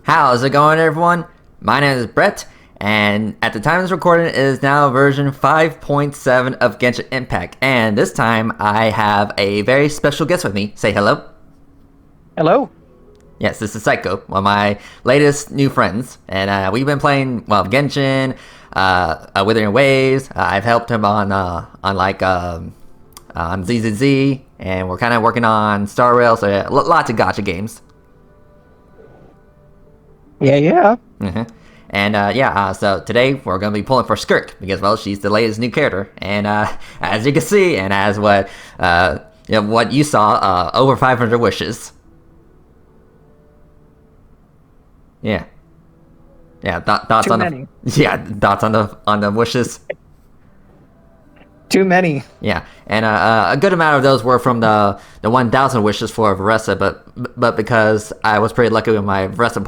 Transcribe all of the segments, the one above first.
How's it going, everyone? My name is Brett, and at the time of this recording, it is now version 5.7 of Genshin Impact. And this time, I have a very special guest with me. Say hello. Hello. Yes, this is Psycho, one of my latest new friends. And we've been playing, Genshin, Withering Waves. I've helped him on ZZZ, and we're kind of working on Star Rail, so yeah, lots of gacha games. Yeah. Mm-hmm. And so today we're going to be pulling for Skirk because, well, she's the latest new character, and as you can see, and as what what you saw, over 500 wishes. Yeah. Thoughts Too on many. thoughts on the wishes. Too many. Yeah, and a good amount of those were from the 1,000 wishes for Varessa, but because I was pretty lucky with my Varessa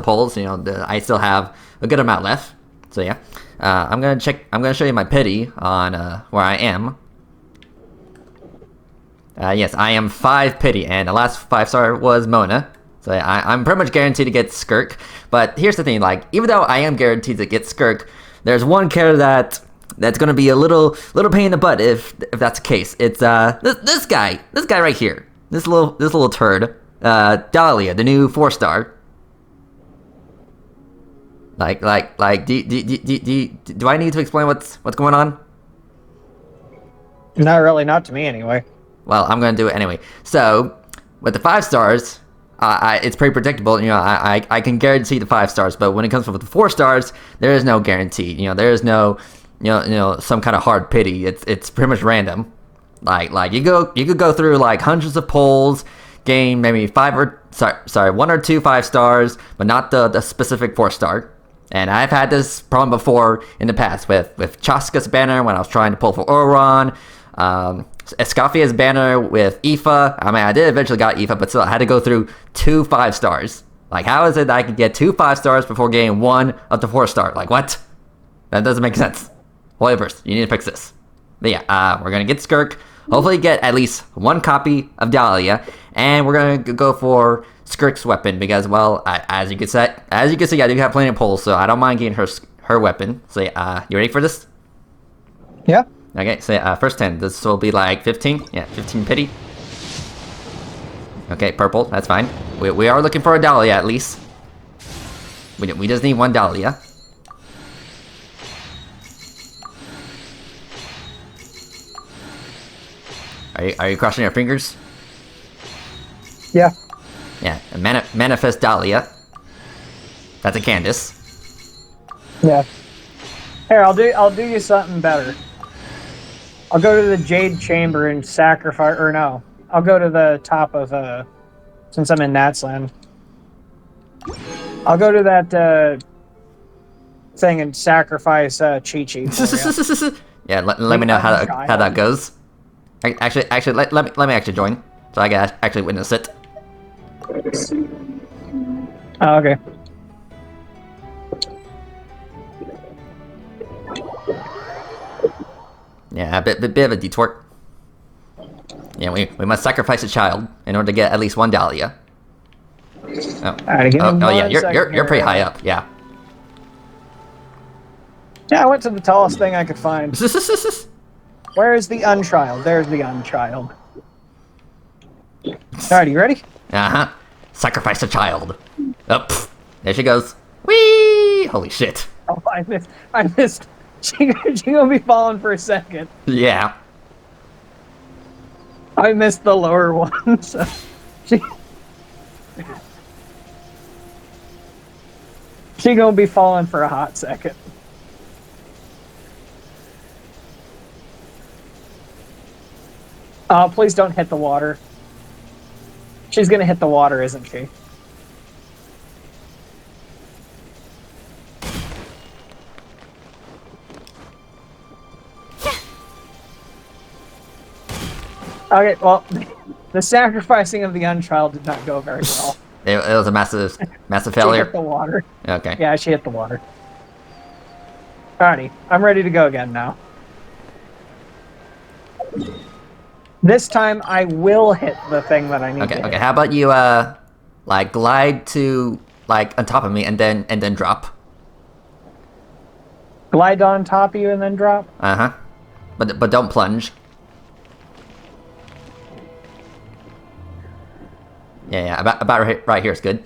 polls, I still have a good amount left. So yeah, I'm gonna show you my pity on where I am. Yes, I am 5 pity, and the last 5-star was Mona. So yeah, I'm pretty much guaranteed to get Skirk. But here's the thing: like, even though I am guaranteed to get Skirk, there's one character that's gonna be a little pain in the butt if that's the case. It's this guy right here, this little turd, Dahlia, the new 4-star. Like, do I need to explain what's going on? Not really, not to me anyway. Well, I'm gonna do it anyway. So, with the 5 stars, it's pretty predictable. I can guarantee the 5 stars, but when it comes with the 4 stars, there is no guarantee. There is no, some kind of hard pity. It's pretty much random. Like you could go through like hundreds of polls, gain maybe 1 or 2 5 stars, but not the specific 4-star. And I've had this problem before in the past with Chaska's banner when I was trying to pull for Oron, Escafia's banner with Aoife. I mean, I did eventually got Aoife, but still I had to go through 2 5 stars. Like, how is it that I could get 2 5 stars before getting 1 of the 4-star? Like, what? That doesn't make sense. Holyverse, you need to fix this. But yeah, we're gonna get Skirk. Hopefully get at least 1 copy of Dahlia, and we're gonna go for Skirk's weapon because, well, as you can see, I do have plenty of pulls, so I don't mind getting her weapon. So yeah, you ready for this? Yeah. Okay, so first 10. This will be like 15. Yeah, 15 pity. Okay, purple. That's fine. We are looking for a Dahlia at least. We just need 1 Dahlia. Are you crossing your fingers? Yeah. Yeah, manifest Dahlia. That's a Candace. Yeah. Here, I'll do you something better. I'll go to the Jade Chamber and sacrifice, or no, I'll go to the top of since I'm in Nat's land. I'll go to that thing and sacrifice Chi-Chi. Yeah, let me know how that goes. Actually, let me actually join, so I can actually witness it. Oh, okay. Yeah, a bit of a detour. Yeah, we must sacrifice a child in order to get at least 1 Dahlia. Oh, Alright, give me yeah, one second you're pretty here. high up. Yeah. Yeah, I went to the tallest thing I could find. Where is the unchild? There's the unchild. Alright, you ready? Uh-huh. Sacrifice a child. Oh, there she goes. Whee! Holy shit. Oh, I missed. She gonna be falling for a second. Yeah. I missed the lower one, so she gonna be falling for a hot second. Please don't hit the water. She's gonna hit the water, isn't she? Okay, well, the sacrificing of the unchild did not go very well. It was a massive She failure. hit the water. Okay. Yeah, she hit the water. Alrighty, I'm ready to go again now. This time I will hit the thing that I need to hit. Okay, how about you, like, glide to like on top of me and then drop. Glide on top of you and then drop? Uh-huh. But don't plunge. Yeah, about right here is good.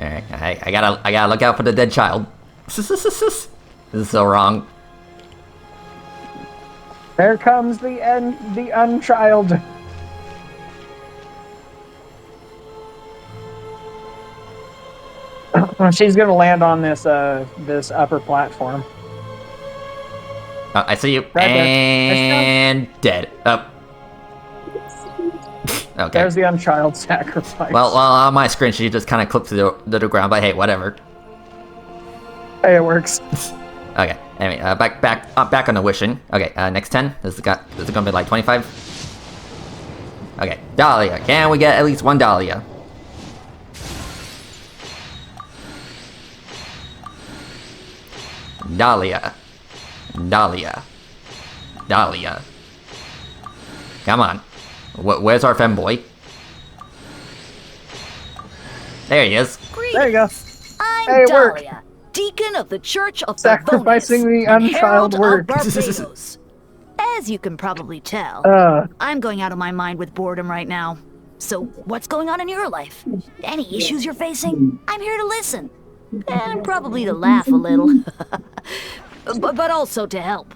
Alright, I gotta look out for the dead child. This is so wrong. There comes the unchild. She's gonna land on this this upper platform. Oh, I see you. Right there. And dead. Oh. Okay. There's the unchild sacrifice. Well, on my screen, she just kind of clipped to the ground, but hey, whatever. Hey, it works. Okay. Anyway, back on the wishing. Okay. Next 10. This is gonna be like 25. Okay. Dahlia. Can we get at least one Dahlia? Dahlia. Come on. Where's our femboy? There he is. There you go. I'm Hey, it Dahlia, deacon of the Church of Sacrificing Favonius the and unchild herald of word. Barbados. As you can probably tell, I'm going out of my mind with boredom right now. So, what's going on in your life? Any issues you're facing? I'm here to listen. And probably to laugh a little. but also to help.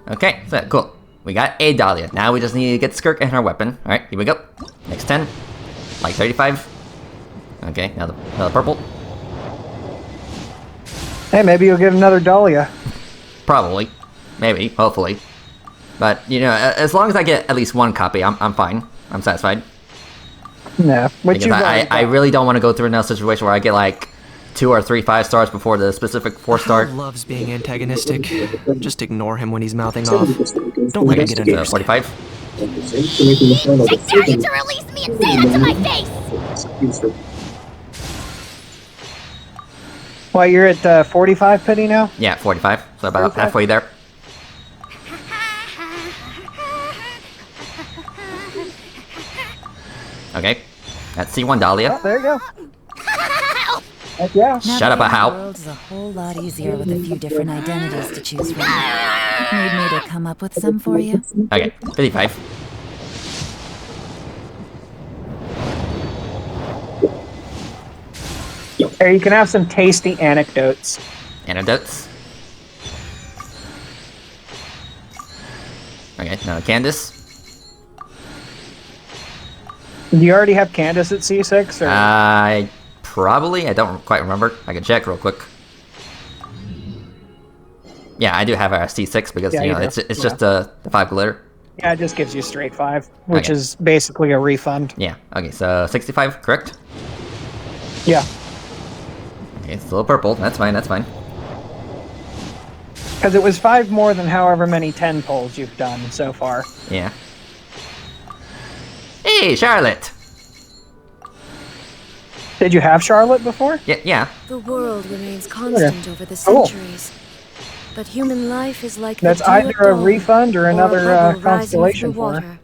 Okay, so cool. We got a Dahlia. Now we just need to get Skirk and her weapon. Alright, here we go. Next 10. Like 35. Okay, now the purple. Hey, maybe you'll get another Dahlia. Probably. Maybe. Hopefully. But, you know, as long as I get at least one copy, I'm fine. I'm satisfied. No, which Because I really don't want to go through another situation where I get like 2 or 3 5 stars before the specific 4-star. He loves being antagonistic. Just ignore him when he's mouthing off. Don't let him get under your skin. 45. I dare you to release me and say that to my face! Well, you're at 45 pity now? Yeah, 45. So about 45? halfway there. Okay. That's C1 Dahlia. Oh, there you go. Heck yeah. Shut up, a The how. world's a whole lot easier with a few different identities to choose from. Need me to come up with some for you? Okay, 55. Here, you can have some tasty anecdotes. Antidotes. Okay, now Candace. Do you already have Candace at C6? Or? I don't quite remember. I can check real quick. Yeah, I do have her at C6 because, Yeah, you know, you it's do. just the 5 glitter. Yeah, it just gives you straight 5, which Okay. is basically a refund. Yeah, okay, so 65, correct? Yeah, Okay, it's a little purple. That's fine, that's fine. because it was 5 more than however many 10 pulls you've done so far. Yeah. Hey, Charlotte! Did you have Charlotte before? Yeah. The world remains constant over the Cool. centuries. But human life is like That's the dew either at a dawn, refund or another bubble rising constellation through for her. water.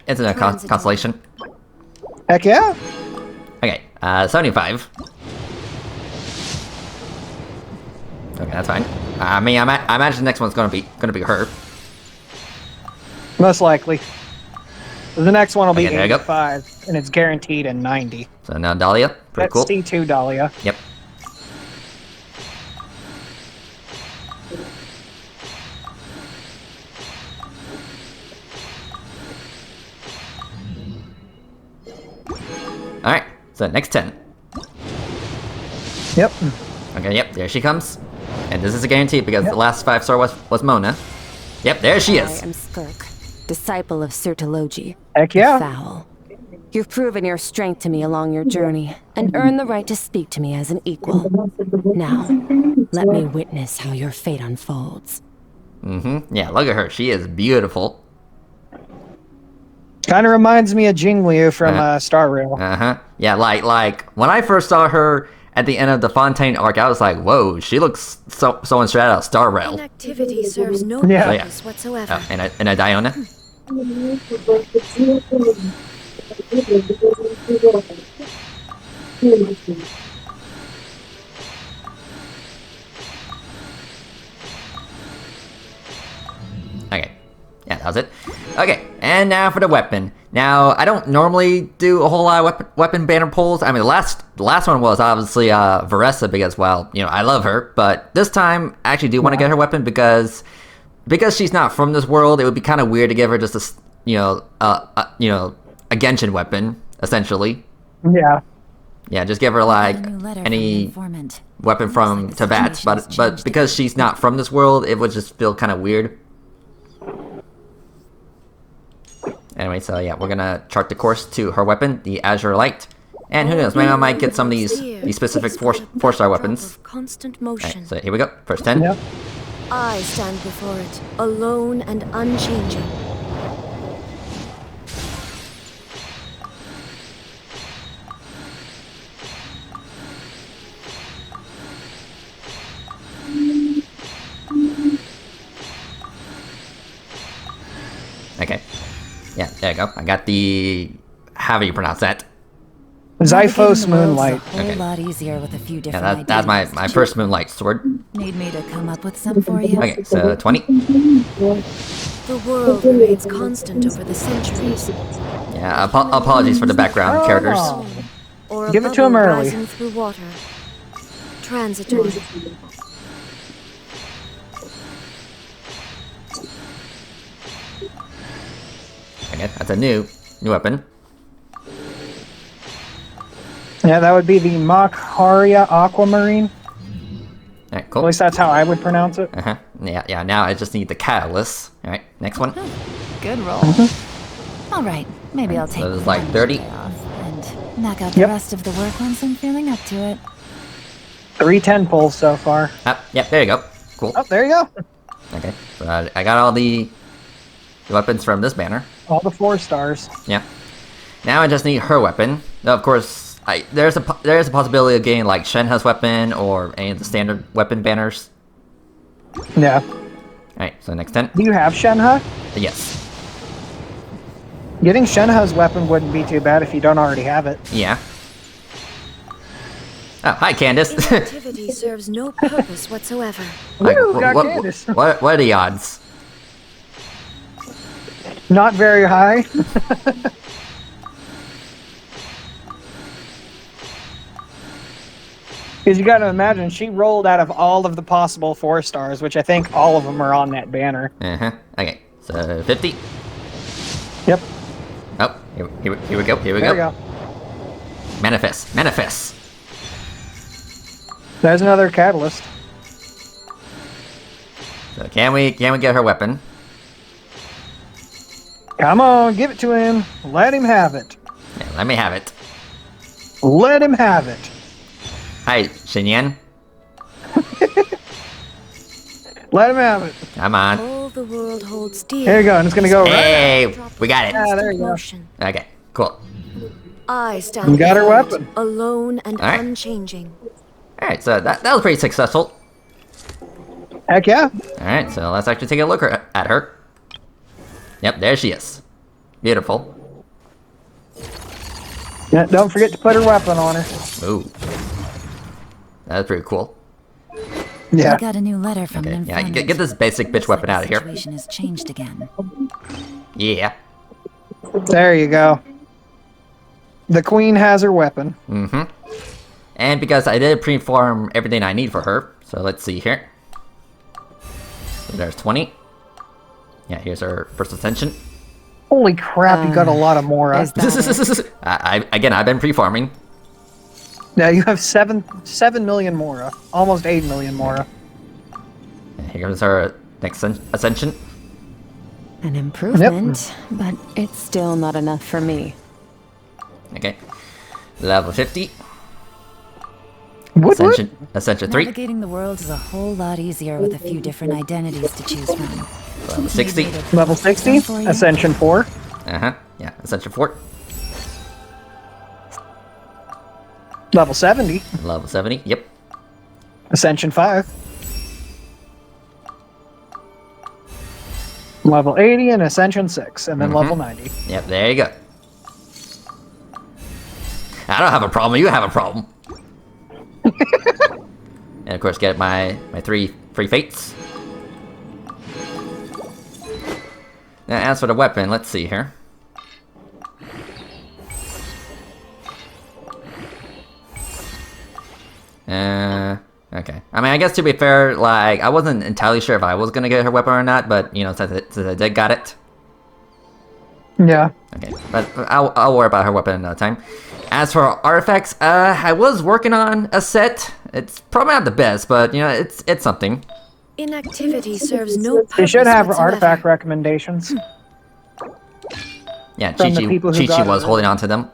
It's a Transitory. constellation. Heck yeah. Okay, 75. Okay, that's fine. I mean, I imagine the next one's gonna be her. Most likely. The next one will be Okay, there you go. 85, and it's guaranteed in 90. So now Dahlia, pretty That's cool. C2 Dahlia. Yep. Alright, so next 10. Yep. Okay, yep, there she comes. And this is a guarantee because the last 5-star was Mona. Yep, there she I is. am Skirk, disciple of Sirtologi. Heck yeah. Foul. You've proven your strength to me along your journey, and earned the right to speak to me as an equal. Now, let me witness how your fate unfolds. Yeah, look at her. She is beautiful. Kind of reminds me of Jingliu from Star Rail. Yeah, like when I first saw her at the end of the Fontaine arc, I was like, whoa, she looks someone straight out of Star Rail. Inactivity serves no Yeah. purpose whatsoever. Oh, and a Diona. Okay. Yeah, that was it. Okay, and now for the weapon. Now, I don't normally do a whole lot of weapon banner pulls. I mean, the last one was obviously Varessa because, well, you know, I love her. But this time, I actually do want to get her weapon because she's not from this world. It would be kind of weird to give her just a, a Genshin weapon, essentially. Yeah. Yeah, just give her like any weapon from Teyvat, but because she's not from this world, it would just feel kind of weird. Anyway, so yeah, we're gonna chart the course to her weapon, the Azure Light. And who knows, maybe I might get some of these specific 4-star weapons. Okay, so here we go, first 10. Yep. I stand before it, alone and unchanging. Okay. Yeah, there you go. I got the... How do you pronounce that? Zyphos Moonlight. A whole lot easier with a few different Yeah, that's my first Moonlight sword. Need me to come up with some for you? Okay, so 20. The world remains constant over the centuries. Yeah, apologies for the background characters. Or a Give it to him bubble early. rising through water. Transitory. Okay, that's a new weapon. Yeah, that would be the Makharia Aquamarine. Alright, At cool. least that's how I would pronounce it. Uh-huh. Yeah, now I just need the catalyst. Alright, next one. Good roll. All right, maybe I'll take So it's like one 30. day off and knock out Yep. the rest of the work once I'm feeling up to it. 310 pulls so far. Ah, yep, there you go. Cool. Oh, there you go. Okay, so I got all the weapons from this banner. All the 4 stars. Yeah. Now I just need her weapon. Now, of course, there's a possibility of getting like Shenhe's weapon or any of the standard weapon banners. Yeah. Alright, so next 10. Do you have Shenhe? Yes. Getting Shenhe's weapon wouldn't be too bad if you don't already have it. Yeah. Oh, hi, Candace. Inactivity serves no purpose whatsoever. Like, Woo, got what Candace. what are the odds? Not very high. Because you got to imagine, she rolled out of all of the possible 4 stars, which I think all of them are on that banner. Uh-huh. Okay, so 50. Yep. Oh, here we go. There we go. Manifest. There's another catalyst. So can we get her weapon? Come on, give it to him. Let him have it. Yeah, let me have it. Let him have it. Hi, Xinyan. Let him have it. Come on. All the world holds dear. There you go, and it's gonna go right. Hey, we got it. Yeah, there you go. Motion. Okay, cool. I stand You got her before it, weapon. alone and All right. unchanging. Alright, so that was pretty successful. Heck yeah. Alright, so let's actually take a look at her. Yep, there she is. Beautiful. Yeah, don't forget to put her weapon on her. Ooh. That's pretty cool. Yeah. I got a new letter from Okay, an yeah, informant. get this basic bitch weapon out of here. The situation has changed again. Yeah. There you go. The queen has her weapon. Mm-hmm. And because I did pre-form everything I need for her, so let's see here. So there's 20. Yeah, here's her first ascension. Holy crap, you got a lot of Mora. Is that it? Again, I've been pre-farming. Now you have 7 million Mora. Almost 8 million Mora. And here comes our next ascension. An improvement, but it's still not enough for me. Okay. Level 50. What? Ascension 3. Navigating the world is a whole lot easier with a few different identities to choose from. Level 60. Need me to Level 60? for you? Ascension 4. Uh-huh. Yeah, Ascension 4. Level 70. Level 70. Yep. Ascension 5. Level 80 and Ascension 6, and then level 90. Yep, there you go. I don't have a problem, you have a problem. And of course get my 3 free fates. Now as for the weapon, let's see here. Okay. I mean, I guess to be fair, like, I wasn't entirely sure if I was gonna get her weapon or not, but, you know, since I did got it. Yeah. Okay, but I'll worry about her weapon another time. As for artifacts, I was working on a set. It's probably not the best, but, you know, it's something. Inactivity serves no purpose They should have whatsoever. artifact recommendations. Yeah, From the people who Chi-Chi got was it. holding on to them.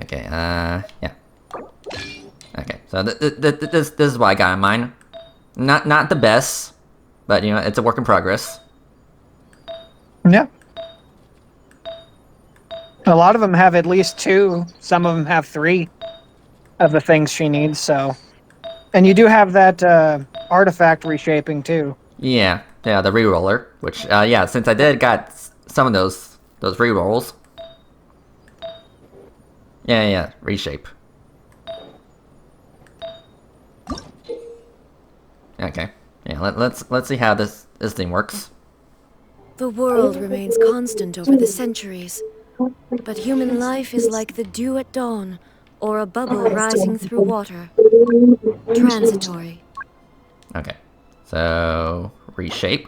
Okay, yeah. Okay, so this is what I got in mind. Not the best, but, you know, it's a work in progress. Yeah. A lot of them have at least 2. Some of them have 3 of the things she needs, so... And you do have that artifact reshaping, too. Yeah, the reroller, which, yeah, since I did got some of those rerolls. Yeah, reshape. Okay, yeah, let's see how this thing works. The world remains constant over the centuries, but human life is like the dew at dawn, or a bubble rising through water. Transitory. Okay, so reshape.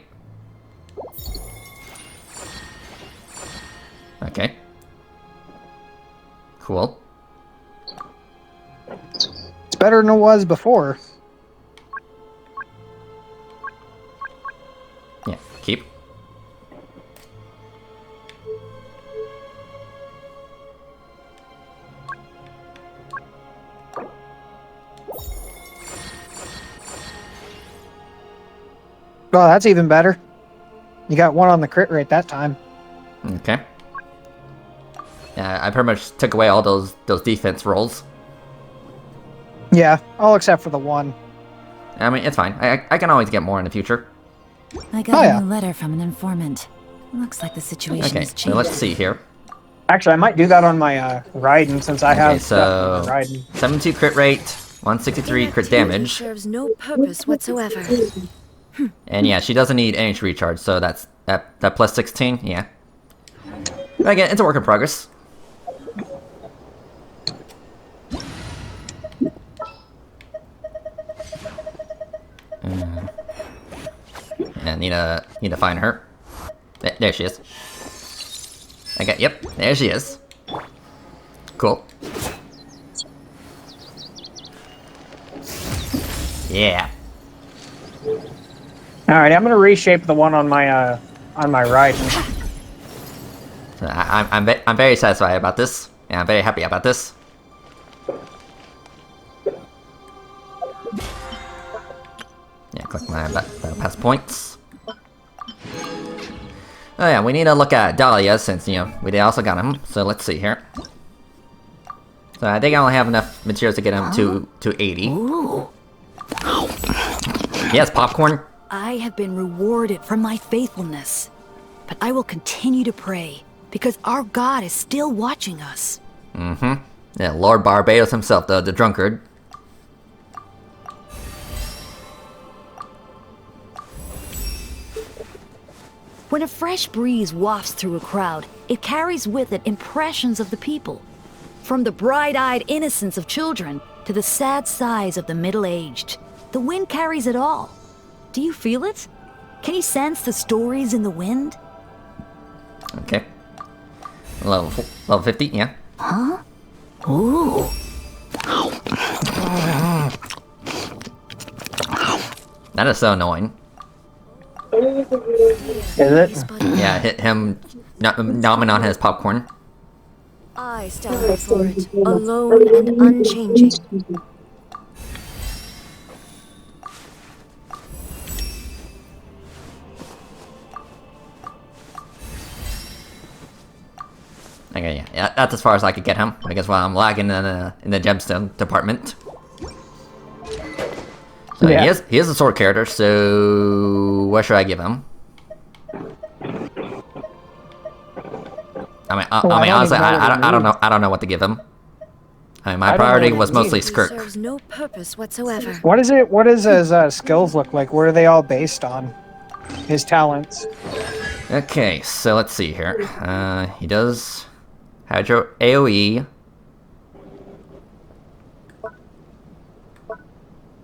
Okay. Cool. It's better than it was before. Yeah, keep. Oh, that's even better. You got 1 on the crit rate that time. Okay. Yeah, I pretty much took away all those defense rolls. Yeah, all except for the 1. I mean, it's fine. I can always get more in the future. I got Oh, yeah. a new letter from an informant. Looks like the situation Okay, has so changed. let's see here. Actually, I might do that on my Raiden, since I Okay, have so stuff on my Raiden. 72 crit rate, 163 crit Inactivity damage, serves no purpose whatsoever. and yeah, she doesn't need energy recharge, so that's that plus 16. Yeah. But again, it's a work in progress. Yeah, need to find her. There she is. Okay, yep, there she is. Cool. Yeah. Alright, I'm gonna reshape the one on my Raiden. I'm very satisfied about this, and I'm very happy about this. Yeah, click my battle pass points. Oh yeah, we need to look at Dahlia since, you know, we also got him. So let's see here. So I think I only have enough materials to get him to 80. Ooh. Yes, popcorn. I have been rewarded for my faithfulness, but I will continue to pray because our God is still watching us. Mm-hmm. Yeah, Lord Barbados himself, the drunkard. When a fresh breeze wafts through a crowd, it carries with it impressions of the people. From the bright-eyed innocence of children to the sad sighs of the middle-aged, the wind carries it all. Do you feel it? Can you sense the stories in the wind? Okay. Level 50, yeah. Huh? Ooh. That is so annoying. Is it? Yeah, hit him nomming on his popcorn. I stand before it, alone and unchanging. Okay, yeah, that's as far as I could get him. I guess while I'm lagging in the gemstone department. So Yeah. he is a sword character, so what should I give him? I mean, honestly, I don't know what to give him. I mean, my priority was mostly Skirk. Serves no purpose whatsoever. What is it? What does his skills look like? What are they all based on? His talents. Okay, so let's see here. He does Hydro AoE.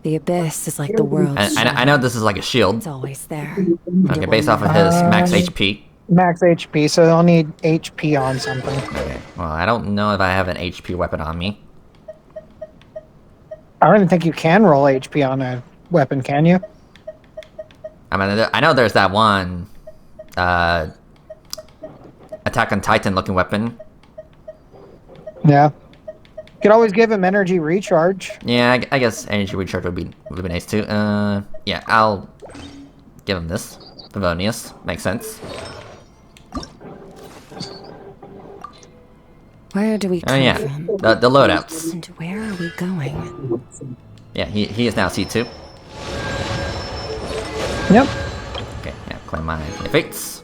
The abyss is like the world. I know this is like a shield. It's always there. Okay, based off of his max HP. Max HP, so they'll need HP on something. Okay, well, I don't know if I have an HP weapon on me. I don't even think you can roll HP on a weapon, can you? I mean, I know there's that one Attack on Titan looking weapon. Yeah. You could always give him energy recharge. Yeah, I guess energy recharge would be nice too. Yeah, I'll give him this. Favonius. Makes sense. Where do we come Oh yeah, from? the loadouts. And where are we going? Yeah, he is now C2. Yep. Okay, yeah, claim my fates.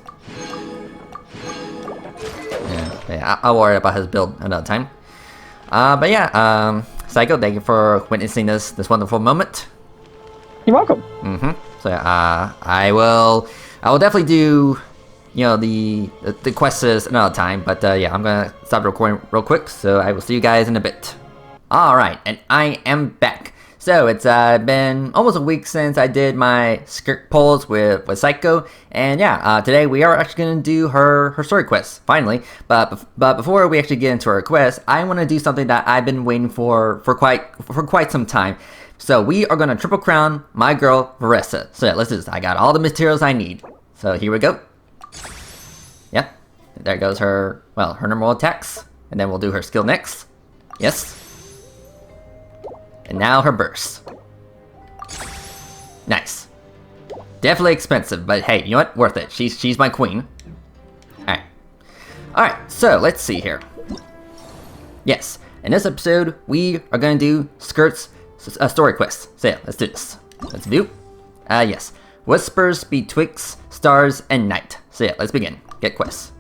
Yeah, I'll worry about his build another time. But yeah, Psycho, thank you for witnessing this wonderful moment. You're welcome. So I will definitely do, you know, the quests another time. But yeah, I'm gonna stop recording real quick. So I will see you guys in a bit. All right, and I am back. So it's been almost a week since I did my Skirk polls with Psycho, and yeah, today we are actually gonna do her story quest finally. But before we actually get into her quest, I want to do something that I've been waiting for quite some time. So we are gonna triple crown my girl Veressa. So yeah, let's do this. I got all the materials I need. So here we go. Yeah, there goes her normal attacks, and then we'll do her skill next. Yes. And now her burst. Nice. Definitely expensive, but hey, you know what? Worth it. She's my queen. Alright. Alright, so let's see here. Yes, in this episode, we are gonna do Skirk's story quest. So yeah, let's do this. Let's view. Yes. Whispers betwixt stars and night. So yeah, let's begin. Get quests.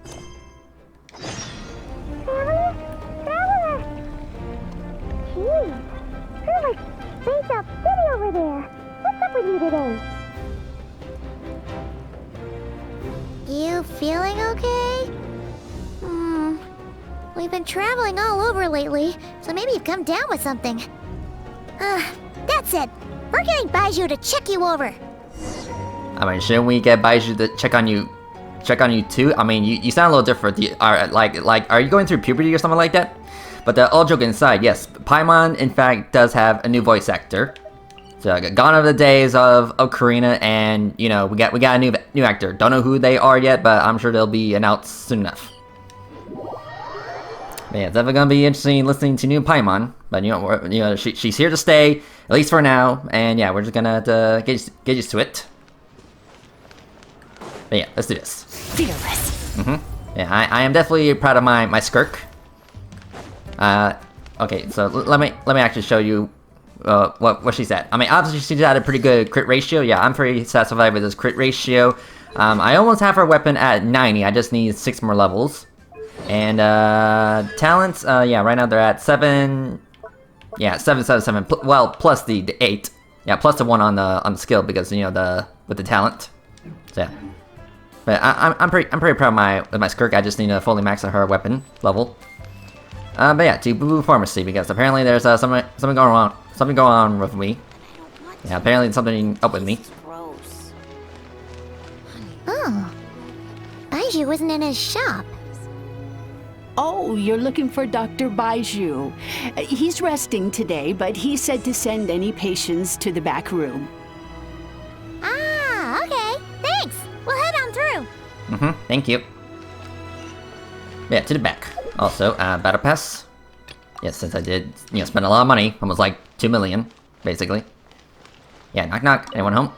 Over there. What's up with you today? You feeling okay? We've been traveling all over lately, so maybe you've come down with something. That's it. We're getting Baiju to check you over. I mean, shouldn't we get Baiju to check on you too? I mean, you sound a little different. Are you going through puberty or something like that? But all joking aside, yes, Paimon in fact does have a new voice actor. So gone are the days of Karina, and you know we got a new actor. Don't know who they are yet, but I'm sure they'll be announced soon enough. But yeah, it's definitely gonna be interesting listening to new Paimon. But you know she's here to stay, at least for now. And yeah, we're just gonna have to get used to it. But yeah, let's do this. Fearless. Yeah, I am definitely proud of my Skirk. Okay, so let me actually show you what she's at. I mean, obviously she's at a pretty good crit ratio. Yeah, I'm pretty satisfied with this crit ratio. I almost have her weapon at 90. I just need 6 more levels. And talents, yeah, right now they're at 7. Yeah, 7, 7, 7. Well, plus the 8. Yeah, plus the 1 on the skill because you know with the talent. So yeah. But I'm pretty proud of my Skirk. I just need to fully max out her weapon level. But yeah, to Boo Boo Pharmacy because apparently there's something going on with me. Yeah, apparently something up with me. Oh. Baiju isn't in his shop. Oh, you're looking for Dr. Baiju. He's resting today, but he said to send any patients to the back room. Ah, okay. Thanks. We'll head on through. Thank you. Yeah, to the back. Also, Battle Pass. Yes, since I did, spend a lot of money, almost like 2 million, basically. Yeah, knock knock. Anyone home?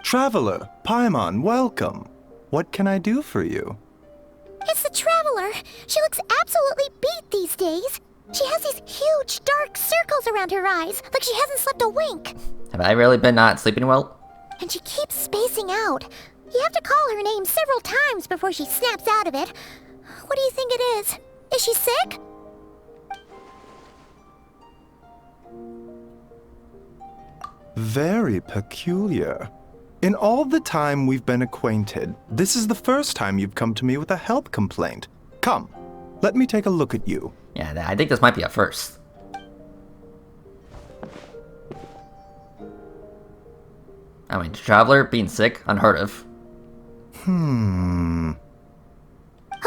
Traveler, Paimon, welcome. What can I do for you? It's the Traveler. She looks absolutely beat these days. She has these huge, dark circles around her eyes, like she hasn't slept a wink. Have I really been not sleeping well? And she keeps spacing out. You have to call her name several times before she snaps out of it. What do you think it is? Is she sick? Very peculiar. In all the time we've been acquainted, this is the first time you've come to me with a health complaint. Come, let me take a look at you. Yeah, I think this might be a first. I mean, Traveler being sick, unheard of.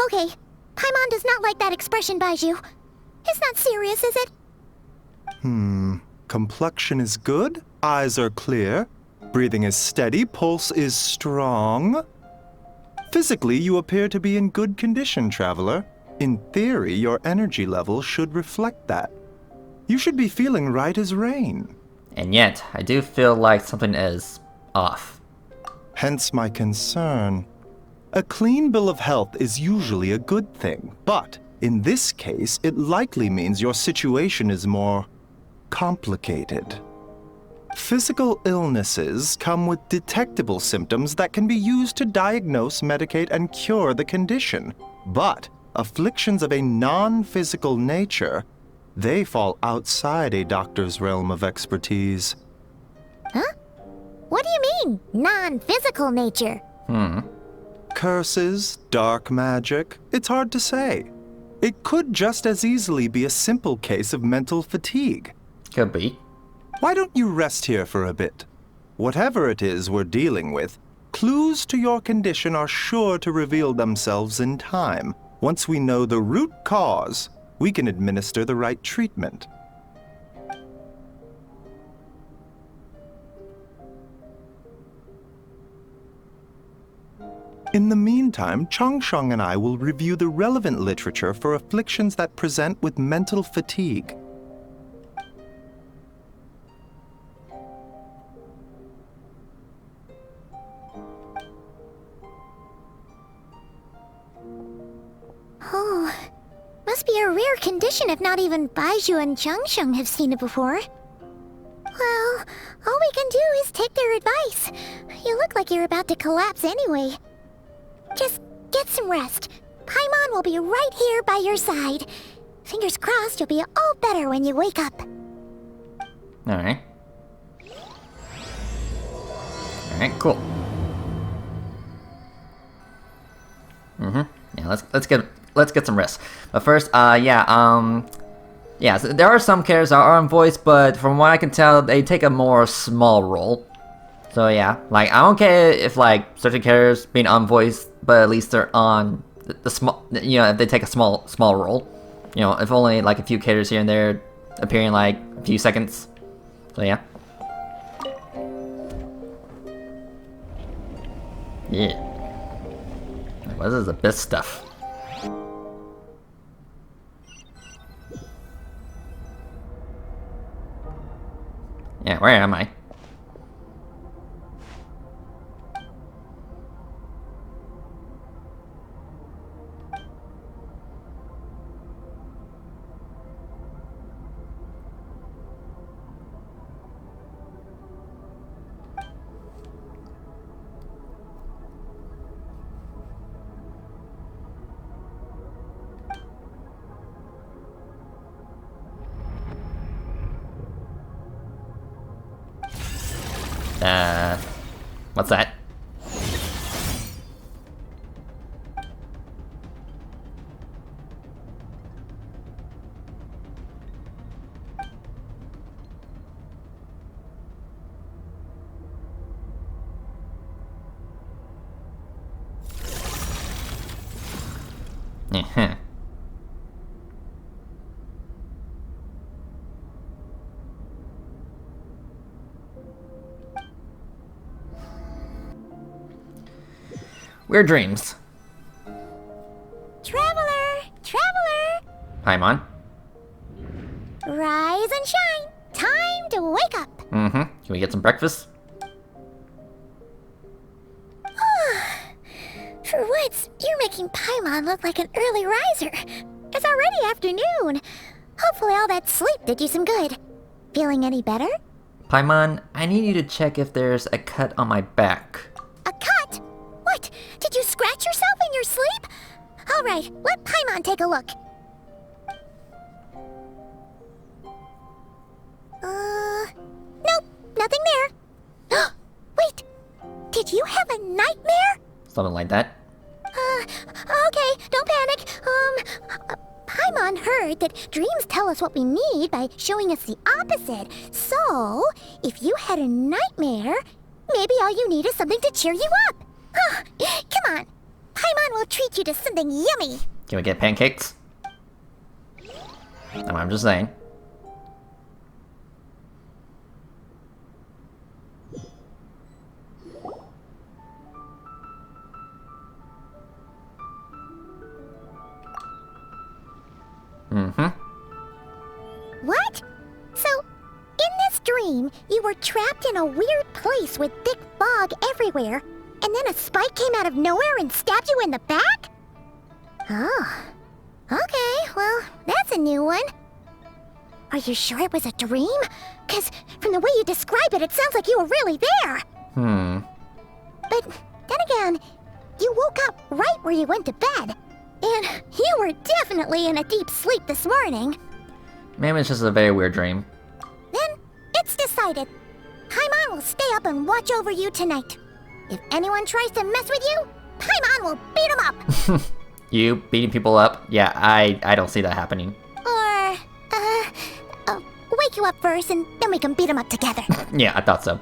Okay, Paimon does not like that expression, Baiju. It's not serious, is it? Complexion is good, eyes are clear, breathing is steady, pulse is strong. Physically, you appear to be in good condition, Traveler. In theory, your energy level should reflect that. You should be feeling right as rain. And yet, I do feel like something is off. Hence my concern. A clean bill of health is usually a good thing, but in this case, it likely means your situation is more complicated. Physical illnesses come with detectable symptoms that can be used to diagnose, medicate, and cure the condition. But afflictions of a non-physical nature, they fall outside a doctor's realm of expertise. Huh? What do you mean, non-physical nature? Curses, dark magic, it's hard to say. It could just as easily be a simple case of mental fatigue. Could be. Why don't you rest here for a bit? Whatever it is we're dealing with, clues to your condition are sure to reveal themselves in time. Once we know the root cause, we can administer the right treatment. In the meantime, Changsheng and I will review the relevant literature for afflictions that present with mental fatigue. Oh, must be a rare condition if not even Baiju and Changsheng have seen it before. Well, all we can do is take their advice. You look like you're about to collapse anyway. Just get some rest. Paimon will be right here by your side. Fingers crossed you'll be all better when you wake up. Alright. Alright, cool. Yeah, let's get some rest. But first, yeah, so there are some characters that are unvoiced, but from what I can tell, they take a more small role. So yeah, like, I'm okay if, like, certain characters being unvoiced, but at least they're on the small, you know, if they take a small role. You know, if only, like, a few characters here and there appearing, like, a few seconds. So yeah. Yeah. What is this abyss stuff? Yeah, where am I? What's that? Weird dreams. Traveler! Traveler! Paimon. Rise and shine! Time to wake up! Can we get some breakfast? You're making Paimon look like an early riser. It's already afternoon. Hopefully all that sleep did you some good. Feeling any better? Paimon, I need you to check if there's a cut on my back. A cut? What? Did you scratch yourself in your sleep? Alright, let Paimon take a look. Nope, nothing there. Wait, did you have a nightmare? Something like that. Okay, don't panic. Paimon heard that dreams tell us what we need by showing us the opposite. So, if you had a nightmare, maybe all you need is something to cheer you up. Come on, Paimon will treat you to something yummy. Can we get pancakes? No, I'm just saying. What? So, in this dream, you were trapped in a weird place with thick fog everywhere, and then a spike came out of nowhere and stabbed you in the back? Oh. Okay, well, that's a new one. Are you sure it was a dream? 'Cause from the way you describe it, it sounds like you were really there. But then again, you woke up right where you went to bed. And you were definitely in a deep sleep this morning. Maybe it's just a very weird dream. Then, it's decided. Paimon will stay up and watch over you tonight. If anyone tries to mess with you, Paimon will beat them up. You beating people up? Yeah, I don't see that happening. Or, wake you up first and then we can beat them up together. Yeah, I thought so.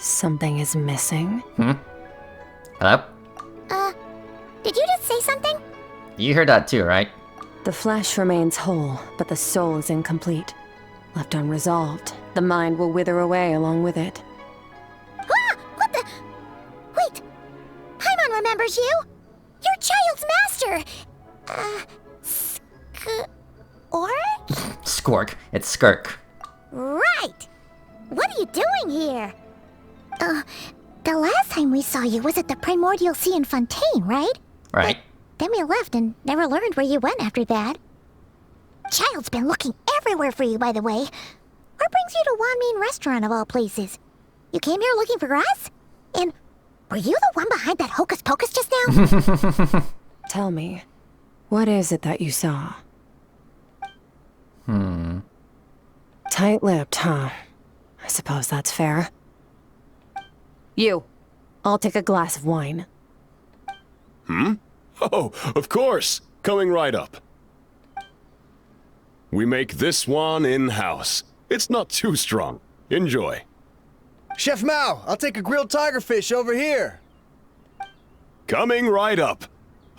Something is missing? Hello? Did you just say something? You heard that too, right? The flesh remains whole, but the soul is incomplete. Left unresolved, the mind will wither away along with it. Ah! What the? Wait! Paimon remembers you! Your child's master! Skork? Skork. It's Skirk. Right! What are you doing here? The last time we saw you was at the Primordial Sea in Fontaine, right? Right. But then we left and never learned where you went after that. Child's been looking everywhere for you, by the way. What brings you to Wanmin Restaurant of all places? You came here looking for us? And were you the one behind that hocus pocus just now? Tell me, what is it that you saw? Tight-lipped, huh? I suppose that's fair. You. I'll take a glass of wine. Oh, of course. Coming right up. We make this one in-house. It's not too strong. Enjoy. Chef Mao, I'll take a grilled tigerfish over here. Coming right up.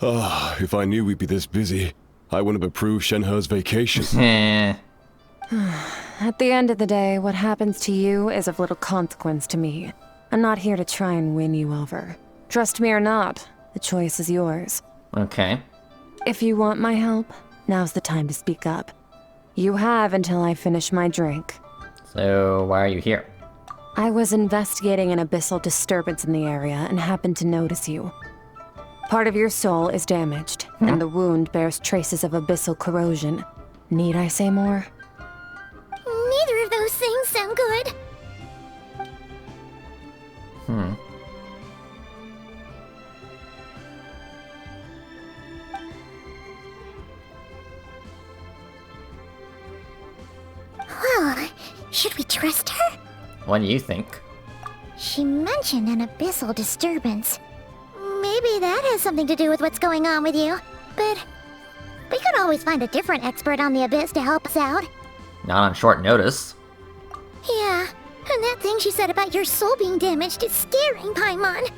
If I knew we'd be this busy, I wouldn't have approved Shenhe's vacation. At the end of the day, what happens to you is of little consequence to me. I'm not here to try and win you over. Trust me or not, the choice is yours. Okay. If you want my help, now's the time to speak up. You have until I finish my drink. So, why are you here? I was investigating an abyssal disturbance in the area and happened to notice you. Part of your soul is damaged, and the wound bears traces of abyssal corrosion. Need I say more? Neither of those things sound good. Well, should we trust her? What do you think? She mentioned an abyssal disturbance. Maybe that has something to do with what's going on with you. But we could always find a different expert on the abyss to help us out. Not on short notice. Yeah, and that thing she said about your soul being damaged is scaring Paimon.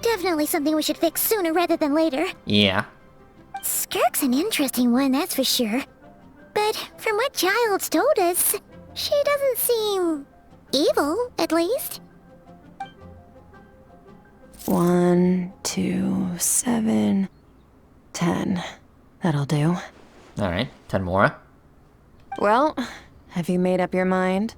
Definitely something we should fix sooner rather than later. Yeah. Skirk's an interesting one, that's for sure. But from what Childs told us, she doesn't seem evil, at least. 1, 2, 7, 10. That'll do. Alright, 10 more. Well, have you made up your mind?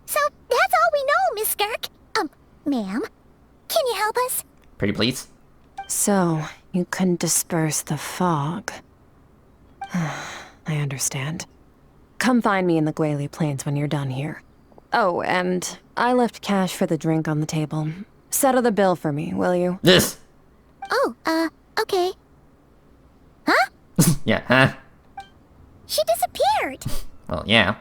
So, that's all we know, Miss Skirk. Ma'am, can you help us? Pretty please. So, you couldn't disperse the fog. I understand. Come find me in the Gwali Plains when you're done here. Oh, and I left cash for the drink on the table. Settle the bill for me, will you? This! Oh, okay. Huh? Yeah, huh? She disappeared. Well, yeah.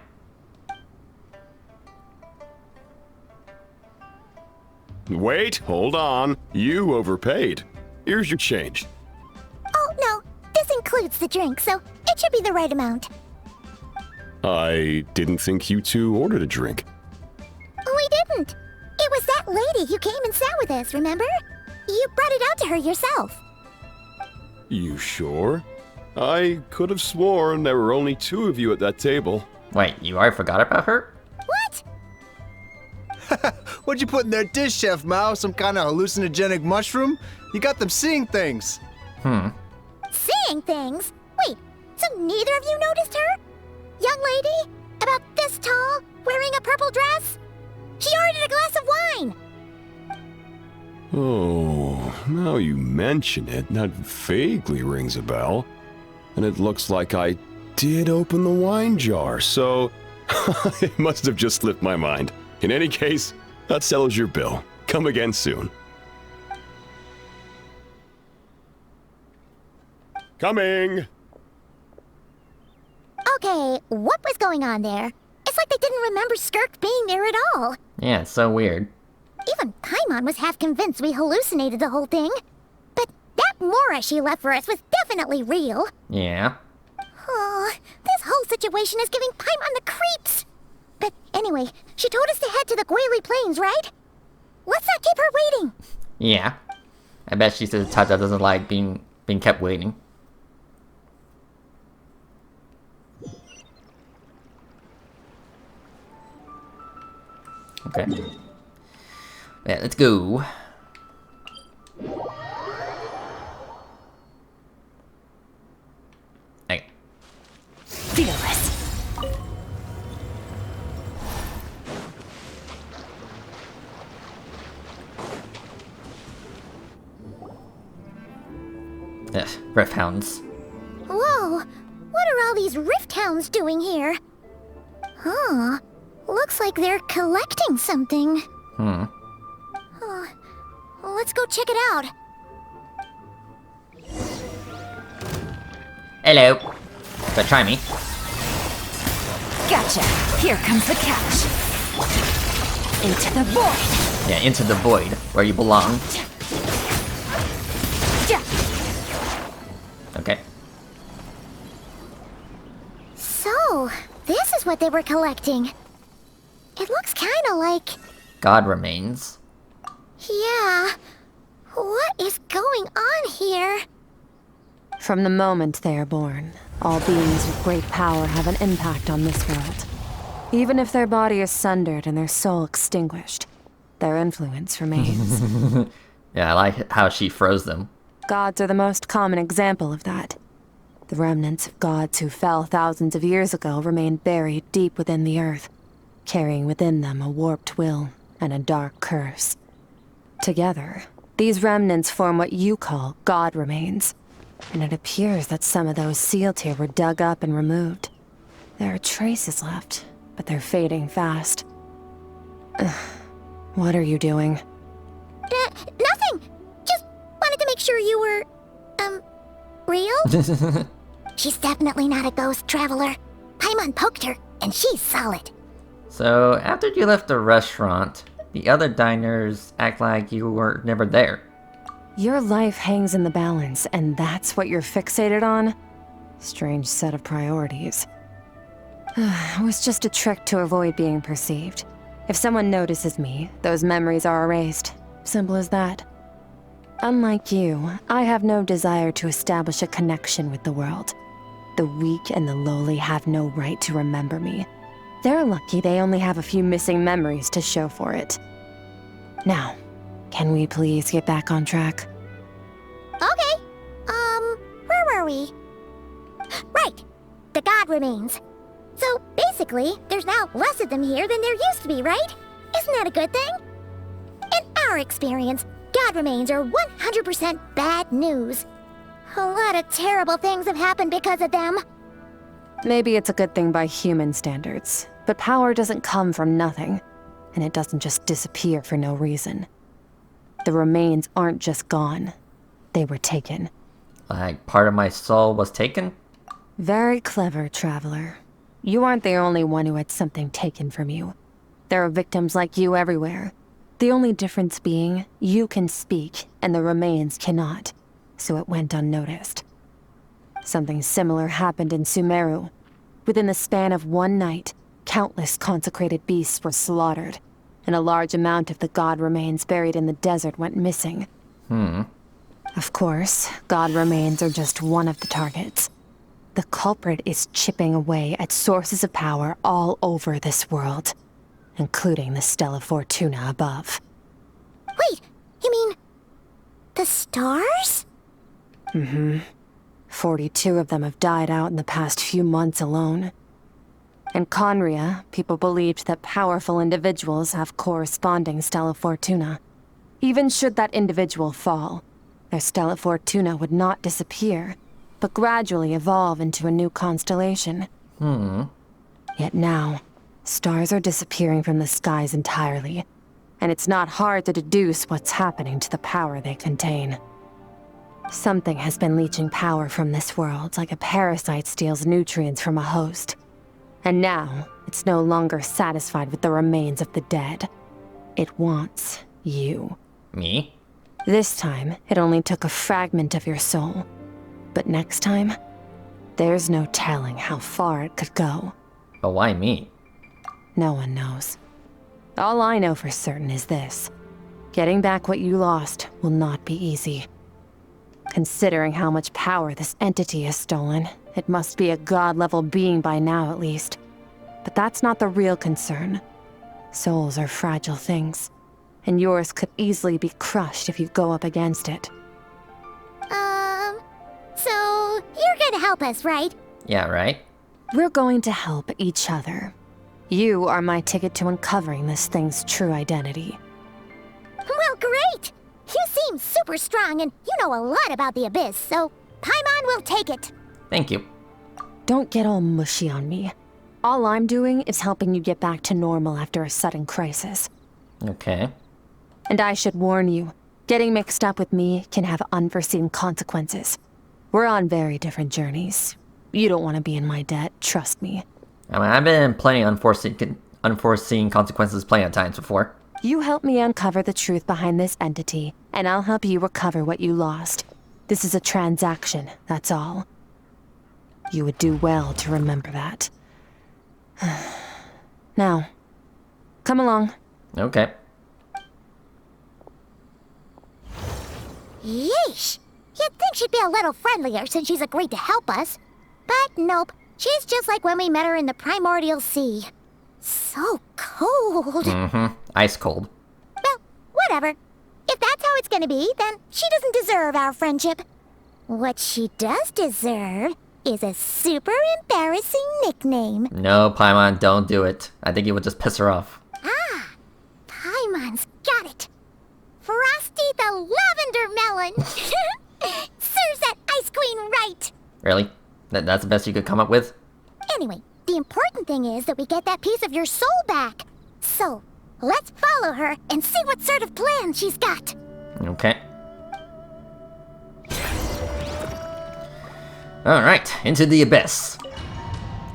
Wait, hold on. You overpaid. Here's your change. Oh, no. This includes the drink, so it should be the right amount. I didn't think you two ordered a drink. We didn't. It was that lady who came and sat with us, remember? You brought it out to her yourself. You sure? I could have sworn there were only 2 of you at that table. Wait, you already forgot about her? What? What'd you put in their dish, Chef Mao? Some kind of hallucinogenic mushroom? You got them seeing things. Seeing things? Wait, so neither of you noticed her? Young lady? About this tall? Wearing a purple dress? She ordered a glass of wine! Oh, now you mention it, that vaguely rings a bell. And it looks like I did open the wine jar, so it must have just slipped my mind. In any case, that settles your bill. Come again soon. Coming! Okay, what was going on there? It's like they didn't remember Skirk being there at all. Yeah, it's so weird. Even Paimon was half convinced we hallucinated the whole thing. But that Mora she left for us was definitely real. Yeah. Oh, this whole situation is giving Paimon the creeps. But anyway, she told us to head to the Gwali Plains, right? Let's not keep her waiting. Yeah. I bet she says Tata doesn't like being kept waiting. Okay. Yeah, let's go. Okay. Feel this. Ugh, Rift Hounds. Whoa, what are all these Rift Hounds doing here? Huh, looks like they're collecting something. Let's go check it out. Hello. But try me. Gotcha. Here comes the catch. Into the void. Yeah, into the void, where you belong. Okay. So, this is what they were collecting. It looks kinda like... God remains. Yeah. What is going on here? From the moment they are born, all beings with great power have an impact on this world. Even if their body is sundered and their soul extinguished, their influence remains. Yeah, I like how she froze them. Gods are the most common example of that. The remnants of gods who fell thousands of years ago remain buried deep within the earth, carrying within them a warped will and a dark curse. Together, these remnants form what you call God remains, and it appears that some of those sealed here were dug up and removed. There are traces left, but they're fading fast. What are you doing? Nothing! Just wanted to make sure you were, real? She's definitely not a ghost traveler. Paimon poked her, and she's solid. So, after you left the restaurant, the other diners act like you were never there. Your life hangs in the balance, and that's what you're fixated on? Strange set of priorities. It was just a trick to avoid being perceived. If someone notices me, those memories are erased. Simple as that. Unlike you, I have no desire to establish a connection with the world. The weak and the lowly have no right to remember me. They're lucky they only have a few missing memories to show for it. Now, can we please get back on track? Okay. Where were we? Right. The god remains. So, basically, there's now less of them here than there used to be, right? Isn't that a good thing? In our experience, god remains are 100% bad news. A lot of terrible things have happened because of them. Maybe it's a good thing by human standards, but power doesn't come from nothing, and it doesn't just disappear for no reason. The remains aren't just gone. They were taken. Like, part of my soul was taken? Very clever, traveler. You aren't the only one who had something taken from you. There are victims like you everywhere. The only difference being, you can speak, and the remains cannot, so it went unnoticed. Something similar happened in Sumeru. Within the span of one night, countless consecrated beasts were slaughtered, and a large amount of the god remains buried in the desert went missing. Of course, god remains are just one of the targets. The culprit is chipping away at sources of power all over this world, including the Stella Fortuna above. Wait, you mean... the stars? 42 of them have died out in the past few months alone. In Conria, people believed that powerful individuals have corresponding Stella Fortuna. Even should that individual fall, their Stella Fortuna would not disappear, but gradually evolve into a new constellation. Yet now, stars are disappearing from the skies entirely, and it's not hard to deduce what's happening to the power they contain. Something has been leeching power from this world like a parasite steals nutrients from a host. And now, it's no longer satisfied with the remains of the dead. It wants you. Me? This time, it only took a fragment of your soul. But next time, there's no telling how far it could go. But why me? No one knows. All I know for certain is this. Getting back what you lost will not be easy. Considering how much power this entity has stolen, it must be a god-level being by now at least. But that's not the real concern. Souls are fragile things, and yours could easily be crushed if you go up against it. So you're gonna help us, right? Yeah, right? We're going to help each other. You are my ticket to uncovering this thing's true identity. Well, great! You seem super strong and you know a lot about the Abyss, so Paimon will take it. Thank you. Don't get all mushy on me. All I'm doing is helping you get back to normal after a sudden crisis. Okay. And I should warn you, getting mixed up with me can have unforeseen consequences. We're on very different journeys. You don't want to be in my debt, trust me. I mean, I've been in plenty of unforeseen consequences plenty of times before. You help me uncover the truth behind this entity, and I'll help you recover what you lost. This is a transaction, that's all. You would do well to remember that. Now, come along. Okay. Yeesh! You'd think she'd be a little friendlier since she's agreed to help us. But nope, she's just like when we met her in the Primordial Sea. So cold. Ice cold. Well, whatever. If that's how it's gonna be, then she doesn't deserve our friendship. What she does deserve is a super embarrassing nickname. No, Paimon, don't do it. I think it would just piss her off. Ah, Paimon's got it. Frosty the Lavender Melon. Serves that Ice Queen right. Really? That's the best you could come up with? Anyway, the important thing is that we get that piece of your soul back. So, let's follow her and see what sort of plan she's got. Okay. Alright, into the Abyss.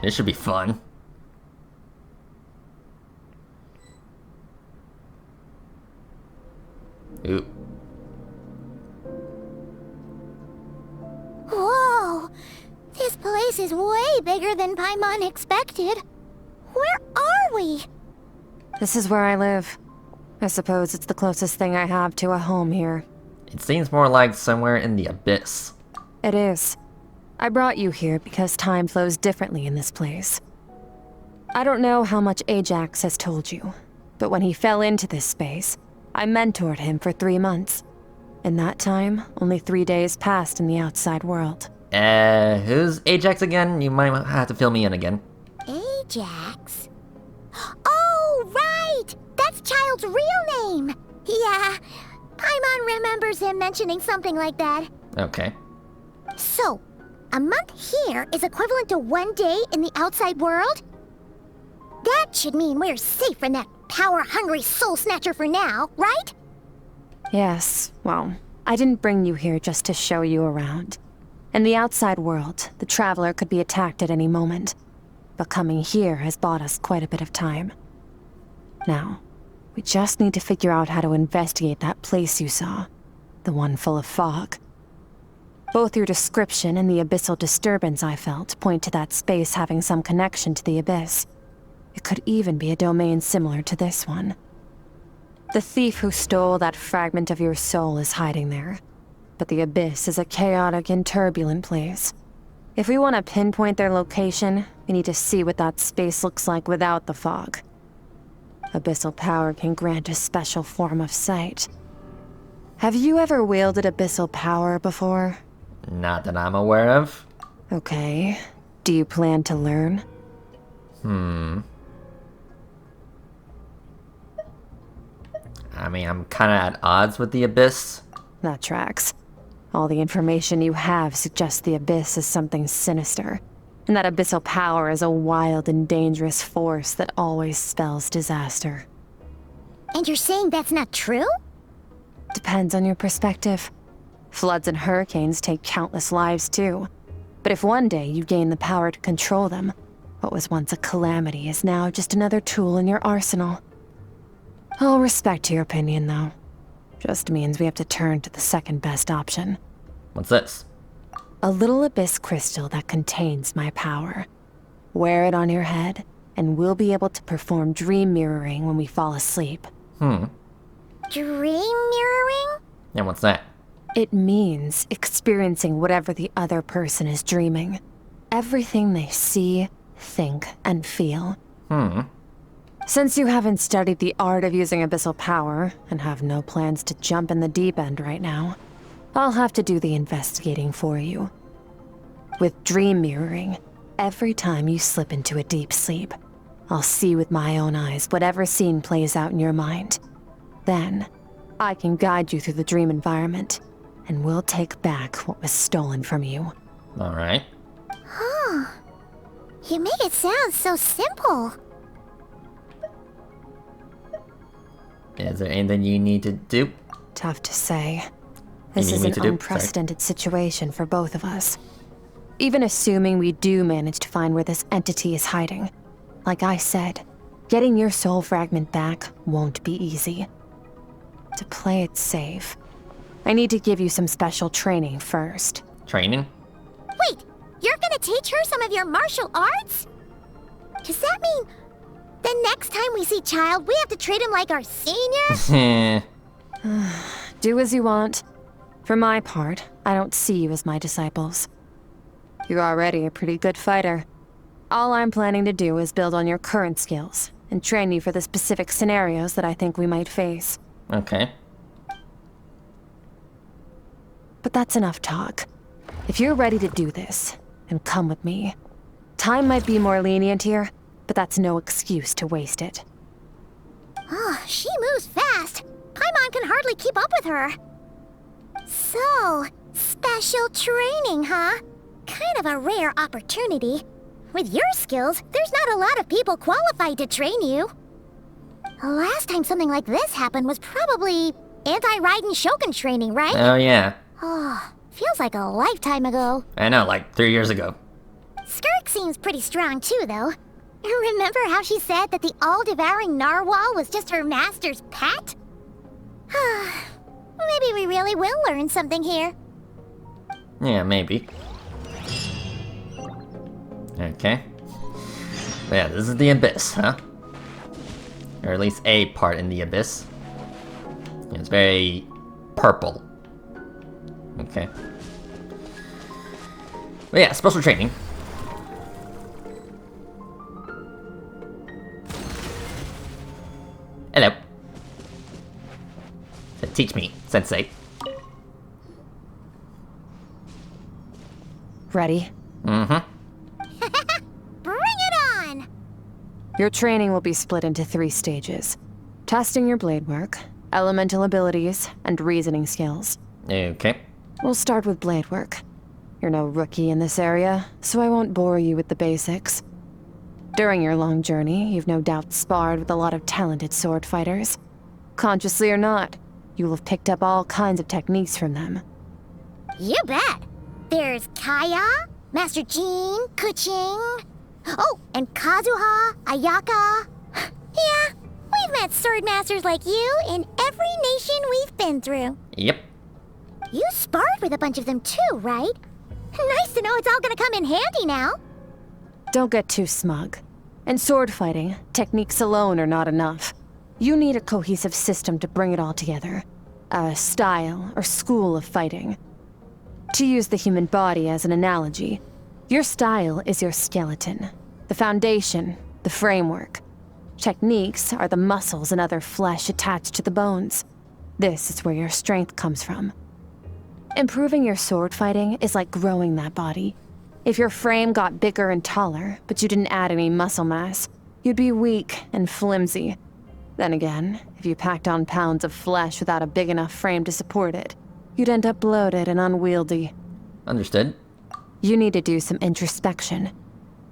This should be fun. Ooh. Whoa! This place is way bigger than Paimon expected. Where are we? This is where I live. I suppose it's the closest thing I have to a home here. It seems more like somewhere in the abyss. It is. I brought you here because time flows differently in this place. I don't know how much Ajax has told you, but when he fell into this space, I mentored him for 3 months. In that time, only 3 days passed in the outside world. Who's Ajax again? You might have to fill me in again. Ajax? Oh, right! That's Child's real name! Yeah, Paimon remembers him mentioning something like that. Okay. So, a month here is equivalent to 1 day in the outside world? That should mean we're safe from that power-hungry soul snatcher for now, right? Yes, well, I didn't bring you here just to show you around. In the outside world, the Traveler could be attacked at any moment. But coming here has bought us quite a bit of time. Now, we just need to figure out how to investigate that place you saw. The one full of fog. Both your description and the abyssal disturbance I felt point to that space having some connection to the abyss. It could even be a domain similar to this one. The thief who stole that fragment of your soul is hiding there. But the abyss is a chaotic and turbulent place. If we want to pinpoint their location, we need to see what that space looks like without the fog. Abyssal power can grant a special form of sight. Have you ever wielded abyssal power before? Not that I'm aware of. Okay. Do you plan to learn? I mean, I'm kinda at odds with the abyss. That tracks. All the information you have suggests the abyss is something sinister, and that abyssal power is a wild and dangerous force that always spells disaster. And you're saying that's not true? Depends on your perspective. Floods and hurricanes take countless lives too. But if one day you gain the power to control them, what was once a calamity is now just another tool in your arsenal. I'll respect your opinion, though. Just means we have to turn to the second best option. What's this? A little abyss crystal that contains my power. Wear it on your head, and we'll be able to perform dream mirroring when we fall asleep. Dream mirroring? And what's that? It means experiencing whatever the other person is dreaming. Everything they see, think, and feel. Since you haven't studied the art of using abyssal power, and have no plans to jump in the deep end right now, I'll have to do the investigating for you. With dream mirroring, every time you slip into a deep sleep, I'll see with my own eyes whatever scene plays out in your mind. Then, I can guide you through the dream environment, and we'll take back what was stolen from you. Alright. Huh. You make it sound so simple. Is there anything you need to do? Tough to say. This is an unprecedented situation for both of us. Even assuming we do manage to find where this entity is hiding. Like I said, getting your soul fragment back won't be easy. To play it safe, I need to give you some special training first. Training? Wait, you're gonna teach her some of your martial arts? Does that mean the next time we see Child, we have to treat him like our senior? Do as you want. For my part, I don't see you as my disciples. You're already a pretty good fighter. All I'm planning to do is build on your current skills, and train you for the specific scenarios that I think we might face. Okay. But that's enough talk. If you're ready to do this, then come with me. Time might be more lenient here, but that's no excuse to waste it. Oh, she moves fast. Paimon can hardly keep up with her. So, special training, huh? Kind of a rare opportunity. With your skills, there's not a lot of people qualified to train you. The last time something like this happened was probably anti-Raiden Shogun training, right? Oh, yeah. Oh, feels like a lifetime ago. I know, like 3 years ago. Skirk seems pretty strong too, though. Remember how she said that the all-devouring narwhal was just her master's pet? Maybe we really will learn something here. Yeah, maybe. Okay. But yeah, this is the abyss, huh? Or at least a part in the abyss. It's very purple. Okay. But yeah, special training. Hello. Teach me, Sensei. Ready? Bring it on! Your training will be split into 3 stages. Testing your blade work, elemental abilities, and reasoning skills. Okay. We'll start with blade work. You're no rookie in this area, so I won't bore you with the basics. During your long journey, you've no doubt sparred with a lot of talented sword fighters. Consciously or not, you will have picked up all kinds of techniques from them. You bet! There's Kaya, Master Jean, Kuching. Oh, and Kazuha, Ayaka. Yeah, we've met sword masters like you in every nation we've been through. Yep. You sparred with a bunch of them too, right? Nice to know it's all gonna come in handy now. Don't get too smug. In sword fighting, techniques alone are not enough. You need a cohesive system to bring it all together. A style or school of fighting. To use the human body as an analogy, your style is your skeleton, the foundation, the framework. Techniques are the muscles and other flesh attached to the bones. This is where your strength comes from. Improving your sword fighting is like growing that body. If your frame got bigger and taller, but you didn't add any muscle mass, you'd be weak and flimsy. Then again, if you packed on pounds of flesh without a big enough frame to support it, you'd end up bloated and unwieldy. Understood. You need to do some introspection.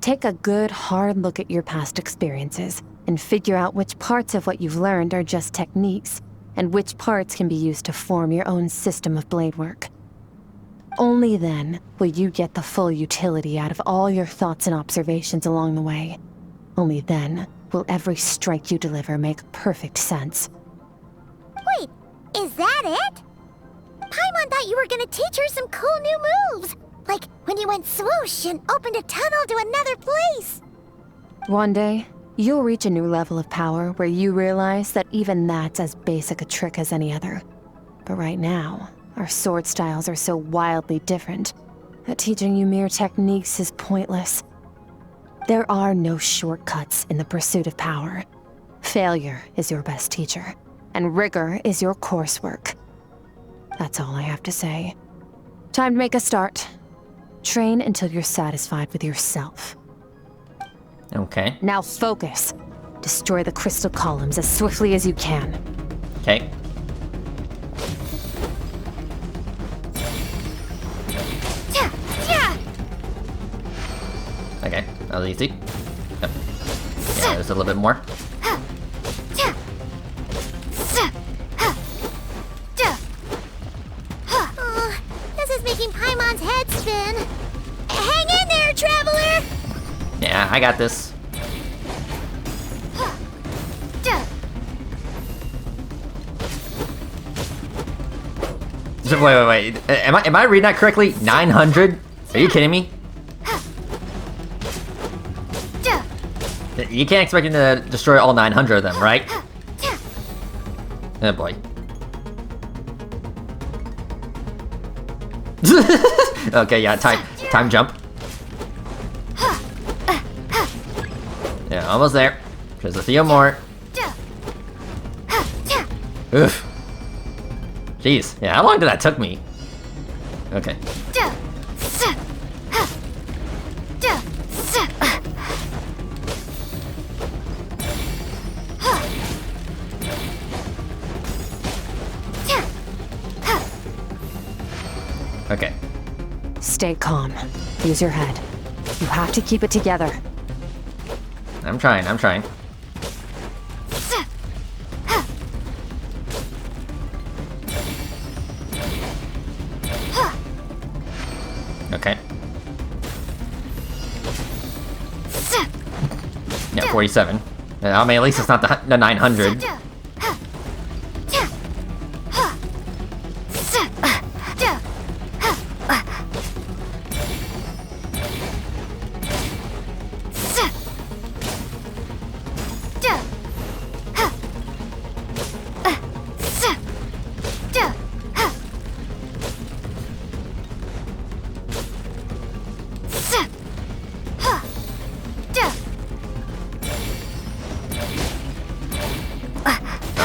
Take a good, hard look at your past experiences and figure out which parts of what you've learned are just techniques, and which parts can be used to form your own system of blade work. Only then will you get the full utility out of all your thoughts and observations along the way. Only then will every strike you deliver make perfect sense. Wait, is that it? Paimon thought you were gonna teach her some cool new moves. Like when you went swoosh and opened a tunnel to another place. One day, you'll reach a new level of power where you realize that even that's as basic a trick as any other. But right now, our sword styles are so wildly different that teaching you mere techniques is pointless. There are no shortcuts in the pursuit of power. Failure is your best teacher, and rigor is your coursework. That's all I have to say. Time to make a start. Train until you're satisfied with yourself. Okay. Now focus. Destroy the crystal columns as swiftly as you can. Okay. Okay, that was easy. Yep. Yeah, there's a little bit more. This is making Paimon's head spin. Hang in there, traveler! Yeah, I got this. So, wait. Am I reading that correctly? 900? Are you kidding me? You can't expect him to destroy all 900 of them, right? Oh boy. Okay, yeah, time jump. Yeah, almost there. There's a few more. Oof. Jeez, yeah, how long did that took me? Okay. Okay. Stay calm. Use your head. You have to keep it together. I'm trying. Okay. Yeah, 47. I mean, at least it's not the 900.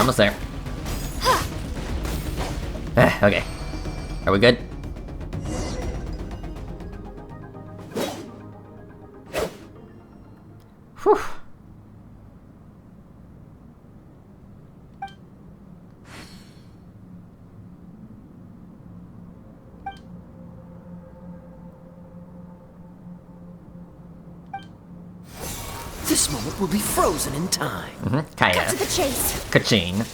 almost there. Okay. Are we good? Whew. This moment will be frozen in time. Kaya. Cut to the chase. Kaching.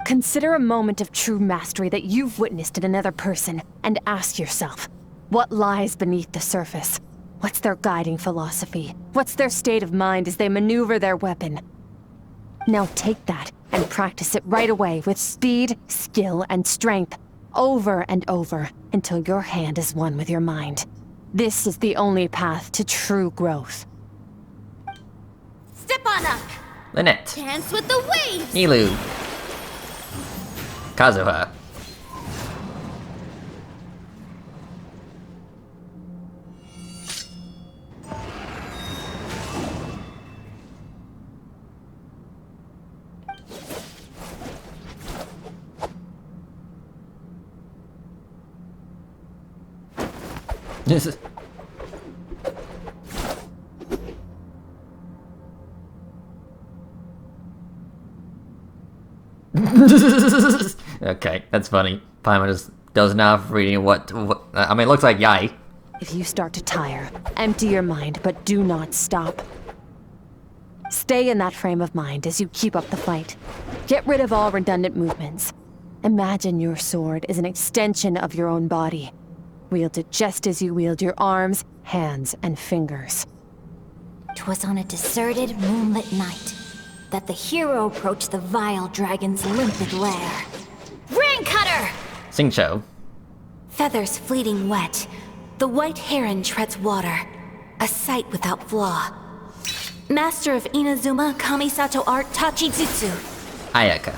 Consider a moment of true mastery that you've witnessed in another person, and ask yourself, what lies beneath the surface? What's their guiding philosophy? What's their state of mind as they maneuver their weapon? Now take that and practice it right away with speed, skill, and strength, over and over, until your hand is one with your mind. This is the only path to true growth. Step on up! Lynette. Dance with the waves! Nilu. Kazuha. This is... Okay, that's funny. Paimon just doesn't have reading what I mean, it looks like Yai. If you start to tire, empty your mind, but do not stop. Stay in that frame of mind as you keep up the fight. Get rid of all redundant movements. Imagine your sword is an extension of your own body. Wield it just as you wield your arms, hands, and fingers. 'Twas on a deserted, moonlit night that the hero approached the vile dragon's limpid lair. Rain Cutter! Singcho. Feathers fleeting wet, the white heron treads water, a sight without flaw. Master of Inazuma Kamisato art Tachijutsu. Ayaka.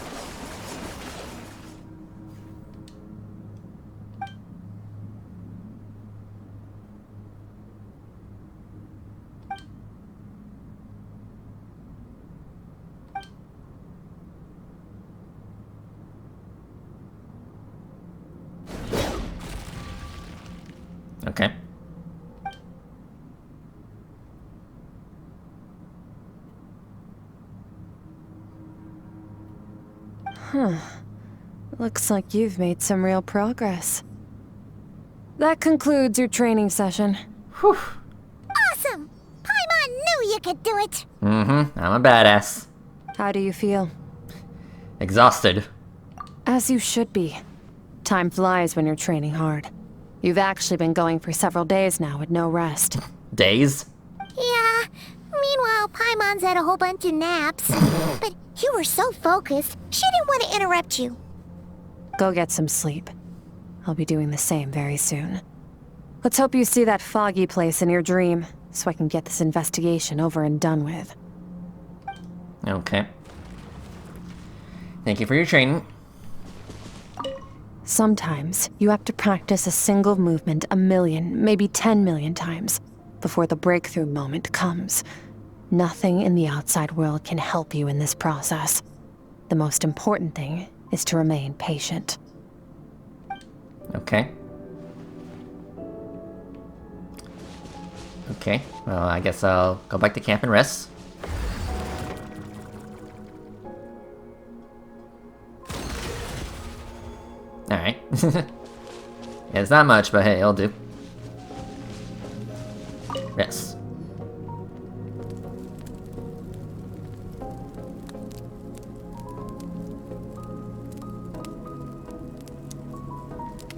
Okay. Looks like you've made some real progress. That concludes your training session. Whew. Awesome! Paimon knew you could do it! I'm a badass. How do you feel? Exhausted. As you should be. Time flies when you're training hard. You've actually been going for several days now with no rest. Days? Yeah. Meanwhile, Paimon's had a whole bunch of naps. But you were so focused, she didn't want to interrupt you. Go get some sleep. I'll be doing the same very soon. Let's hope you see that foggy place in your dream, so I can get this investigation over and done with. Okay. Thank you for your training. Sometimes, you have to practice a single movement 1 million, maybe 10 million times, before the breakthrough moment comes. Nothing in the outside world can help you in this process. The most important thing is to remain patient. Okay. Okay, well, I guess I'll go back to camp and rest. Alright. Yeah, it's not much, but hey, it'll do. Rest.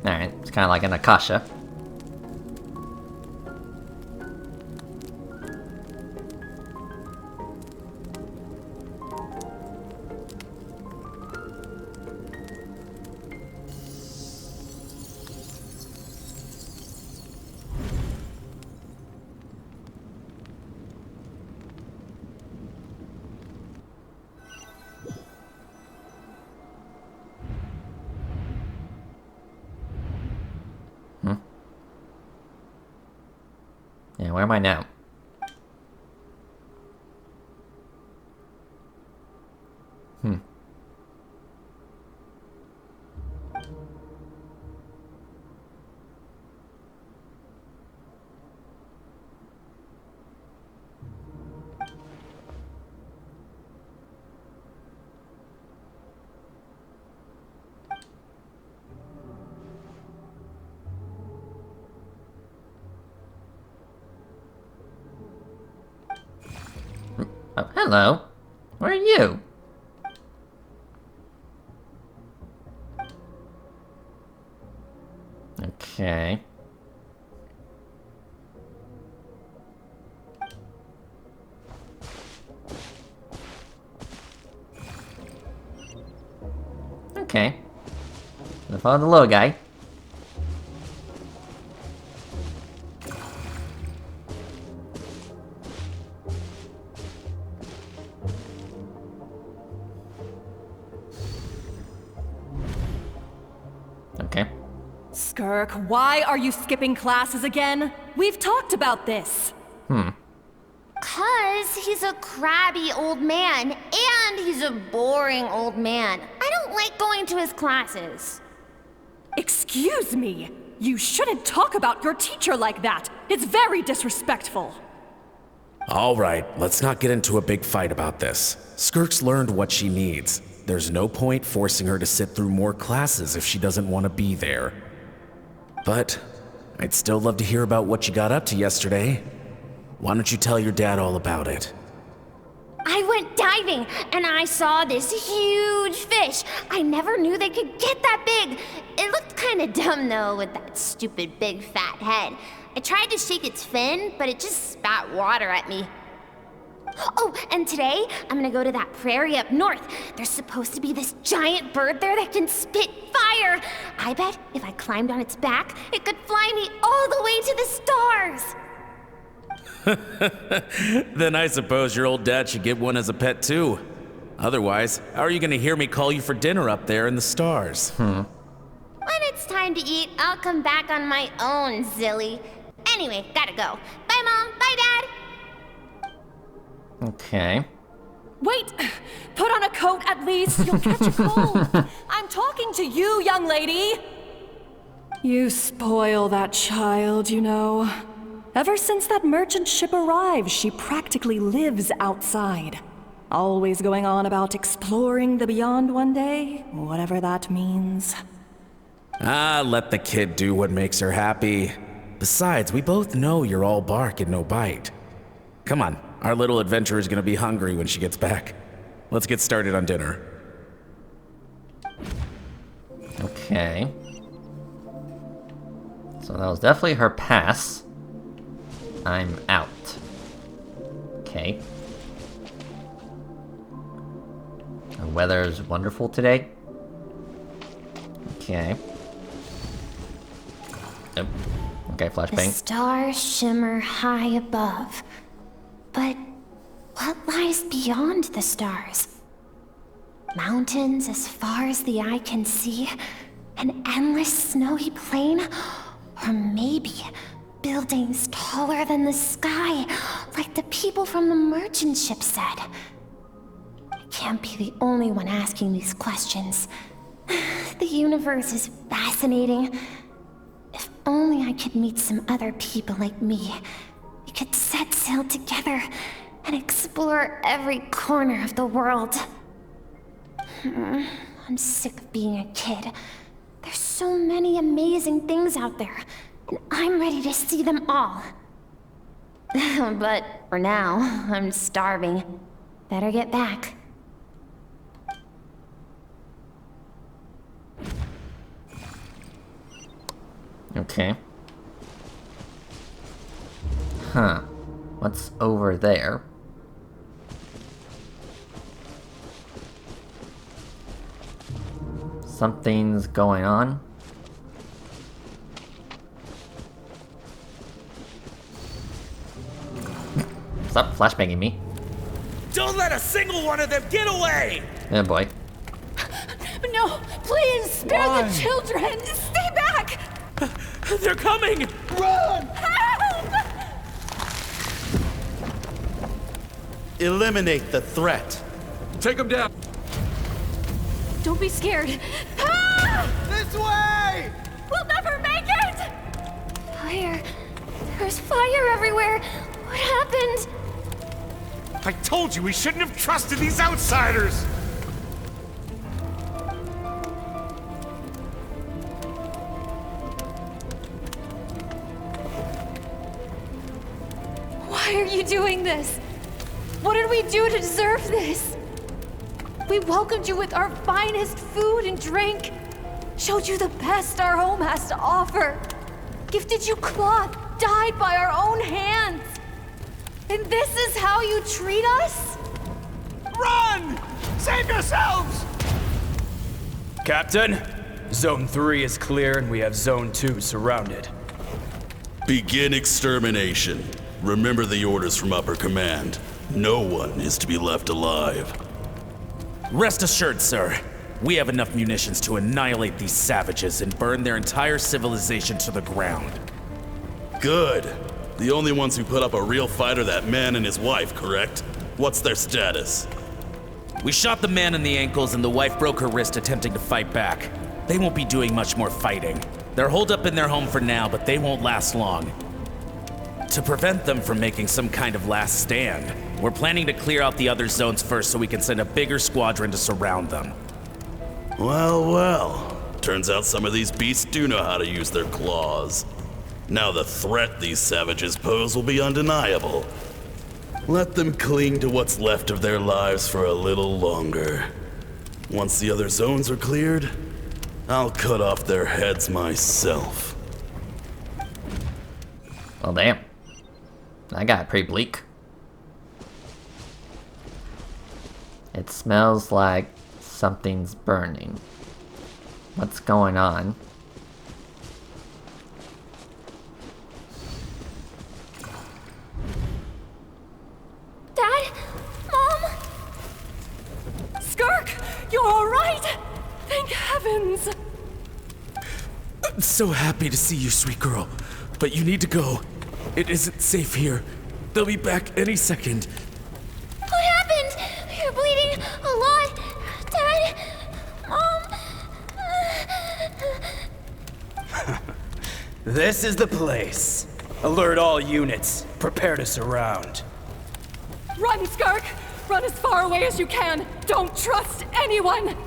Alright, it's kind of like an Akasha. Yeah, where am I now? Oh, hello. Where are you? Okay. Okay. Gonna follow the little guy. Okay. Skirk, why are you skipping classes again? We've talked about this. 'Cause he's a crabby old man, and he's a boring old man. I don't like going to his classes. Excuse me. You shouldn't talk about your teacher like that. It's very disrespectful. All right, let's not get into a big fight about this. Skirk's learned what she needs. There's no point forcing her to sit through more classes if she doesn't want to be there. But I'd still love to hear about what you got up to yesterday. Why don't you tell your dad all about it? I went diving, and I saw this huge fish. I never knew they could get that big. It looked kinda dumb, though, with that stupid big fat head. I tried to shake its fin, but it just spat water at me. Oh, and today, I'm gonna go to that prairie up north. There's supposed to be this giant bird there that can spit fire. I bet if I climbed on its back, it could fly me all the way to the stars. Then I suppose your old dad should get one as a pet too. Otherwise, how are you gonna hear me call you for dinner up there in the stars? When it's time to eat, I'll come back on my own, Zilly. Anyway, gotta go. Bye, Mom. Bye, Dad. Okay. Wait! Put on a coat at least. You'll catch a cold. I'm talking to you, young lady. You spoil that child, you know. Ever since that merchant ship arrived, she practically lives outside. Always going on about exploring the beyond one day, whatever that means. Ah, let the kid do what makes her happy. Besides, we both know you're all bark and no bite. Come on, our little adventurer's gonna be hungry when she gets back. Let's get started on dinner. Okay. So that was definitely her pass. I'm out. Okay. The weather's wonderful today. Okay. Oh. Okay, The flashbang. stars shimmer high above. But what lies beyond the stars? Mountains as far as the eye can see? An endless snowy plain? Or maybe buildings taller than the sky, like the people from the merchant ship said. I can't be the only one asking these questions. The universe is fascinating. If only I could meet some other people like me. We could set sail together and explore every corner of the world. I'm sick of being a kid. There's so many amazing things out there, and I'm ready to see them all. But for now, I'm starving. Better get back. Okay. Huh. What's over there? Something's going on. Stop flashbanging me. Don't let a single one of them get away! Oh boy. No, please, spare the children! Stay back! They're coming! Run! Help! Eliminate the threat. Take them down. Don't be scared. This way! We'll never make it! Fire. There's fire everywhere. What happened? I told you we shouldn't have trusted these outsiders! Why are you doing this? What did we do to deserve this? We welcomed you with our finest food and drink, showed you the best our home has to offer, gifted you cloth dyed by our own hands. And this is how you treat us? Run! Save yourselves! Captain, Zone 3 is clear and we have Zone 2 surrounded. Begin extermination. Remember the orders from upper command. No one is to be left alive. Rest assured, sir. We have enough munitions to annihilate these savages and burn their entire civilization to the ground. Good. The only ones who put up a real fight are that man and his wife, correct? What's their status? We shot the man in the ankles and the wife broke her wrist attempting to fight back. They won't be doing much more fighting. They're holed up in their home for now, but they won't last long. To prevent them from making some kind of last stand, we're planning to clear out the other zones first so we can send a bigger squadron to surround them. Well, well. Turns out some of these beasts do know how to use their claws. Now the threat these savages pose will be undeniable. Let them cling to what's left of their lives for a little longer. Once the other zones are cleared, I'll cut off their heads myself. Well, damn. That got pretty bleak. It smells like something's burning. What's going on? Dad? Mom? Skirk, you're all right? Thank heavens. I'm so happy to see you, sweet girl. But you need to go. It isn't safe here. They'll be back any second. What happened? You're bleeding a lot. Dad? Mom? This is the place. Alert all units. Prepare to surround. Run, Skirk! Run as far away as you can. Don't trust anyone.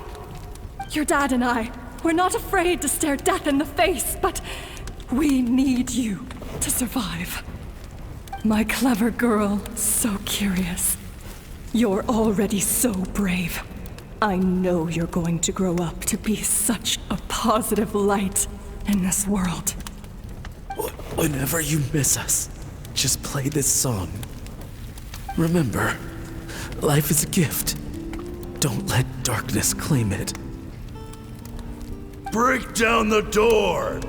Your dad and I, we're not afraid to stare death in the face, but we need you to survive. My clever girl, so curious. You're already so brave. I know you're going to grow up to be such a positive light in this world. Whenever you miss us, just play this song. Remember, life is a gift. Don't let darkness claim it. Break down the door!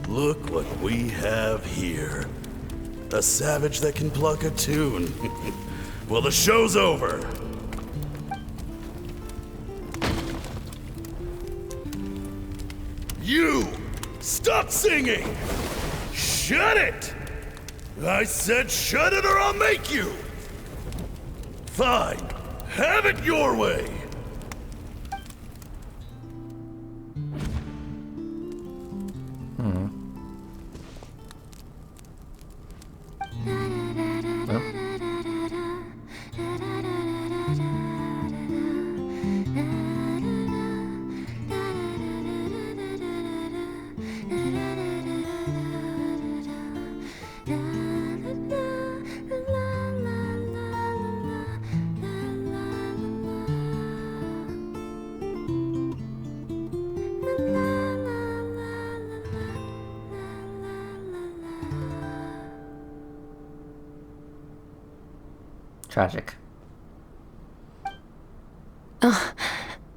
Look what we have here. A savage that can pluck a tune. Well, the show's over. You! Stop singing! Shut it! I said shut it or I'll make you! Fine. Have it your way! Tragic. Oh,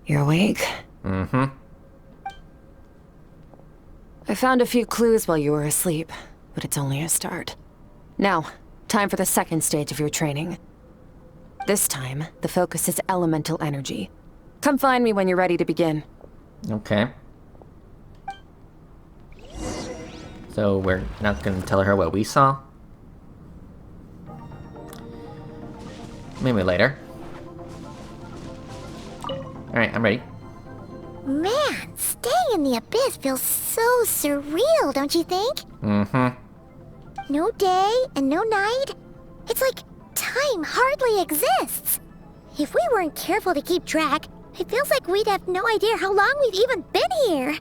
you're awake? Mm-hmm. I found a few clues while you were asleep, but it's only a start. Now, time for the second stage of your training. This time, the focus is elemental energy. Come find me when you're ready to begin. Okay. So we're not gonna tell her what we saw? Maybe later. Alright, I'm ready. Man, staying in the abyss feels so surreal, don't you think? Mm-hmm. No day and no night. It's like time hardly exists. If we weren't careful to keep track, it feels like we'd have no idea how long we've even been here.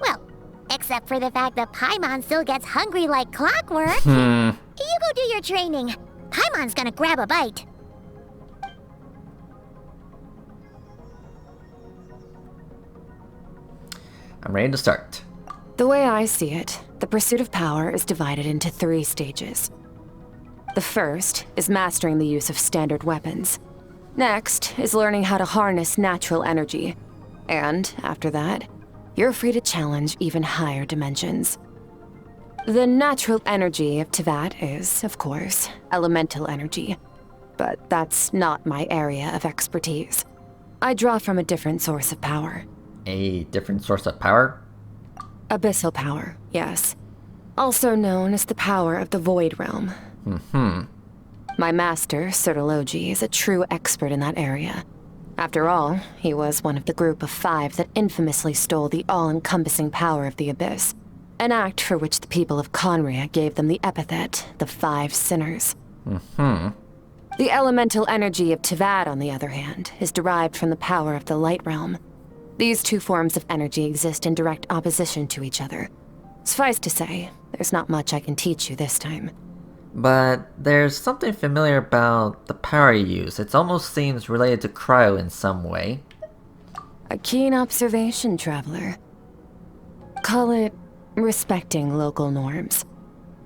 Well, except for the fact that Paimon still gets hungry like clockwork. You go do your training. Paimon's gonna grab a bite. I'm ready to start. The way I see it, the pursuit of power is divided into 3 stages. The first is mastering the use of standard weapons. Next is learning how to harness natural energy. And after that, you're free to challenge even higher dimensions. The natural energy of Teyvat is, of course, elemental energy. But that's not my area of expertise. I draw from a different source of power. A different source of power? Abyssal power, yes. Also known as the power of the Void Realm. My master, Sertologi, is a true expert in that area. After all, he was one of the group of 5 that infamously stole the all-encompassing power of the Abyss. An act for which the people of Conria gave them the epithet, the 5 Sinners. The elemental energy of Teyvat, on the other hand, is derived from the power of the Light Realm. These 2 forms of energy exist in direct opposition to each other. Suffice to say, there's not much I can teach you this time. But there's something familiar about the power you use. It almost seems related to cryo in some way. A keen observation, traveler. Call it respecting local norms.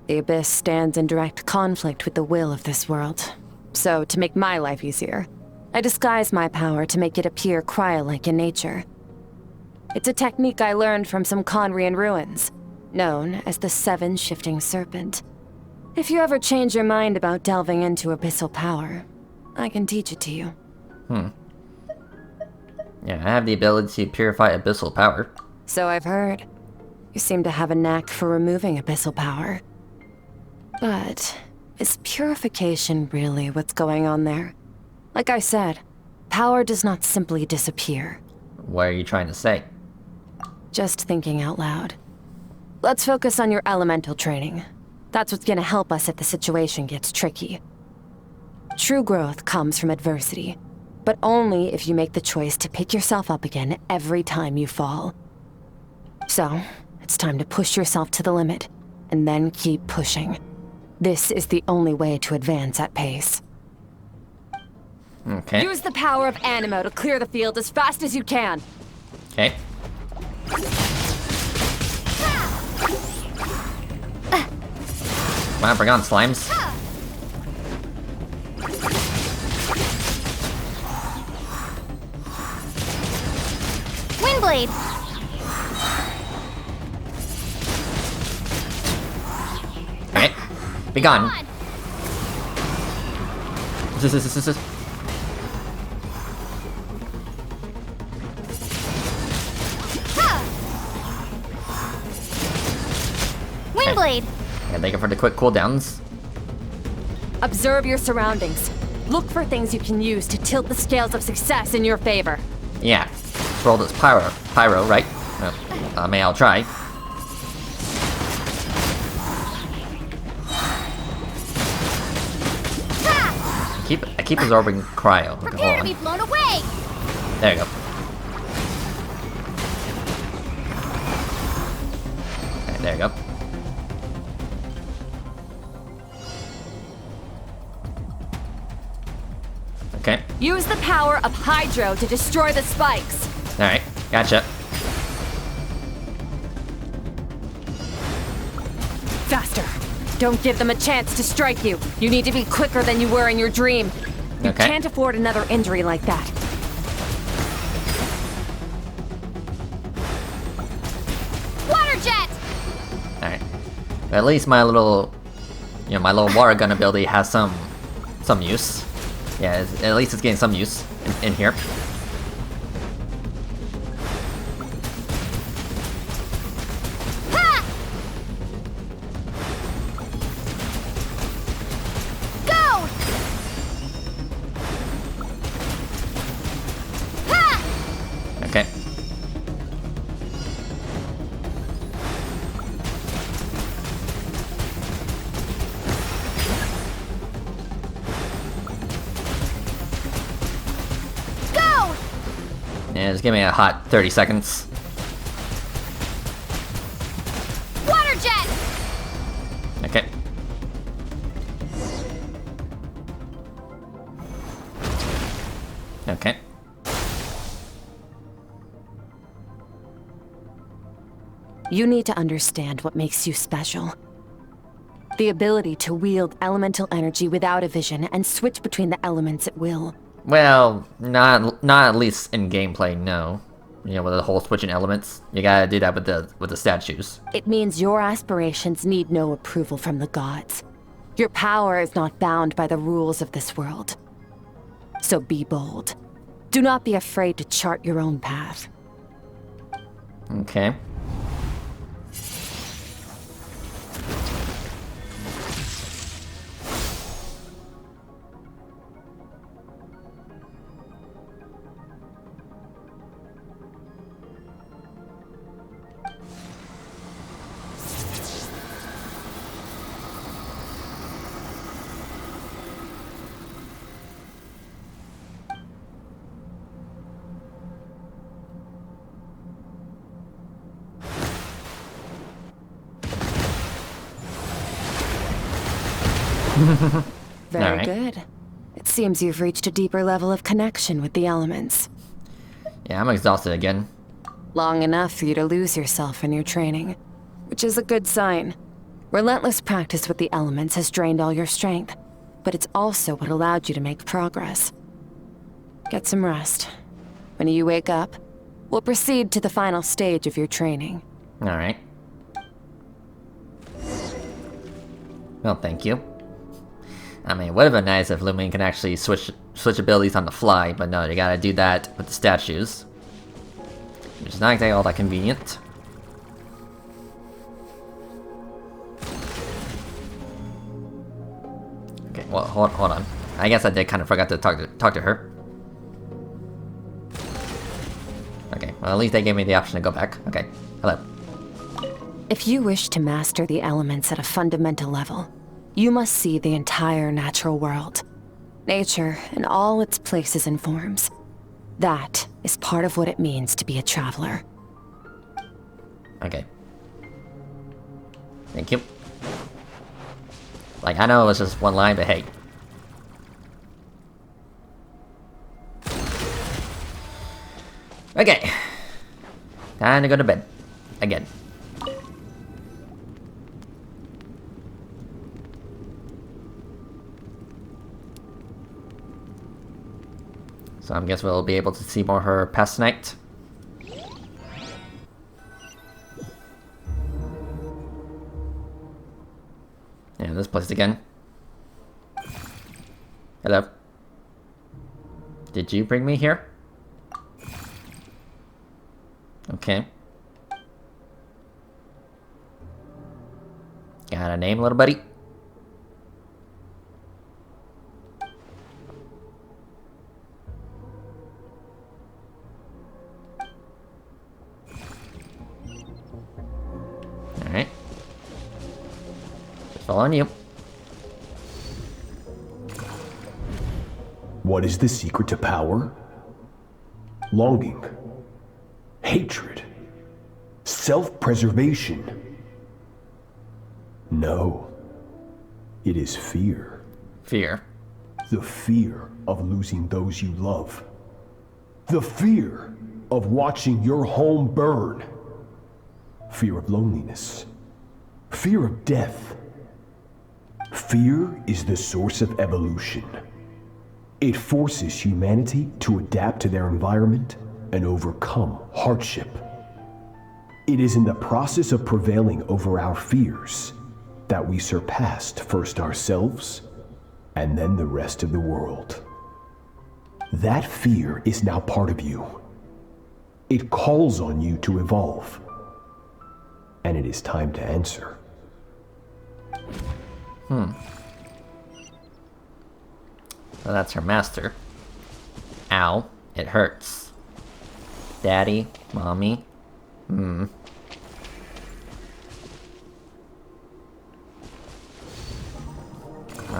The Abyss stands in direct conflict with the will of this world. So, to make my life easier, I disguise my power to make it appear cryo-like in nature. It's a technique I learned from some Conrian ruins, known as the 7 Shifting Serpent. If you ever change your mind about delving into abyssal power, I can teach it to you. Yeah, I have the ability to purify abyssal power. So I've heard. You seem to have a knack for removing abyssal power. But is purification really what's going on there? Like I said, power does not simply disappear. What are you trying to say? Just thinking out loud. Let's focus on your elemental training. That's what's gonna help us if the situation gets tricky. True growth comes from adversity, but only if you make the choice to pick yourself up again every time you fall. So, it's time to push yourself to the limit, and then keep pushing. This is the only way to advance at pace. Okay. Use the power of Animo to clear the field as fast as you can. Okay. Come on, bring on slimes. Windblade! Okay. Be gone. Windblade! Yeah, thank you for the quick cooldowns. Observe your surroundings. Look for things you can use to tilt the scales of success in your favor. Yeah. Let's roll this pyro, right? I mean, I'll try. I keep absorbing cryo. Okay, Prepare to be blown away! There you go. Okay, there you go. Okay. Use the power of Hydro to destroy the spikes. Alright, gotcha. Faster. Don't give them a chance to strike you. You need to be quicker than you were in your dream. You can't afford another injury like that. Water jet! Alright. At least my little, my little water gun ability has some use. Yeah, at least it's getting some use in here. Ha! Go! Ha! Okay. Yeah, just give me a hot 30 seconds. Water jet! Okay. You need to understand what makes you special. The ability to wield elemental energy without a vision and switch between the elements at will. Well, not at least in gameplay, no. You know, with the whole switching elements, you gotta do that with the statues. It means your aspirations need no approval from the gods. Your power is not bound by the rules of this world. So be bold. Do not be afraid to chart your own path. Okay. Very good. It seems you've reached a deeper level of connection with the elements. Yeah, I'm exhausted again. Long enough for you to lose yourself in your training, which is a good sign. Relentless practice with the elements has drained all your strength, but it's also what allowed you to make progress. Get some rest. When you wake up, we'll proceed to the final stage of your training. Alright. Well, thank you. I mean, it would have been nice if Lumion can actually switch abilities on the fly, but no, you gotta do that with the statues. Which is not exactly all that convenient. Okay, well, hold on. I guess I did kind of forgot to talk to her. Okay, well, at least they gave me the option to go back. Okay, hello. If you wish to master the elements at a fundamental level, you must see the entire natural world. Nature in all its places and forms. That is part of what it means to be a traveler. Okay. Thank you. Like, I know it was just one line, but hey. Okay. Time to go to bed. Again. So I guess we'll be able to see more of her past tonight. Yeah, this place again. Hello. Did you bring me here? Okay. Got a name, little buddy? Alright. Just following you. What is the secret to power? Longing. Hatred. Self-preservation. No. It is fear. Fear. The fear of losing those you love. The fear of watching your home burn. Fear of loneliness. Fear of death. Fear is the source of evolution. It forces humanity to adapt to their environment and overcome hardship. It is in the process of prevailing over our fears that we surpassed first ourselves and then the rest of the world. That fear is now part of you. It calls on you to evolve. And it is time to answer. Well, that's her master. Ow, it hurts. Daddy, mommy. I'm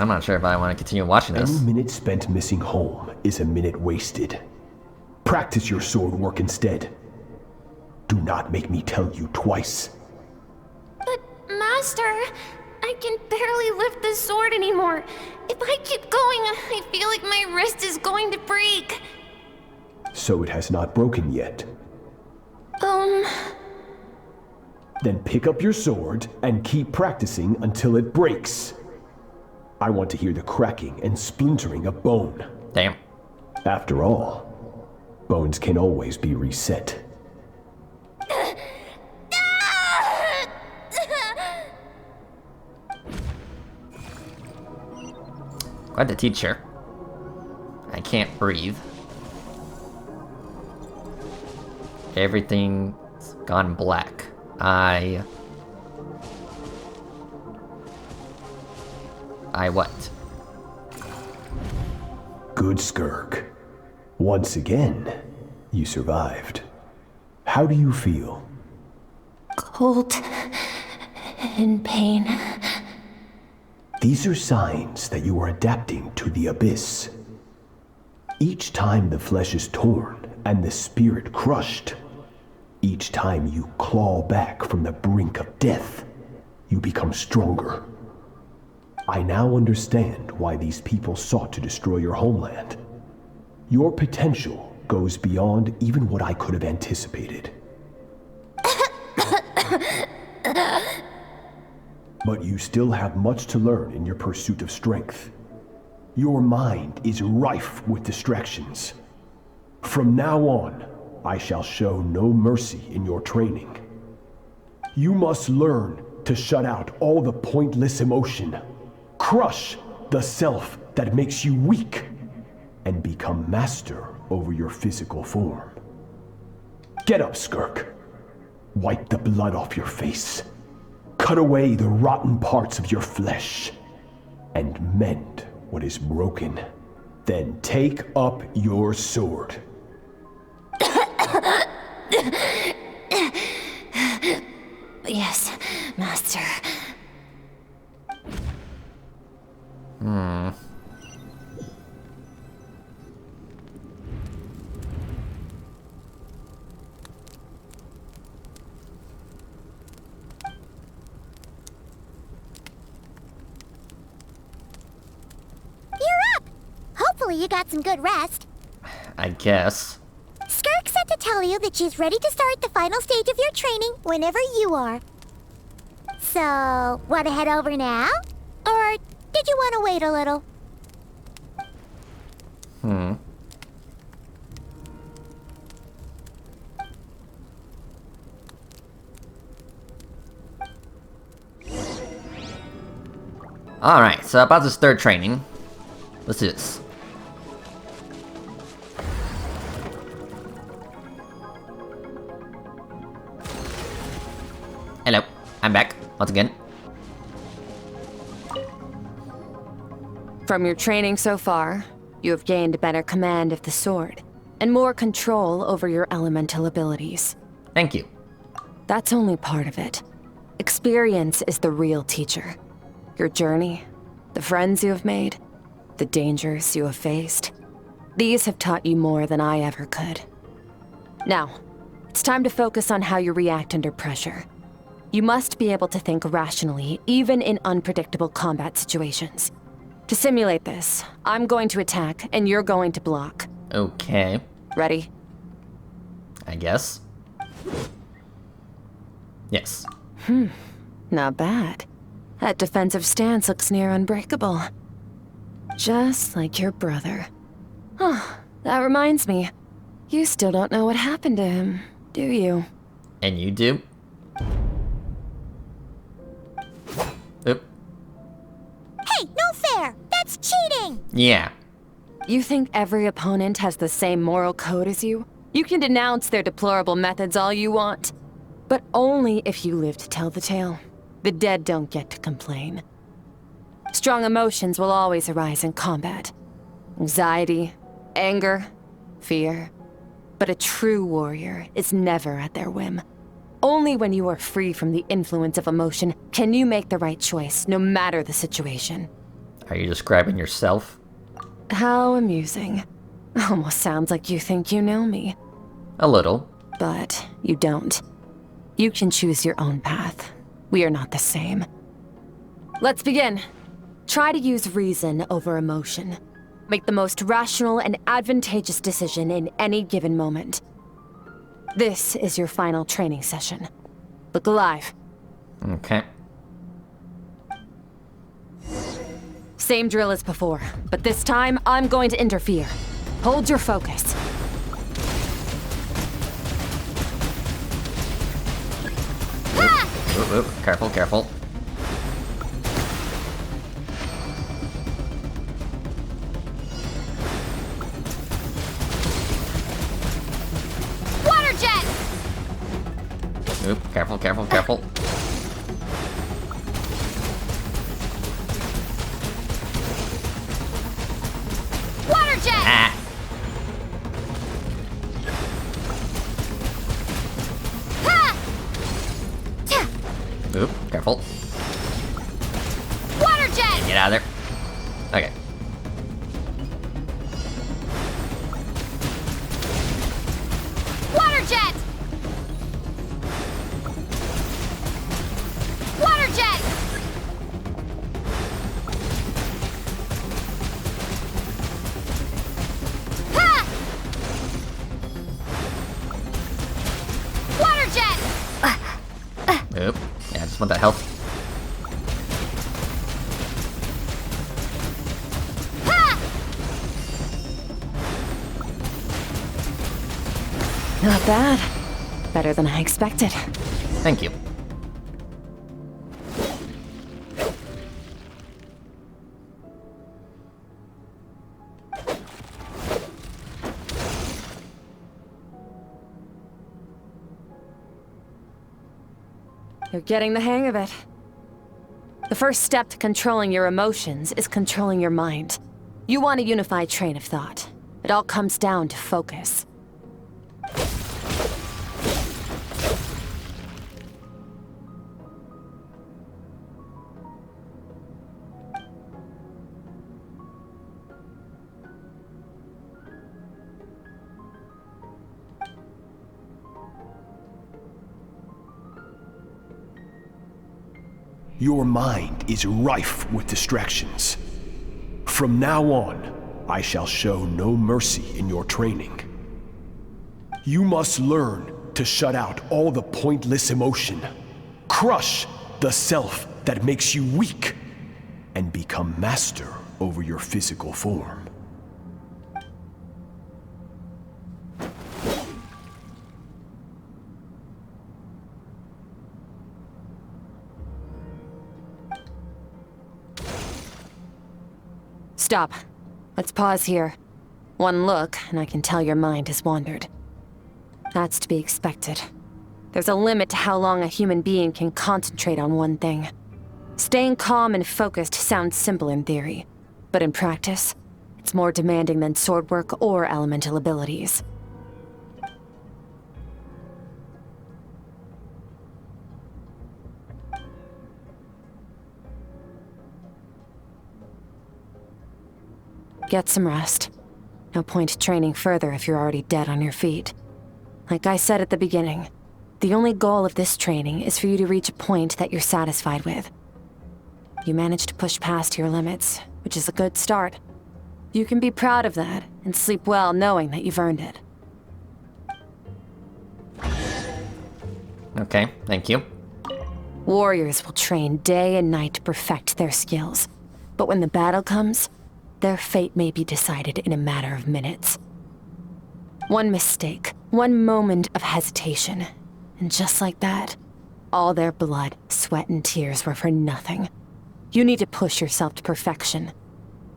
not sure if I want to continue watching this. Any minute spent missing home is a minute wasted. Practice your sword work instead. Do not make me tell you twice. But, Master, I can barely lift the sword anymore. If I keep going, I feel like my wrist is going to break. So it has not broken yet. Then pick up your sword and keep practicing until it breaks. I want to hear the cracking and splintering of bone. Damn. After all, bones can always be reset. Quite the teacher. I can't breathe. Everything's gone black. I what? Good, Skirk. Once again, you survived. How do you feel? Cold and pain. These are signs that you are adapting to the abyss. Each time the flesh is torn and the spirit crushed, each time you claw back from the brink of death, you become stronger. I now understand why these people sought to destroy your homeland. Your potential goes beyond even what I could have anticipated. But you still have much to learn in your pursuit of strength. Your mind is rife with distractions. From now on, I shall show no mercy in your training. You must learn to shut out all the pointless emotion, crush the self that makes you weak, and become master over your physical form. Get up, Skirk. Wipe the blood off your face. Cut away the rotten parts of your flesh, and mend what is broken. Then take up your sword. Yes, Master. Hopefully you got some good rest. I guess. Skirk said to tell you that she's ready to start the final stage of your training whenever you are. So, want to head over now? Or did you want to wait a little? Alright, so about this third training. Let's do this. Hello, I'm back once again. From your training so far, you have gained better command of the sword, and more control over your elemental abilities. Thank you. That's only part of it. Experience is the real teacher. Your journey, the friends you have made, the dangers you have faced. These have taught you more than I ever could. Now, it's time to focus on how you react under pressure. You must be able to think rationally, even in unpredictable combat situations. To simulate this, I'm going to attack, and you're going to block. Okay. Ready? I guess. Yes. Not bad. That defensive stance looks near unbreakable. Just like your brother. Oh, that reminds me. You still don't know what happened to him, do you? And you do? Oop. Hey, no fair! That's cheating! Yeah. You think every opponent has the same moral code as you? You can denounce their deplorable methods all you want. But only if you live to tell the tale. The dead don't get to complain. Strong emotions will always arise in combat. Anxiety, anger, fear. But a true warrior is never at their whim. Only when you are free from the influence of emotion can you make the right choice, no matter the situation. Are you describing yourself? How amusing. Almost sounds like you think you know me. A little. But you don't. You can choose your own path. We are not the same. Let's begin. Try to use reason over emotion. Make the most rational and advantageous decision in any given moment. This is your final training session. Look alive. Okay. Same drill as before, but this time I'm going to interfere. Hold your focus. Oop, oop. Careful, careful. Water jet! Oop, careful, careful, careful. Water jet! Ah. Oop, careful. Water jet! Get out of there. Okay. Water jet! Water jet! Ha! Water jet! Oop. Yeah, I just want that health. Not bad. Better than I expected. Thank you. You're getting the hang of it. The first step to controlling your emotions is controlling your mind. You want a unified train of thought. It all comes down to focus. Your mind is rife with distractions. From now on, I shall show no mercy in your training. You must learn to shut out all the pointless emotion, crush the self that makes you weak, and become master over your physical form. Stop. Let's pause here. One look, and I can tell your mind has wandered. That's to be expected. There's a limit to how long a human being can concentrate on one thing. Staying calm and focused sounds simple in theory, but in practice, it's more demanding than sword work or elemental abilities. Get some rest. No point training further if you're already dead on your feet. Like I said at the beginning, the only goal of this training is for you to reach a point that you're satisfied with. You managed to push past your limits, which is a good start. You can be proud of that and sleep well knowing that you've earned it. Okay, thank you. Warriors will train day and night to perfect their skills. But when the battle comes, their fate may be decided in a matter of minutes. One mistake, one moment of hesitation, and just like that, all their blood, sweat, and tears were for nothing. You need to push yourself to perfection,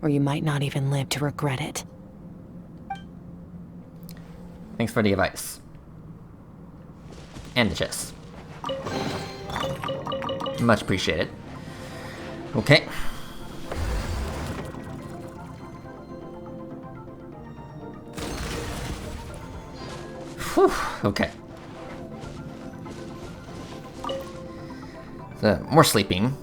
or you might not even live to regret it. Thanks for the advice. And the chest. Much appreciated. Okay. Whew, okay. So, more sleeping.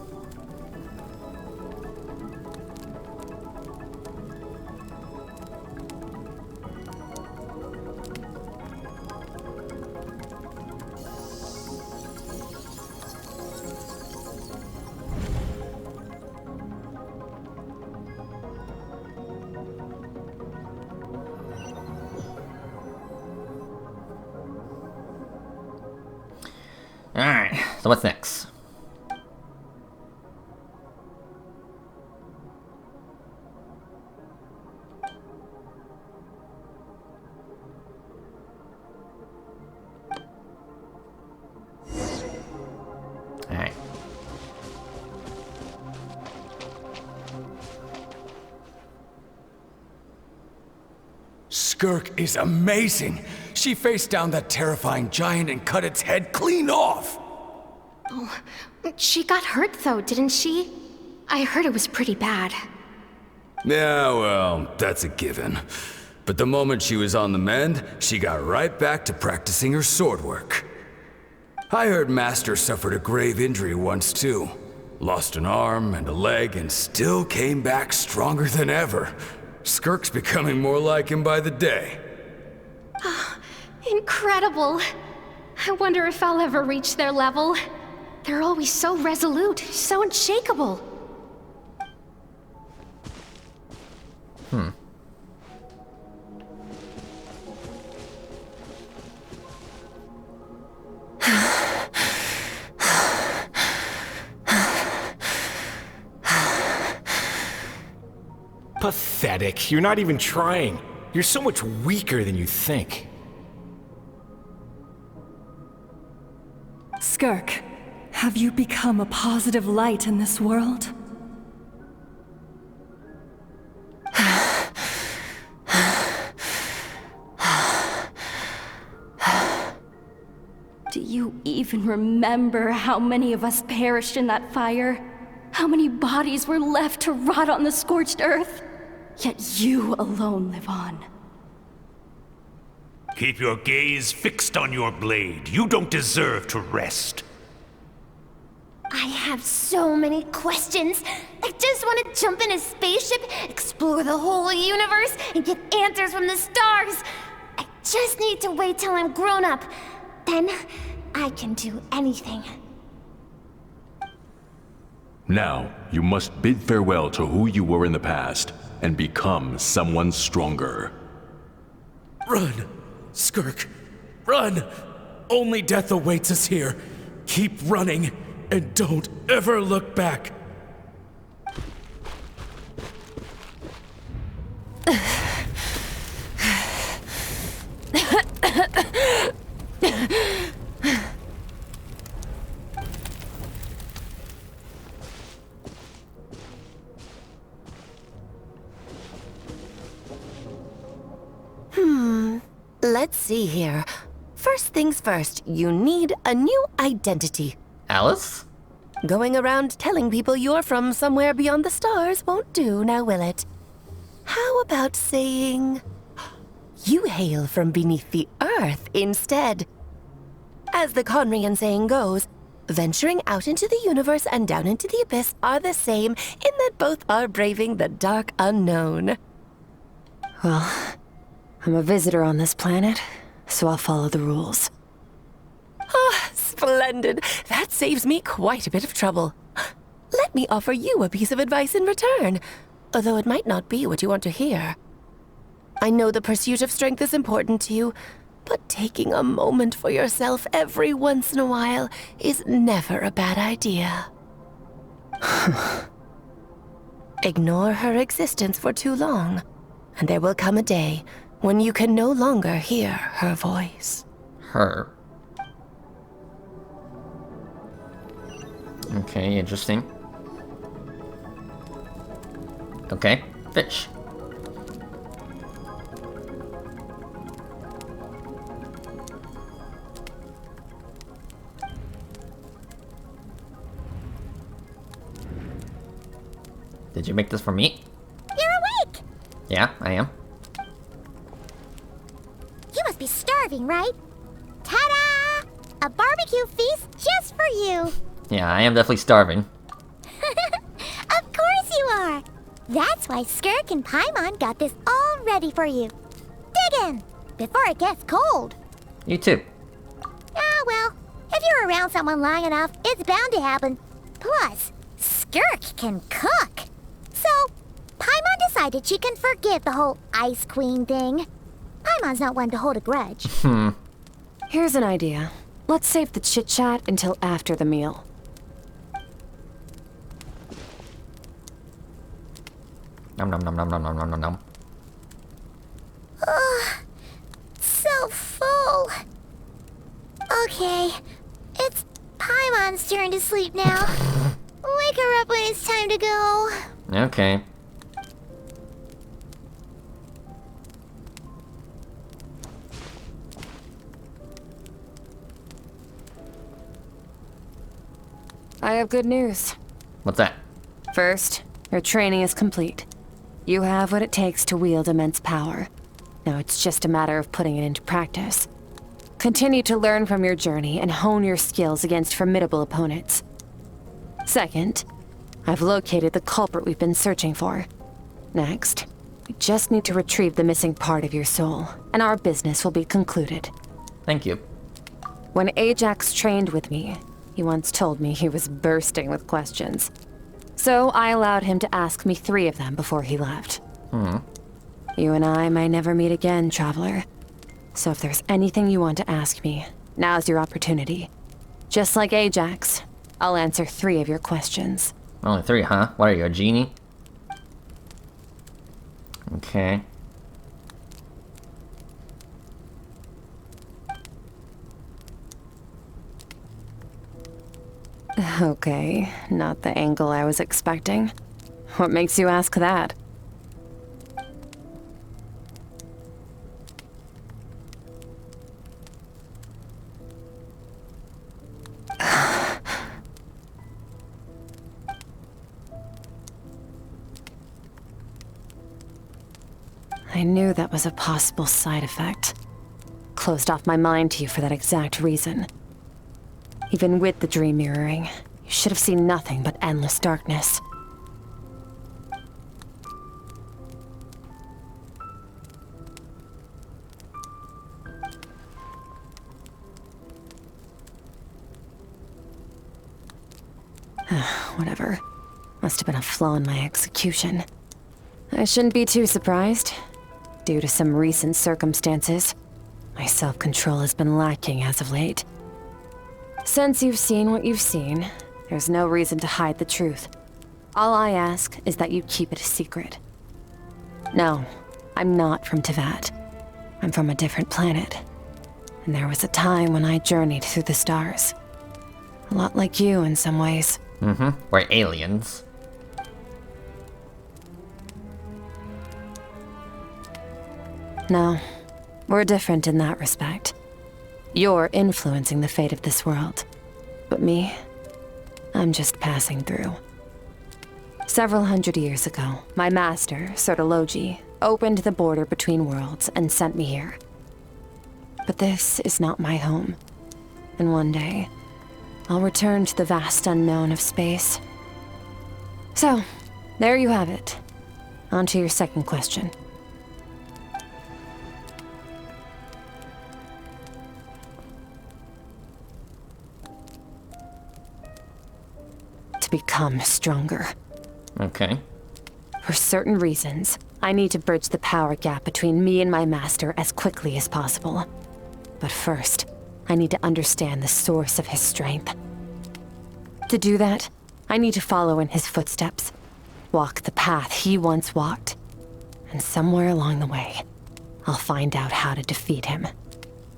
Alright, so what's next? Alright. Skirk is amazing. She faced down that terrifying giant and cut its head clean off. Oh, she got hurt though, didn't she? I heard it was pretty bad. Yeah, well, that's a given. But the moment she was on the mend, she got right back to practicing her sword work. I heard Master suffered a grave injury once too. Lost an arm and a leg and still came back stronger than ever. Skirk's becoming more like him by the day. Incredible. I wonder if I'll ever reach their level. They're always so resolute, so unshakable. Pathetic. You're not even trying. You're so much weaker than you think. Skirk, have you become a positive light in this world? Do you even remember how many of us perished in that fire? How many bodies were left to rot on the scorched earth? Yet you alone live on. Keep your gaze fixed on your blade. You don't deserve to rest. I have so many questions. I just want to jump in a spaceship, explore the whole universe, and get answers from the stars. I just need to wait till I'm grown up. Then I can do anything. Now, you must bid farewell to who you were in the past and become someone stronger. Run, Skirk, run! Only death awaits us here. Keep running, and don't ever look back. Let's see here. First things first, you need a new identity. Alice? Going around telling people you're from somewhere beyond the stars won't do, now will it? How about saying you hail from beneath the earth instead? As the Conrian saying goes, venturing out into the universe and down into the abyss are the same in that both are braving the dark unknown. Well, I'm a visitor on this planet, so I'll follow the rules. Ah, splendid. That saves me quite a bit of trouble. Let me offer you a piece of advice in return, although it might not be what you want to hear. I know the pursuit of strength is important to you, but taking a moment for yourself every once in a while is never a bad idea. Ignore her existence for too long, and there will come a day when you can no longer hear her voice. Her. Okay, interesting. Okay, fish. Did you make this for me? You're awake! Yeah, I am. You must be starving, right? Ta-da! A barbecue feast just for you! Yeah, I am definitely starving. Of course you are! That's why Skirk and Paimon got this all ready for you. Dig in, before it gets cold. You too. Ah, well, if you're around someone long enough, it's bound to happen. Plus, Skirk can cook. So, Paimon decided she can forgive the whole Ice Queen thing. Paimon's not one to hold a grudge. Here's an idea. let's save the chit-chat until after the meal. Nom nom nom nom nom nom nom nom nom. So full. Okay, it's Paimon's turn to sleep now. Wake her up when it's time to go. Okay. I have good news. What's that? First, your training is complete. You have what it takes to wield immense power. Now it's just a matter of putting it into practice. Continue to learn from your journey and hone your skills against formidable opponents. Second, I've located the culprit we've been searching for. Next, we just need to retrieve the missing part of your soul, and our business will be concluded. Thank you. When Ajax trained with me, he once told me he was bursting with questions. So I allowed him to ask me 3 of them before he left. You and I may never meet again, Traveler. So if there's anything you want to ask me, now's your opportunity. Just like Ajax, I'll answer 3 of your questions. Only 3, huh? What are you, a genie? Okay. Okay, not the angle I was expecting. What makes you ask that? I knew that was a possible side effect. Closed off my mind to you for that exact reason. Even with the dream mirroring, you should have seen nothing but endless darkness. Whatever. Must have been a flaw in my execution. I shouldn't be too surprised. Due to some recent circumstances, my self-control has been lacking as of late. Since you've seen what you've seen, there's no reason to hide the truth. All I ask is that you keep it a secret. No, I'm not from Teyvat. I'm from a different planet. And there was a time when I journeyed through the stars. A lot like you in some ways. We're aliens. No, we're different in that respect. You're influencing the fate of this world. But me, I'm just passing through. Several hundred years ago, my master, Sertologi, opened the border between worlds and sent me here. But this is not my home. And one day, I'll return to the vast unknown of space. So, there you have it. On to your second question. To become stronger. Okay. For certain reasons, I need to bridge the power gap between me and my master as quickly as possible. But first, I need to understand the source of his strength. To do that, I need to follow in his footsteps, walk the path he once walked, and somewhere along the way, I'll find out how to defeat him.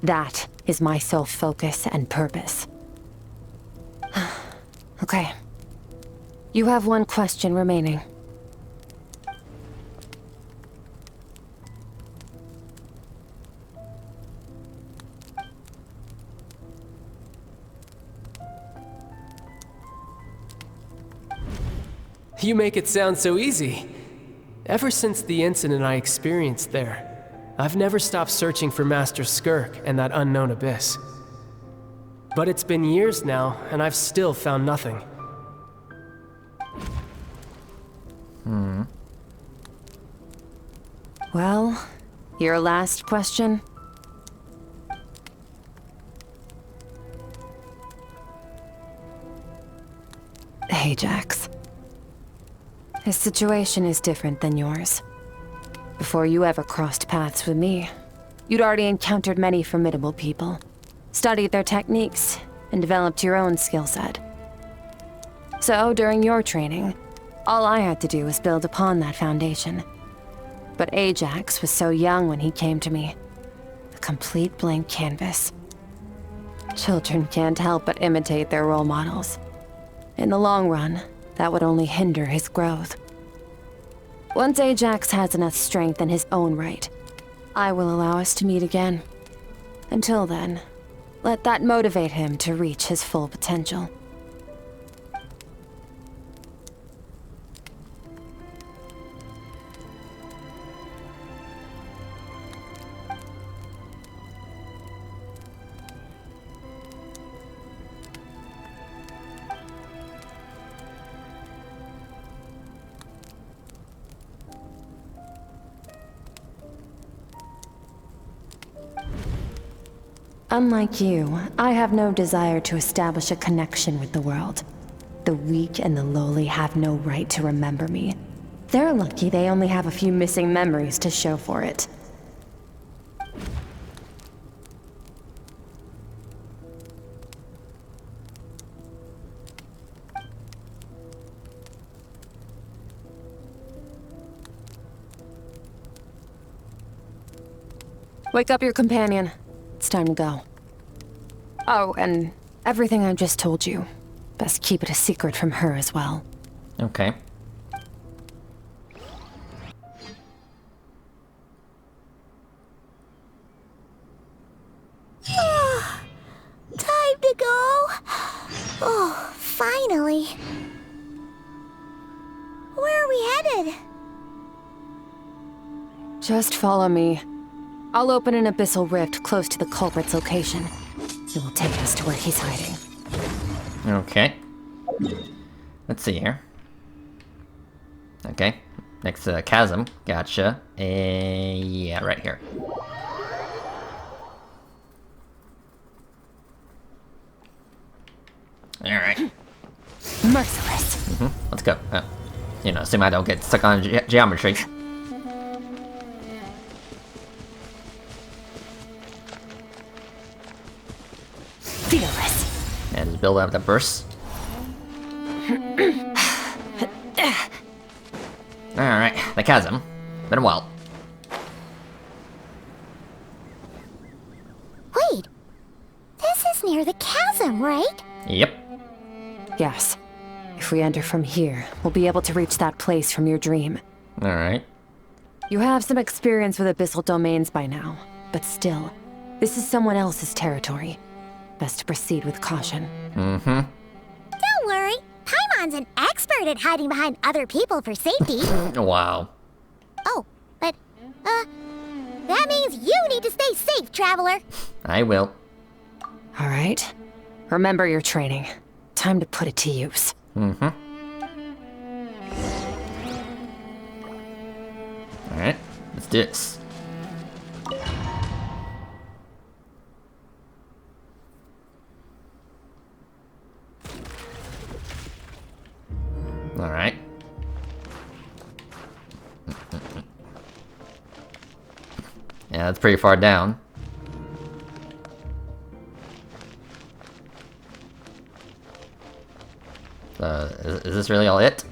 That is my sole focus and purpose. Okay. You have one question remaining. You make it sound so easy. Ever since the incident I experienced there, I've never stopped searching for Master Skirk and that unknown abyss. But it's been years now, and I've still found nothing. Well, your last question? Ajax. His situation is different than yours. Before you ever crossed paths with me, you'd already encountered many formidable people. studied their techniques, and developed your own skill set. So, during your training, all I had to do was build upon that foundation. But Ajax was so young when he came to me. A complete blank canvas. Children can't help but imitate their role models. In the long run, that would only hinder his growth. Once Ajax has enough strength in his own right, I will allow us to meet again. Until then, let that motivate him to reach his full potential. Unlike you, I have no desire to establish a connection with the world. The weak and the lowly have no right to remember me. They're lucky they only have a few missing memories to show for it. Wake up your companion. It's time to go. Oh, and everything I just told you. Best keep it a secret from her as well. Okay. Time to go. Oh, finally. Where are we headed? Just follow me. I'll open an abyssal rift close to the culprit's location. It will take us to where he's hiding. Okay. Let's see here. Okay. Next to the chasm. Gotcha. Yeah, right here. Alright. Merciless. Let's go. You know, assume I don't get stuck on geometry. Fearless. And just build up the burst. Alright, the chasm. Been a while. Wait. This is near the chasm, right? Yep. Yes. If we enter from here, we'll be able to reach that place from your dream. Alright. You have some experience with abyssal domains by now, but still, this is someone else's territory. Best to proceed with caution. Don't worry. Paimon's an expert at hiding behind other people for safety. Wow. Oh, but, that means you need to stay safe, traveler. I will. Alright. Remember your training. Time to put it to use. Alright, let's do this. Alright. Yeah, that's pretty far down. Is this really all it?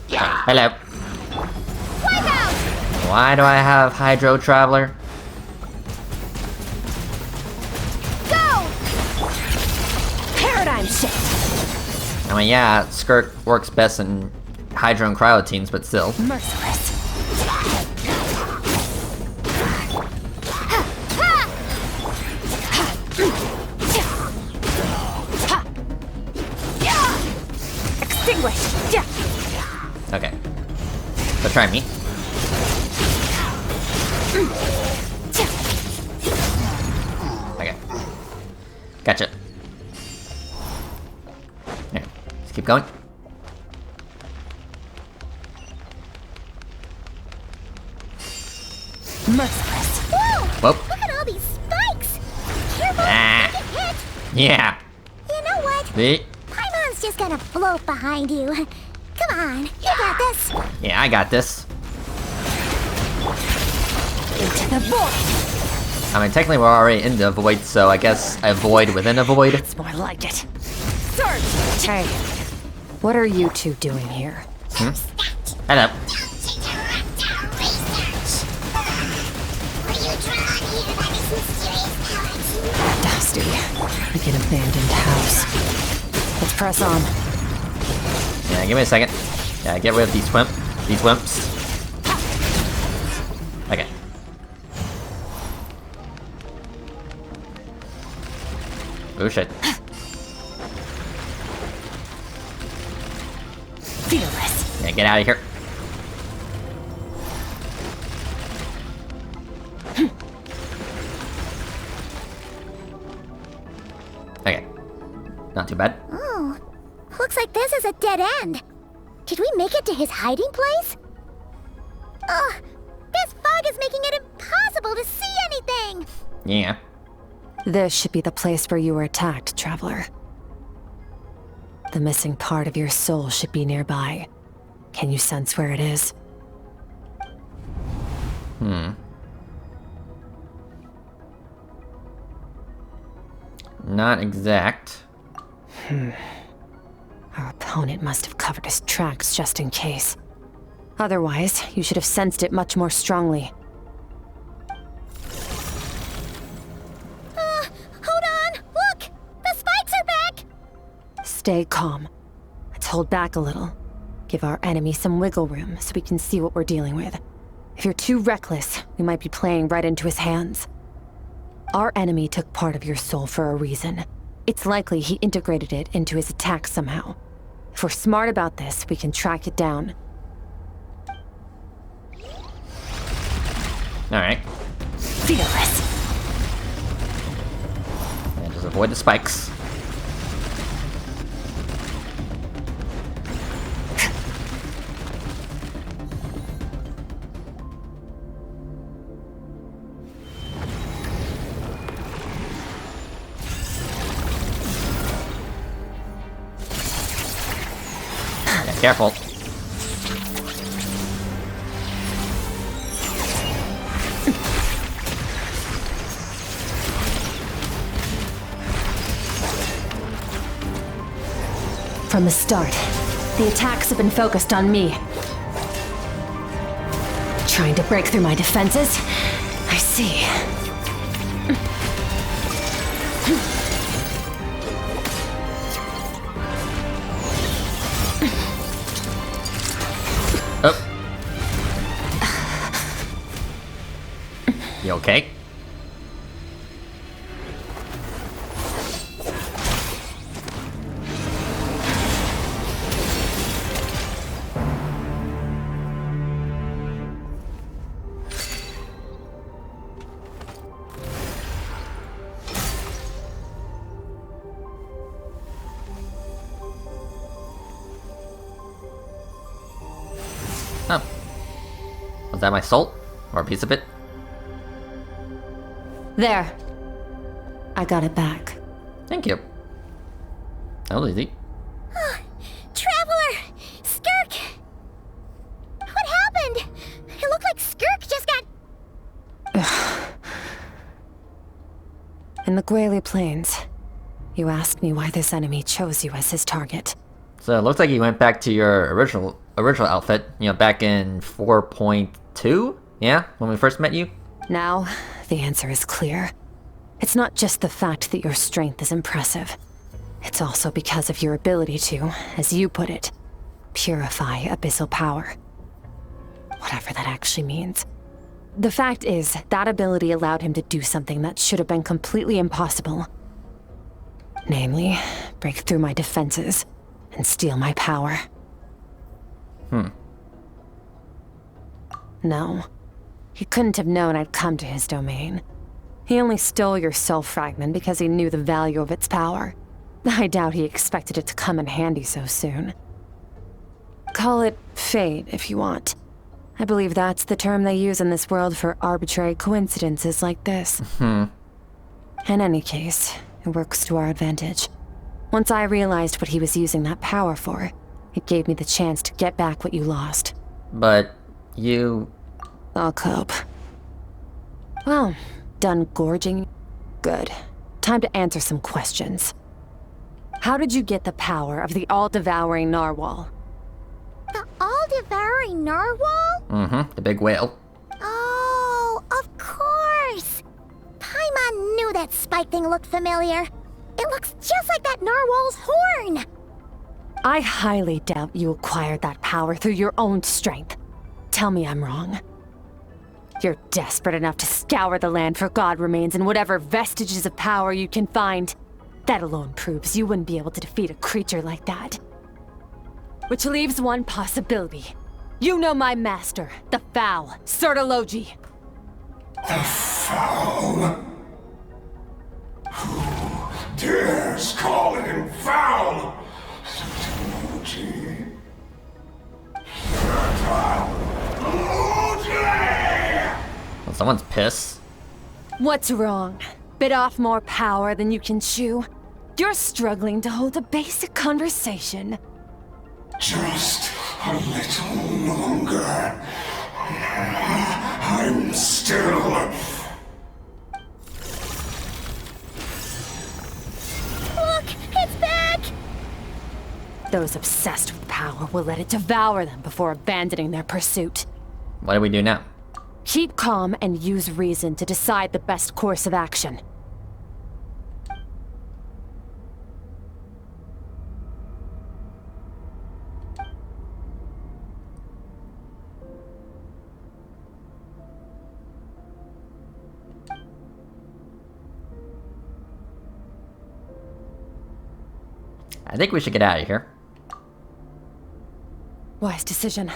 Yeah. Hello. Why do I have Hydro Traveler? Paradigm shift! I mean, yeah, Skirk works best in Hydro and Cryo teams, but still. Merciless. Extinguish! Okay. So try me. Okay. Gotcha. Here, let's keep going. Merciless. Whoa! Whoop. Look at all these spikes! Careful! Ah. You get hit! Yeah. You know what? See? Paimon's just gonna float behind you. Come on, you got this. Yeah, I got this. Into the void! I mean, technically we're already in the void, so I guess a void within a void. It's more like it. Hey, what are you two doing here? Hello. Dusty, like an abandoned house. Let's press on. Yeah, give me a second. Yeah, get rid of these wimps. Okay. Oh shit. Fearless. Yeah, get out of here. Okay. Not too bad. Oh, looks like this is a dead end. Did we make it to his hiding place? Ugh, this fog is making it impossible to see anything. Yeah. This should be the place where you were attacked, Traveler. The missing part of your soul should be nearby. Can you sense where it is? Not exact. Our opponent must have covered his tracks just in case. Otherwise, you should have sensed it much more strongly. Hold on! Look! The spikes are back! Stay calm. Let's hold back a little. Give our enemy some wiggle room so we can see what we're dealing with. If you're too reckless, we might be playing right into his hands. Our enemy took part of your soul for a reason. It's likely he integrated it into his attack somehow. If we're smart about this, we can track it down. Alright. Fearless. And just avoid the spikes. Careful. From the start, the attacks have been focused on me. Trying to break through my defenses? I see. You okay? Oh. Was that my soul? Or a piece of it? There. I got it back. Thank you. That was easy. Traveler! Skirk! What happened? It looked like Skirk just got... In the Guili Plains, you asked me why this enemy chose you as his target. So it looks like you went back to your original outfit, you know, back in 4.2? Yeah, when we first met you? Now, the answer is clear. It's not just the fact that your strength is impressive. It's also because of your ability to, as you put it, purify abyssal power. Whatever that actually means. The fact is, that ability allowed him to do something that should have been completely impossible. Namely, break through my defenses and steal my power. No. He couldn't have known I'd come to his domain. He only stole your soul fragment because he knew the value of its power. I doubt he expected it to come in handy so soon. Call it fate, if you want. I believe that's the term they use in this world for arbitrary coincidences like this. In any case, it works to our advantage. Once I realized what he was using that power for, it gave me the chance to get back what you lost. But you... I'll cope. Well, Done gorging? Good. Time to answer some questions. How did you get the power of the all-devouring narwhal? The all-devouring narwhal? Mm-hmm, the big whale. Oh, of course! Paimon knew that spike thing looked familiar. It looks just like that narwhal's horn! I highly doubt you acquired that power through your own strength. Tell me I'm wrong. You're desperate enough to scour the land for god remains and whatever vestiges of power you can find. That alone proves you wouldn't be able to defeat a creature like that. Which leaves one possibility. You know my master, the Foul, Sertologi. The Foul? Who dares call him foul? Sertologi. Well, someone's pissed. What's wrong? Bit off more power than you can chew? You're struggling to hold a basic conversation. Just a little longer. I'm still... Look, it's back! Those obsessed with power will let it devour them before abandoning their pursuit. What do we do now? Keep calm and use reason to decide the best course of action. I think we should get out of here. Wise decision.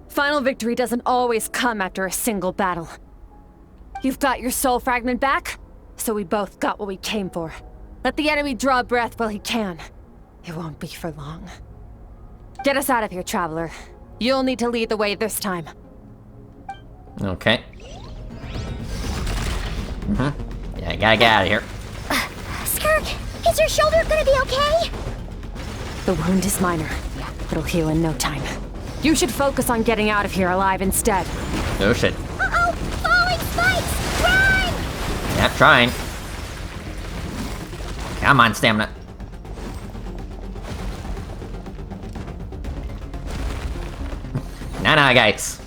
Final victory doesn't always come after a single battle. You've got your soul fragment back, so we both got what we came for. Let the enemy draw breath while he can. It won't be for long. Get us out of here, traveler. You'll need to lead the way this time. Okay. Yeah, I gotta get out of here. Skirk, is your shoulder gonna be okay? The wound is minor. It'll heal in no time. You should focus on getting out of here alive instead. Oh shit. Uh-oh! Falling spikes! Run! Yeah, trying. Come on, stamina. Nah, guys.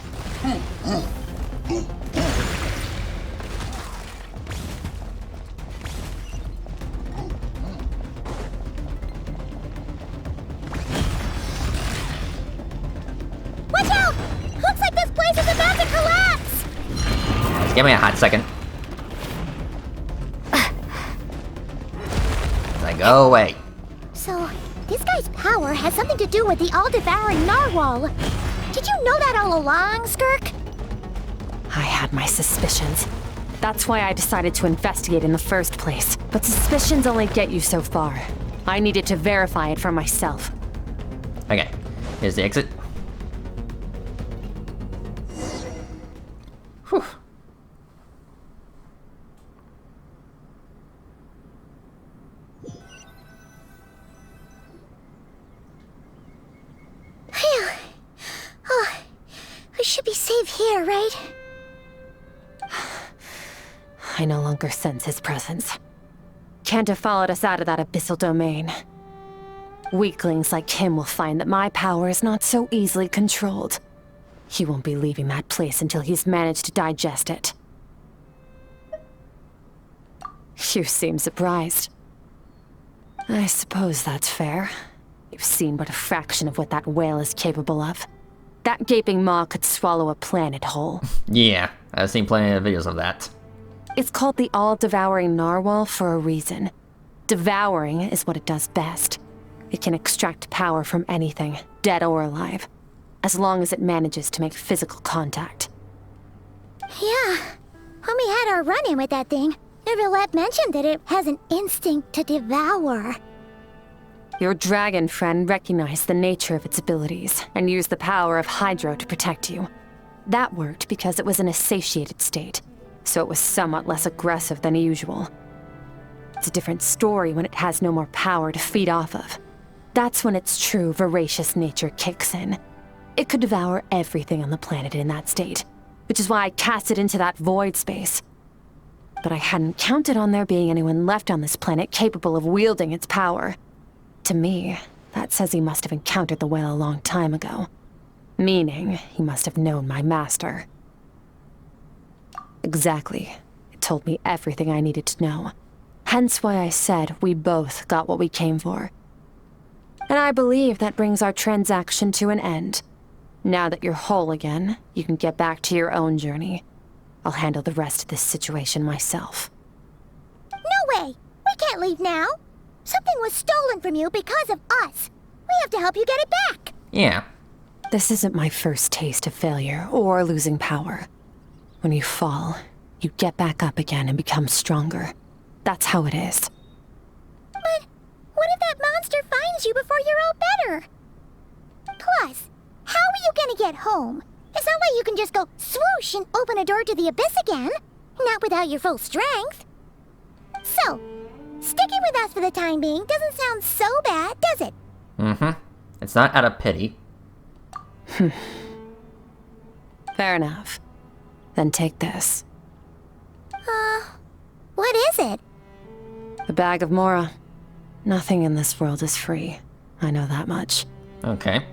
Watch out! Looks like this place is about to collapse! Just give me a hot second. Like, go away. So, this guy's power has something to do with the all-devouring narwhal. Did you know that all along, Skirk? I had my suspicions. That's why I decided to investigate in the first place. But suspicions only get you so far. I needed to verify it for myself. Okay, here's the exit. Whew. Phew. Oh, I should be safe here, right? I no longer sense his presence. Can't have followed us out of that abyssal domain. Weaklings like him will find that my power is not so easily controlled. He won't be leaving that place until he's managed to digest it. You seem surprised. I suppose that's fair. You've seen but a fraction of what that whale is capable of. That gaping maw could swallow a planet whole. Yeah, I've seen plenty of videos of that. It's called the all-devouring narwhal for a reason. Devouring is what it does best. It can extract power from anything, dead or alive, as long as it manages to make physical contact. Yeah. When we had our run-in with that thing, Neverlet mentioned that it has an instinct to devour. Your dragon friend recognized the nature of its abilities and used the power of Hydro to protect you. That worked because it was in a satiated state, so it was somewhat less aggressive than usual. It's a different story when it has no more power to feed off of. That's when its true voracious nature kicks in. It could devour everything on the planet in that state, which is why I cast it into that void space. but I hadn't counted on there being anyone left on this planet capable of wielding its power. To me, that says he must have encountered the whale a long time ago. Meaning, he must have known my master. Exactly. It told me everything I needed to know. Hence why I said we both got what we came for. And I believe that brings our transaction to an end. Now that you're whole again, you can get back to your own journey. I'll handle the rest of this situation myself. No way! We can't leave now! Something was stolen from you because of us! We have to help you get it back! Yeah. This isn't my first taste of failure or losing power. When you fall, you get back up again and become stronger. That's how it is. But what if that monster finds you before you're all better? Plus, how are you gonna get home? It's not like you can just go swoosh and open a door to the abyss again. Not without your full strength. So, sticking with us for the time being doesn't sound so bad, does it? Mm-hmm. It's not out of pity. Fair enough. Then take this. What is it? The bag of Mora. Nothing in this world is free. I know that much. Okay.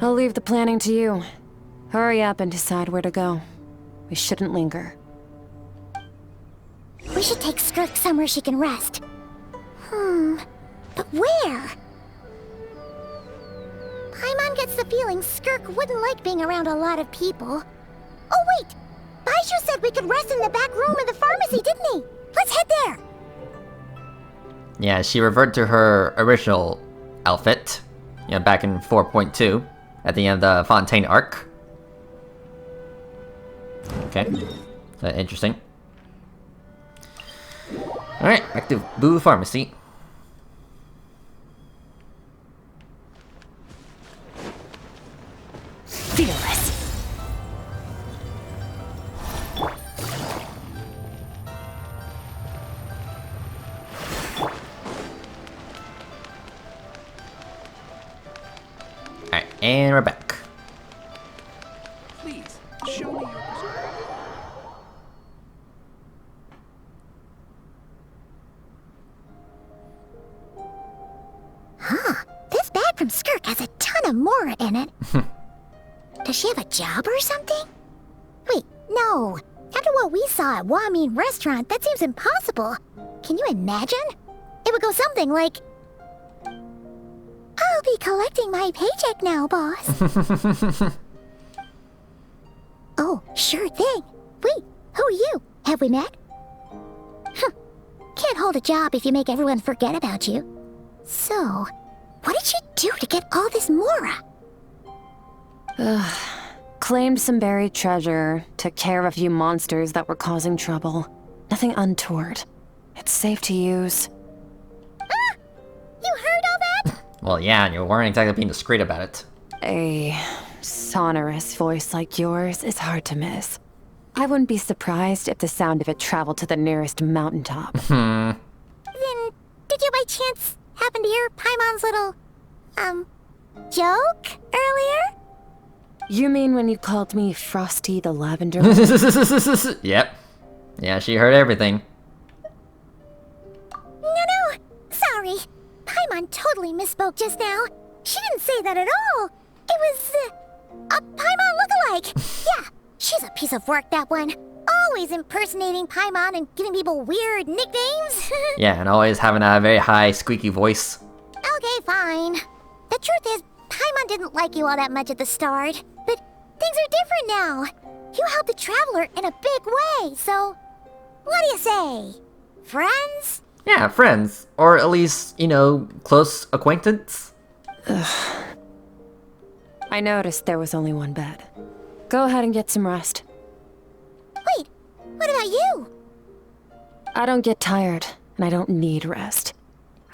I'll leave the planning to you. Hurry up and decide where to go. We shouldn't linger. We should take Skirk somewhere she can rest. But where? Paimon gets the feeling Skirk wouldn't like being around a lot of people. Oh wait! Baizhu said we could rest in the back room of the pharmacy, didn't he? Let's head there! Yeah, she reverted to her original outfit, back in 4.2, at the end of the Fontaine arc. Okay, interesting. Alright, back to Boo Pharmacy. Fearless. Alright, and we're back. Please, show me your This bag from Skirk has a ton of Mora in it. Does she have a job or something? Wait, no. After what we saw at Wamin Restaurant, that seems impossible. Can you imagine? It would go something like... I'll be collecting my paycheck now, boss. Oh, sure thing. Wait, who are you? Have we met? Can't hold a job if you make everyone forget about you. So, what did you do to get all this Mora? Claimed some buried treasure, took care of a few monsters that were causing trouble. Nothing untoward. It's safe to use. You heard all that? Well, yeah, and you weren't exactly being discreet about it. A sonorous voice like yours is hard to miss. I wouldn't be surprised if the sound of it traveled to the nearest mountaintop. Then, did you by chance happen to hear Paimon's little, joke earlier? You mean when you called me Frosty the Lavender? Yep. Yeah, she heard everything. No, sorry. Paimon totally misspoke just now. She didn't say that at all. It was, a Paimon lookalike. Yeah, she's a piece of work, that one. Always impersonating Paimon and giving people weird nicknames. Yeah, and always having a very high, squeaky voice. Okay, fine. The truth is, Paimon didn't like you all that much at the start. But things are different now. You helped the Traveler in a big way, so... What do you say? Friends? Yeah, friends. Or at least, close acquaintance. I noticed there was only one bed. Go ahead and get some rest. Wait, what about you? I don't get tired, and I don't need rest.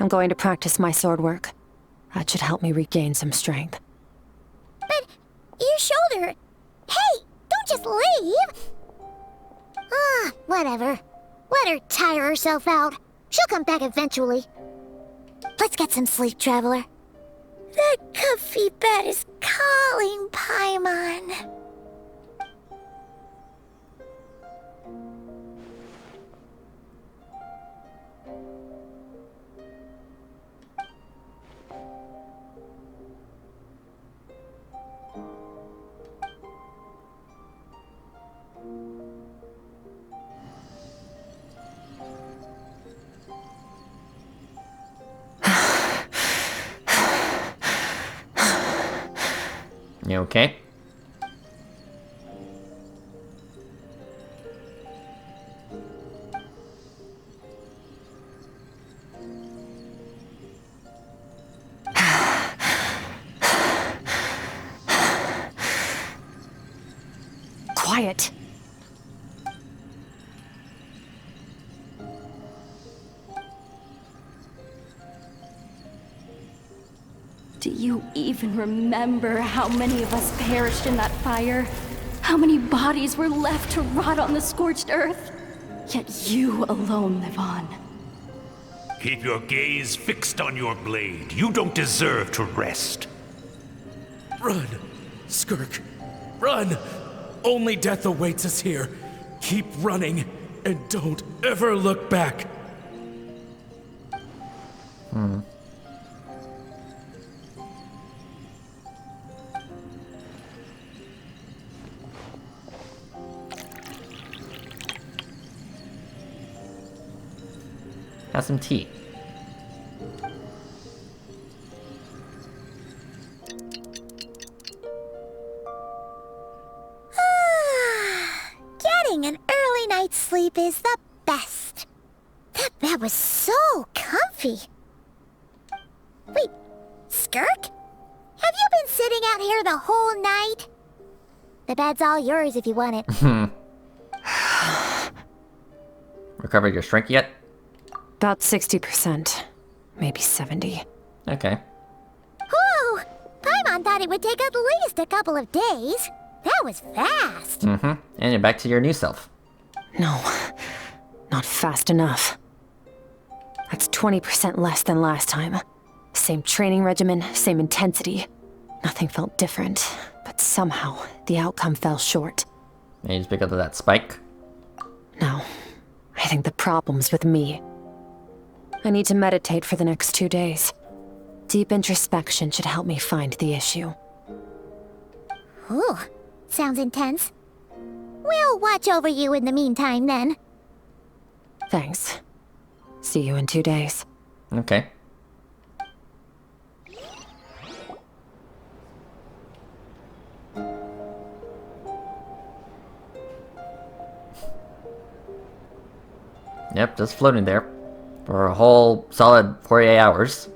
I'm going to practice my sword work. That should help me regain some strength. But your shoulder... Hey, don't just leave! Whatever. Let her tire herself out. She'll come back eventually. Let's get some sleep, Traveler. That comfy bed is calling, Paimon. You okay? Quiet. Do you even remember how many of us perished in that fire? How many bodies were left to rot on the scorched earth? Yet you alone live on. Keep your gaze fixed on your blade. You don't deserve to rest. Run, Skirk, run! Only death awaits us here. Keep running, and don't ever look back. Have some tea. Getting an early night's sleep is the best. That bed was so comfy. Wait, Skirk? Have you been sitting out here the whole night? The bed's all yours if you want it. Recovered your strength yet? About 60%. Maybe 70. Okay. Whew! Paimon thought it would take at least a couple of days. That was fast. Mm-hmm. And you're back to your new self. No, not fast enough. That's 20% less than last time. Same training regimen, same intensity. Nothing felt different, but somehow the outcome fell short. Maybe it's because of that spike? No, I think the problem's with me. I need to meditate for the next 2 days. Deep introspection should help me find the issue. Ooh, sounds intense. We'll watch over you in the meantime, then. Thanks. See you in 2 days. Okay. Yep, just floating there. For a whole solid 48 hours.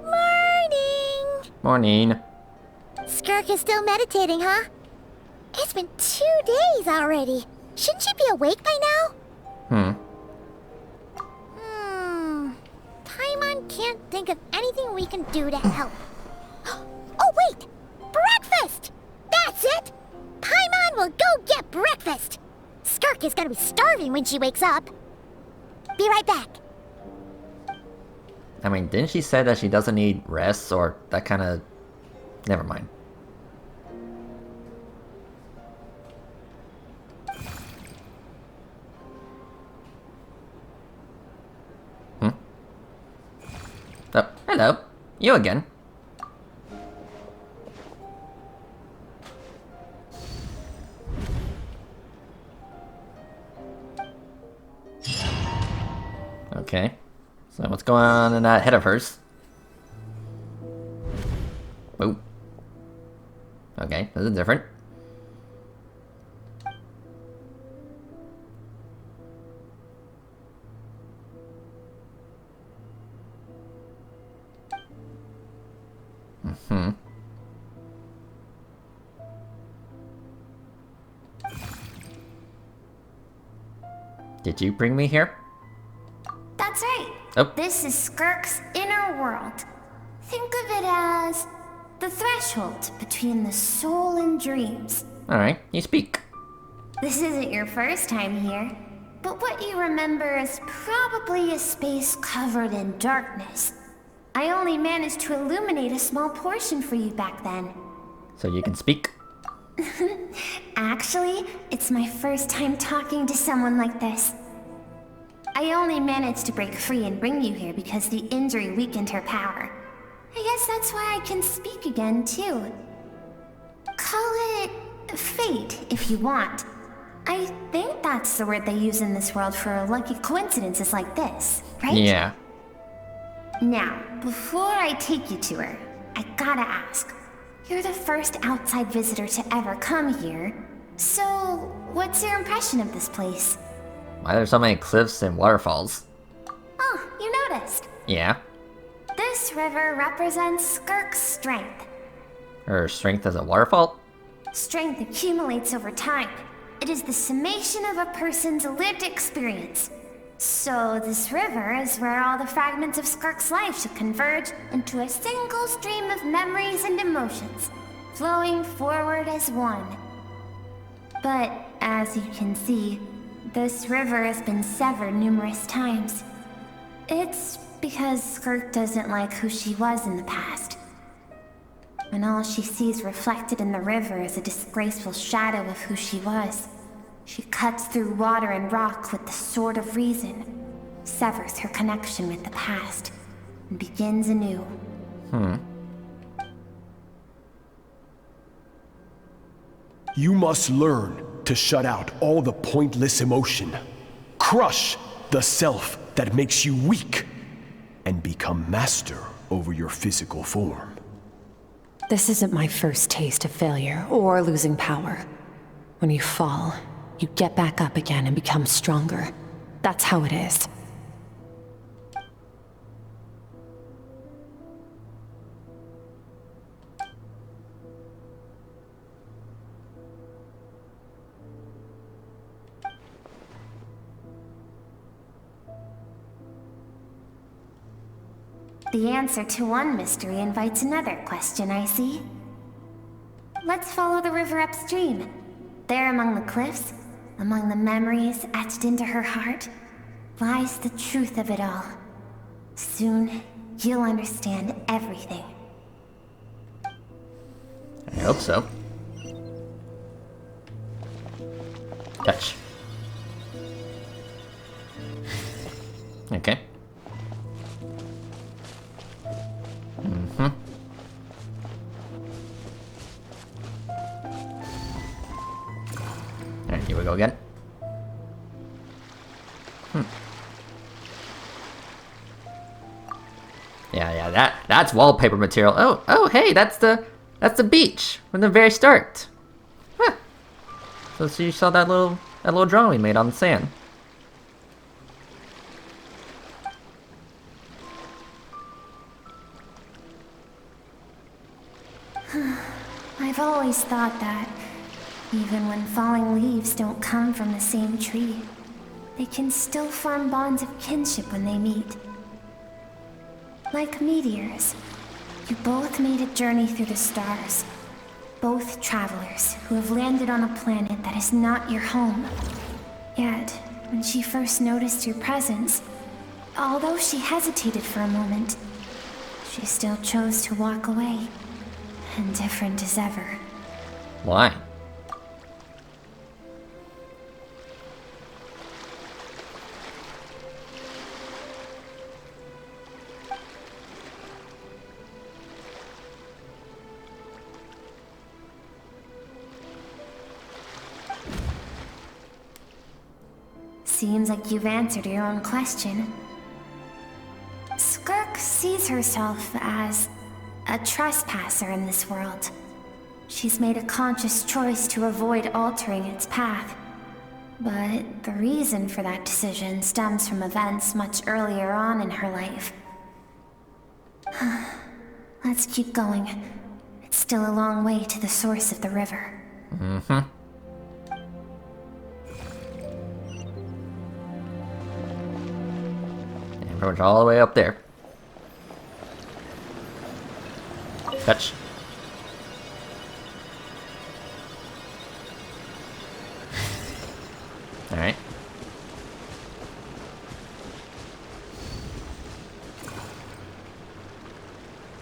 Morning! Morning. Skirk is still meditating, huh? It's been 2 days already. Shouldn't she be awake by now? Paimon can't think of anything we can do to help. Oh, wait! Breakfast! That's it! Paimon will go get breakfast! Skirk is gonna be starving when she wakes up. Be right back. I mean, didn't she say that she doesn't need rest or that kind of... Never mind. Oh, hello. You again. Okay. So what's going on in that head of hers? Oh. Okay, this is different. Did you bring me here? That's right. Oh. This is Skirk's inner world. Think of it as the threshold between the soul and dreams. Alright, you speak. This isn't your first time here, but what you remember is probably a space covered in darkness. I only managed to illuminate a small portion for you back then. So you can speak? Actually, it's my first time talking to someone like this. I only managed to break free and bring you here because the injury weakened her power. I guess that's why I can speak again, too. Call it fate, if you want. I think that's the word they use in this world for lucky coincidences like this, right? Yeah. Now, before I take you to her, I gotta ask. You're the first outside visitor to ever come here, so what's your impression of this place? Why are there so many cliffs and waterfalls? Oh, you noticed. Yeah. This river represents Skirk's strength. Her strength as a waterfall? Strength accumulates over time. It is the summation of a person's lived experience. So this river is where all the fragments of Skirk's life should converge into a single stream of memories and emotions, flowing forward as one. But as you can see, this river has been severed numerous times. It's because Skirk doesn't like who she was in the past. And all she sees reflected in the river is a disgraceful shadow of who she was. She cuts through water and rock with the sword of reason, severs her connection with the past, and begins anew. You must learn to shut out all the pointless emotion. Crush the self that makes you weak, and become master over your physical form. This isn't my first taste of failure or losing power. When you fall, you get back up again and become stronger. That's how it is. The answer to one mystery invites another question, I see. Let's follow the river upstream. There among the cliffs, among the memories etched into her heart, lies the truth of it all. Soon, you'll understand everything. I hope so. Touch. Okay. Alright, here we go again. Yeah, that's wallpaper material. Oh, hey, that's the beach from the very start. Huh. So you saw that little drawing we made on the sand. I've always thought that, even when falling leaves don't come from the same tree, they can still form bonds of kinship when they meet. Like meteors, you both made a journey through the stars. Both travelers who have landed on a planet that is not your home. Yet, when she first noticed your presence, although she hesitated for a moment, she still chose to walk away, indifferent as ever. Why? Seems like you've answered your own question. Skirk sees herself as a trespasser in this world. She's made a conscious choice to avoid altering its path. But the reason for that decision stems from events much earlier on in her life. Let's keep going. It's still a long way to the source of the river. Pretty much all the way up there. Touch. Alright.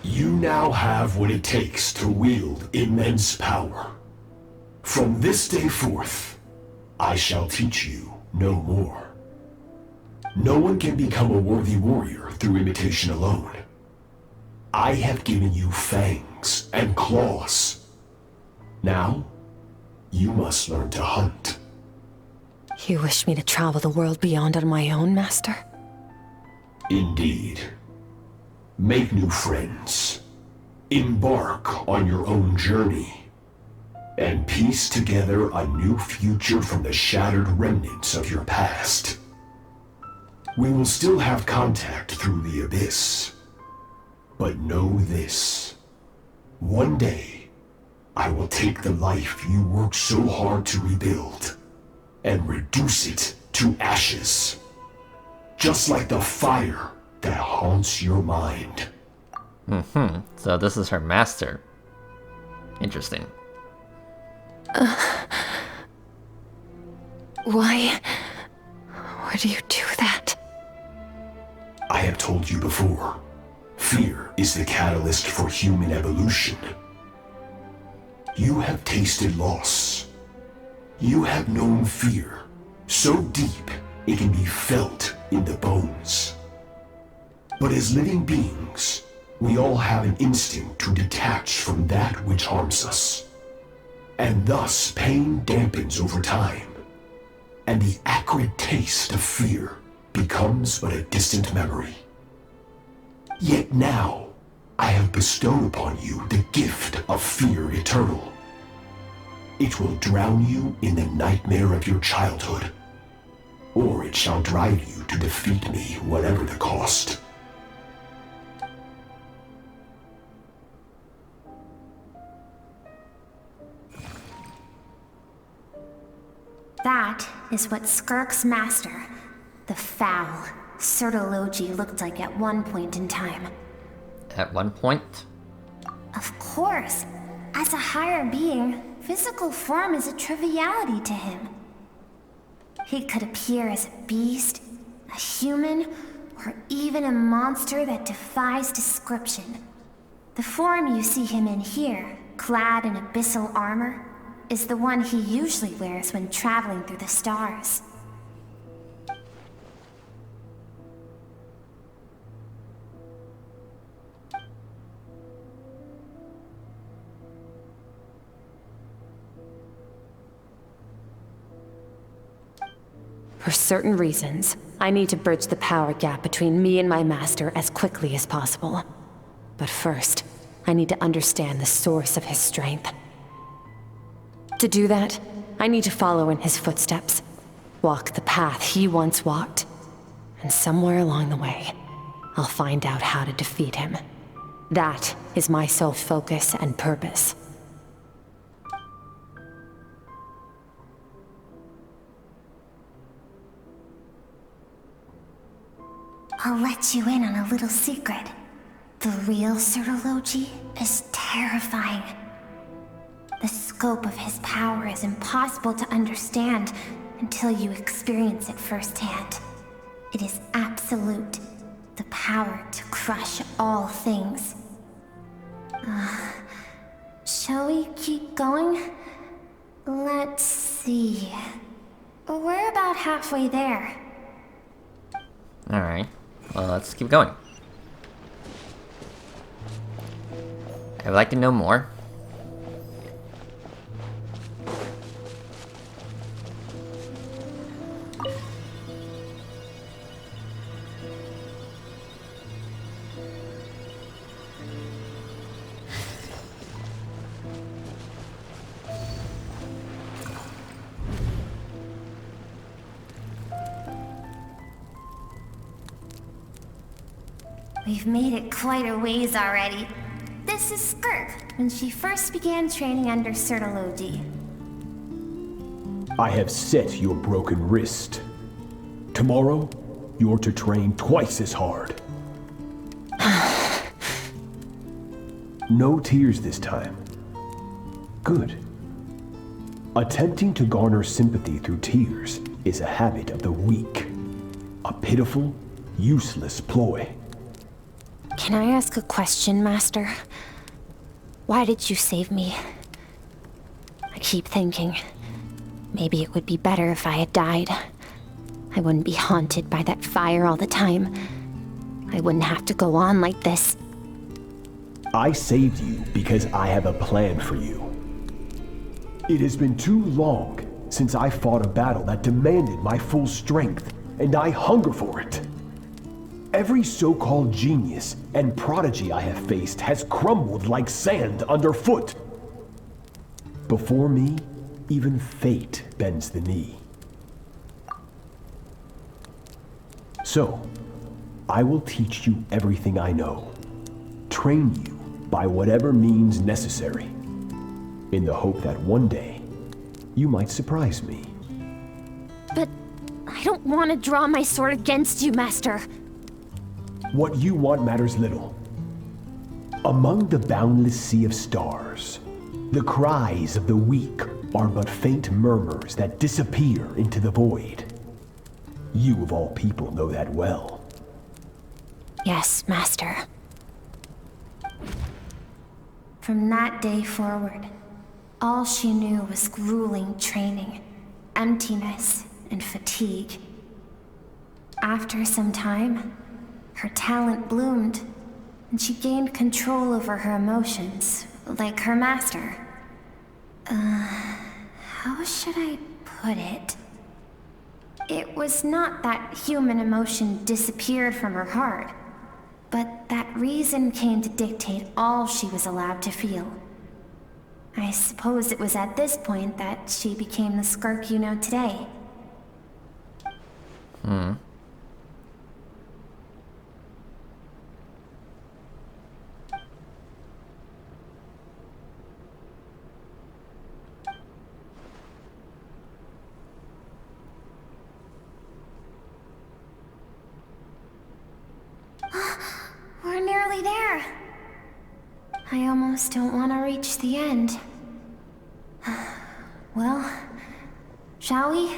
You now have what it takes to wield immense power. From this day forth, I shall teach you no more. No one can become a worthy warrior through imitation alone. I have given you fangs and claws. Now, you must learn to hunt. You wish me to travel the world beyond on my own, Master? Indeed. Make new friends. Embark on your own journey. And piece together a new future from the shattered remnants of your past. We will still have contact through the Abyss. But know this. One day, I will take the life you worked so hard to rebuild and reduce it to ashes. Just like the fire that haunts your mind. So this is her master. Interesting. Why would you do that? I have told you before, fear is the catalyst for human evolution. You have tasted loss. You have known fear so deep it can be felt in the bones. But as living beings, we all have an instinct to detach from that which harms us. And thus pain dampens over time, and the acrid taste of fear becomes but a distant memory. Yet now, I have bestowed upon you the gift of fear eternal. It will drown you in the nightmare of your childhood, or it shall drive you to defeat me, whatever the cost. That is what Skirk's master, the foul Sertologi, looked like at one point in time. At one point? Of course. As a higher being, physical form is a triviality to him. He could appear as a beast, a human, or even a monster that defies description. The form you see him in here, clad in abyssal armor, is the one he usually wears when traveling through the stars. For certain reasons, I need to bridge the power gap between me and my master as quickly as possible. But first, I need to understand the source of his strength. To do that, I need to follow in his footsteps, walk the path he once walked, and somewhere along the way, I'll find out how to defeat him. That is my sole focus and purpose. I'll let you in on a little secret. The real Sertologi is terrifying. The scope of his power is impossible to understand until you experience it firsthand. It is absolute, the power to crush all things. Shall we keep going? Let's see. We're about halfway there. Alright, well, let's keep going. I'd like to know more. We've made it quite a ways already. This is Skirk, when she first began training under Sertologi. I have set your broken wrist. Tomorrow, you're to train twice as hard. No tears this time. Good. Attempting to garner sympathy through tears is a habit of the weak. A pitiful, useless ploy. Can I ask a question, Master? Why did you save me? I keep thinking, maybe it would be better if I had died. I wouldn't be haunted by that fire all the time. I wouldn't have to go on like this. I saved you because I have a plan for you. It has been too long since I fought a battle that demanded my full strength, and I hunger for it. Every so-called genius and prodigy I have faced has crumbled like sand underfoot. Before me, even fate bends the knee. So, I will teach you everything I know. Train you by whatever means necessary, in the hope that one day, you might surprise me. But I don't want to draw my sword against you, Master. What you want matters little. Among the boundless sea of stars, the cries of the weak are but faint murmurs that disappear into the void. You of all people know that well. Yes, Master. From that day forward, all she knew was grueling training, emptiness, and fatigue. After some time, her talent bloomed, and she gained control over her emotions, like her master. How should I put it? It was not that human emotion disappeared from her heart, but that reason came to dictate all she was allowed to feel. I suppose it was at this point that she became the Skirk you know today. We're nearly there. I almost don't want to reach the end. Well, shall we?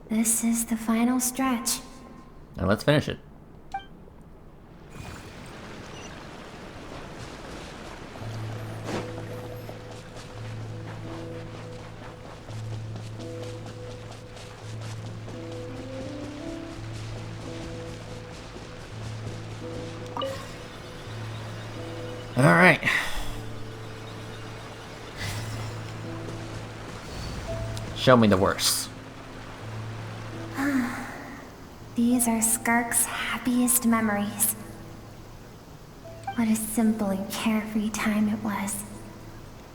This is the final stretch. Now let's finish it. All right. Show me the worst. These are Skirk's happiest memories. What a simple and carefree time it was.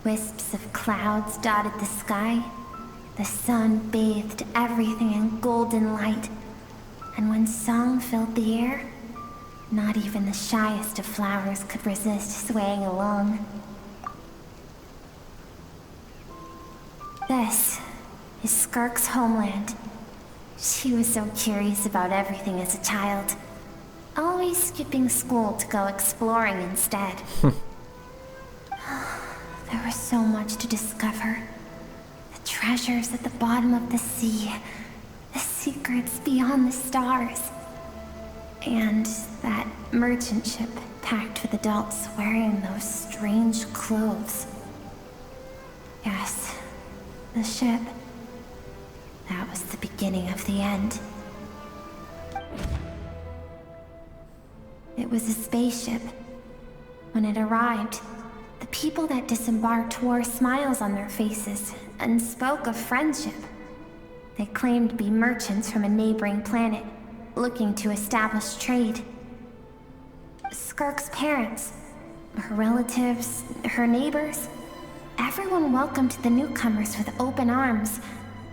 Wisps of clouds dotted the sky. The sun bathed everything in golden light. And when song filled the air, not even the shyest of flowers could resist swaying along. This is Skirk's homeland. She was so curious about everything as a child, always skipping school to go exploring instead. There was so much to discover. The treasures at the bottom of the sea, the secrets beyond the stars. And that merchant ship packed with adults wearing those strange clothes. Yes, the ship. That was the beginning of the end. It was a spaceship. When it arrived, the people that disembarked wore smiles on their faces and spoke of friendship. They claimed to be merchants from a neighboring planet, looking to establish trade. Skirk's parents, her relatives, her neighbors, everyone welcomed the newcomers with open arms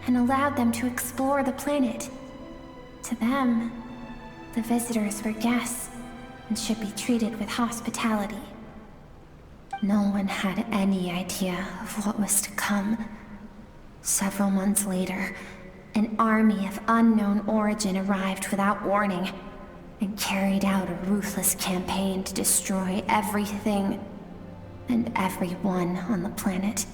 and allowed them to explore the planet. To them, the visitors were guests and should be treated with hospitality. No one had any idea of what was to come. Several months later, an army of unknown origin arrived without warning and carried out a ruthless campaign to destroy everything and everyone on the planet.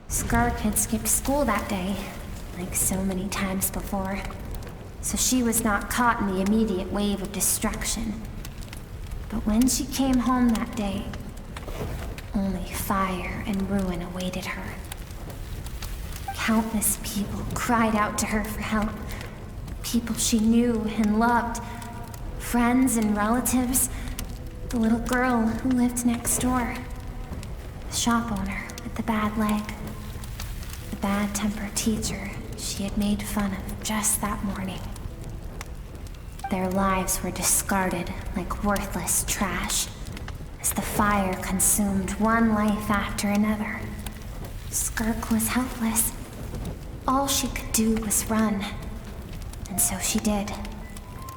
Skirk had skipped school that day, like so many times before, so she was not caught in the immediate wave of destruction. But when she came home that day, only fire and ruin awaited her. Countless people cried out to her for help. People she knew and loved. Friends and relatives. The little girl who lived next door. The shop owner with the bad leg. the bad-tempered teacher she had made fun of just that morning. Their lives were discarded like worthless trash as the fire consumed one life after another. Skirk was helpless. All she could do was run. And so she did.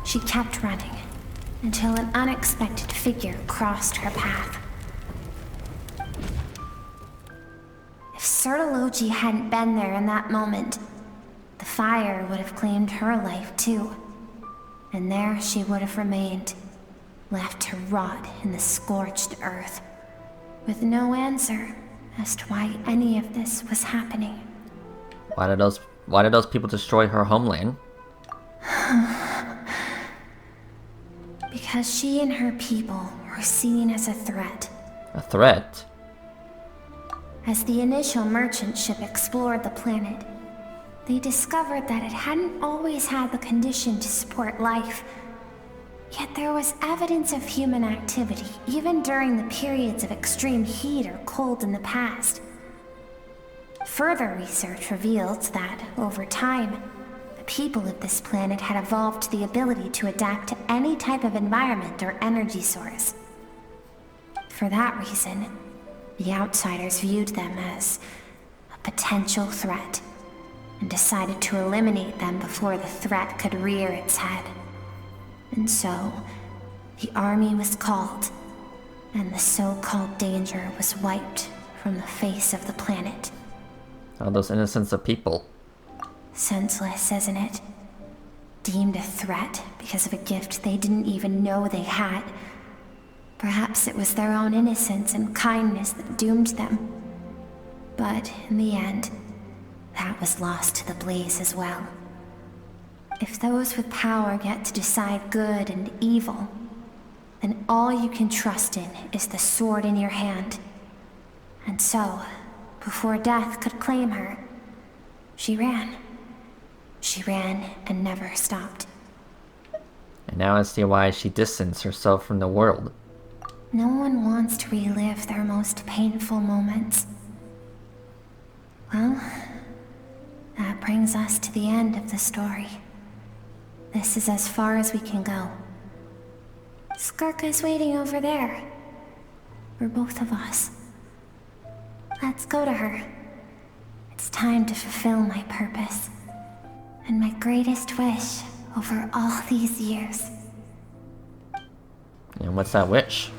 She kept running until an unexpected figure crossed her path. If Sertology hadn't been there in that moment, the fire would have claimed her life too. And there she would have remained, left to rot in the scorched earth, with no answer as to why any of this was happening. Why did those people destroy her homeland? Because she and her people were seen as a threat. A threat? As the initial merchant ship explored the planet, they discovered that it hadn't always had the condition to support life. Yet there was evidence of human activity, even during the periods of extreme heat or cold in the past. Further research revealed that, over time, the people of this planet had evolved the ability to adapt to any type of environment or energy source. For that reason, the outsiders viewed them as a potential threat, and decided to eliminate them before the threat could rear its head. And so, the army was called, and the so-called danger was wiped from the face of the planet. All those innocents of people. Senseless, isn't it? Deemed a threat because of a gift they didn't even know they had. Perhaps it was their own innocence and kindness that doomed them. But in the end, that was lost to the blaze as well. If those with power get to decide good and evil, then all you can trust in is the sword in your hand. And so, before death could claim her, she ran. She ran and never stopped. And now I see why she distanced herself from the world. No one wants to relive their most painful moments. Well, that brings us to the end of the story. This is as far as we can go. Skirk is waiting over there. For both of us. Let's go to her. It's time to fulfill my purpose. And my greatest wish over all these years. And what's that wish?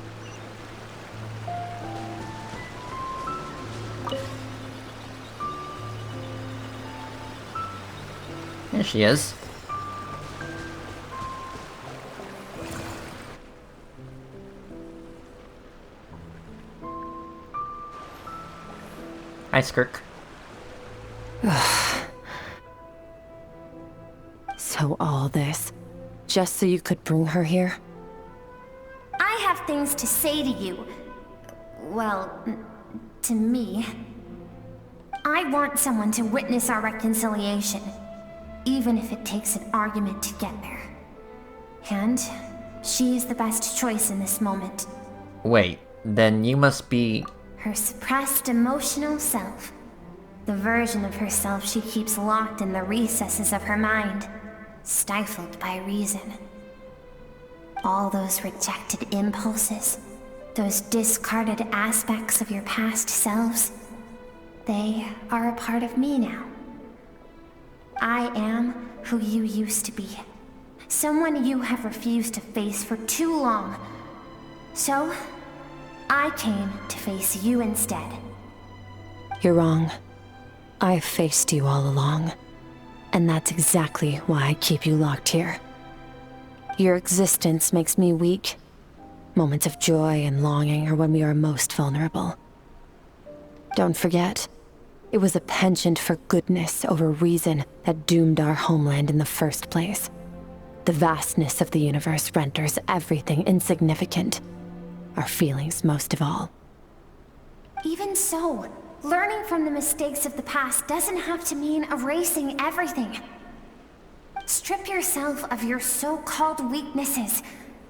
There she is. Hi, Skirk. So all this, just so you could bring her here? I have things to say to you. Well, to me. I want someone to witness our reconciliation, even if it takes an argument to get there. And she is the best choice in this moment. Wait, then you must be... Her suppressed emotional self. The version of herself she keeps locked in the recesses of her mind, stifled by reason. All those rejected impulses, those discarded aspects of your past selves, they are a part of me now. I am who you used to be. Someone you have refused to face for too long. So, I came to face you instead. You're wrong. I've faced you all along. And that's exactly why I keep you locked here. Your existence makes me weak. Moments of joy and longing are when we are most vulnerable. Don't forget, it was a penchant for goodness over reason that doomed our homeland in the first place. The vastness of the universe renders everything insignificant. Our feelings most of all. Even so, learning from the mistakes of the past doesn't have to mean erasing everything. Strip yourself of your so-called weaknesses,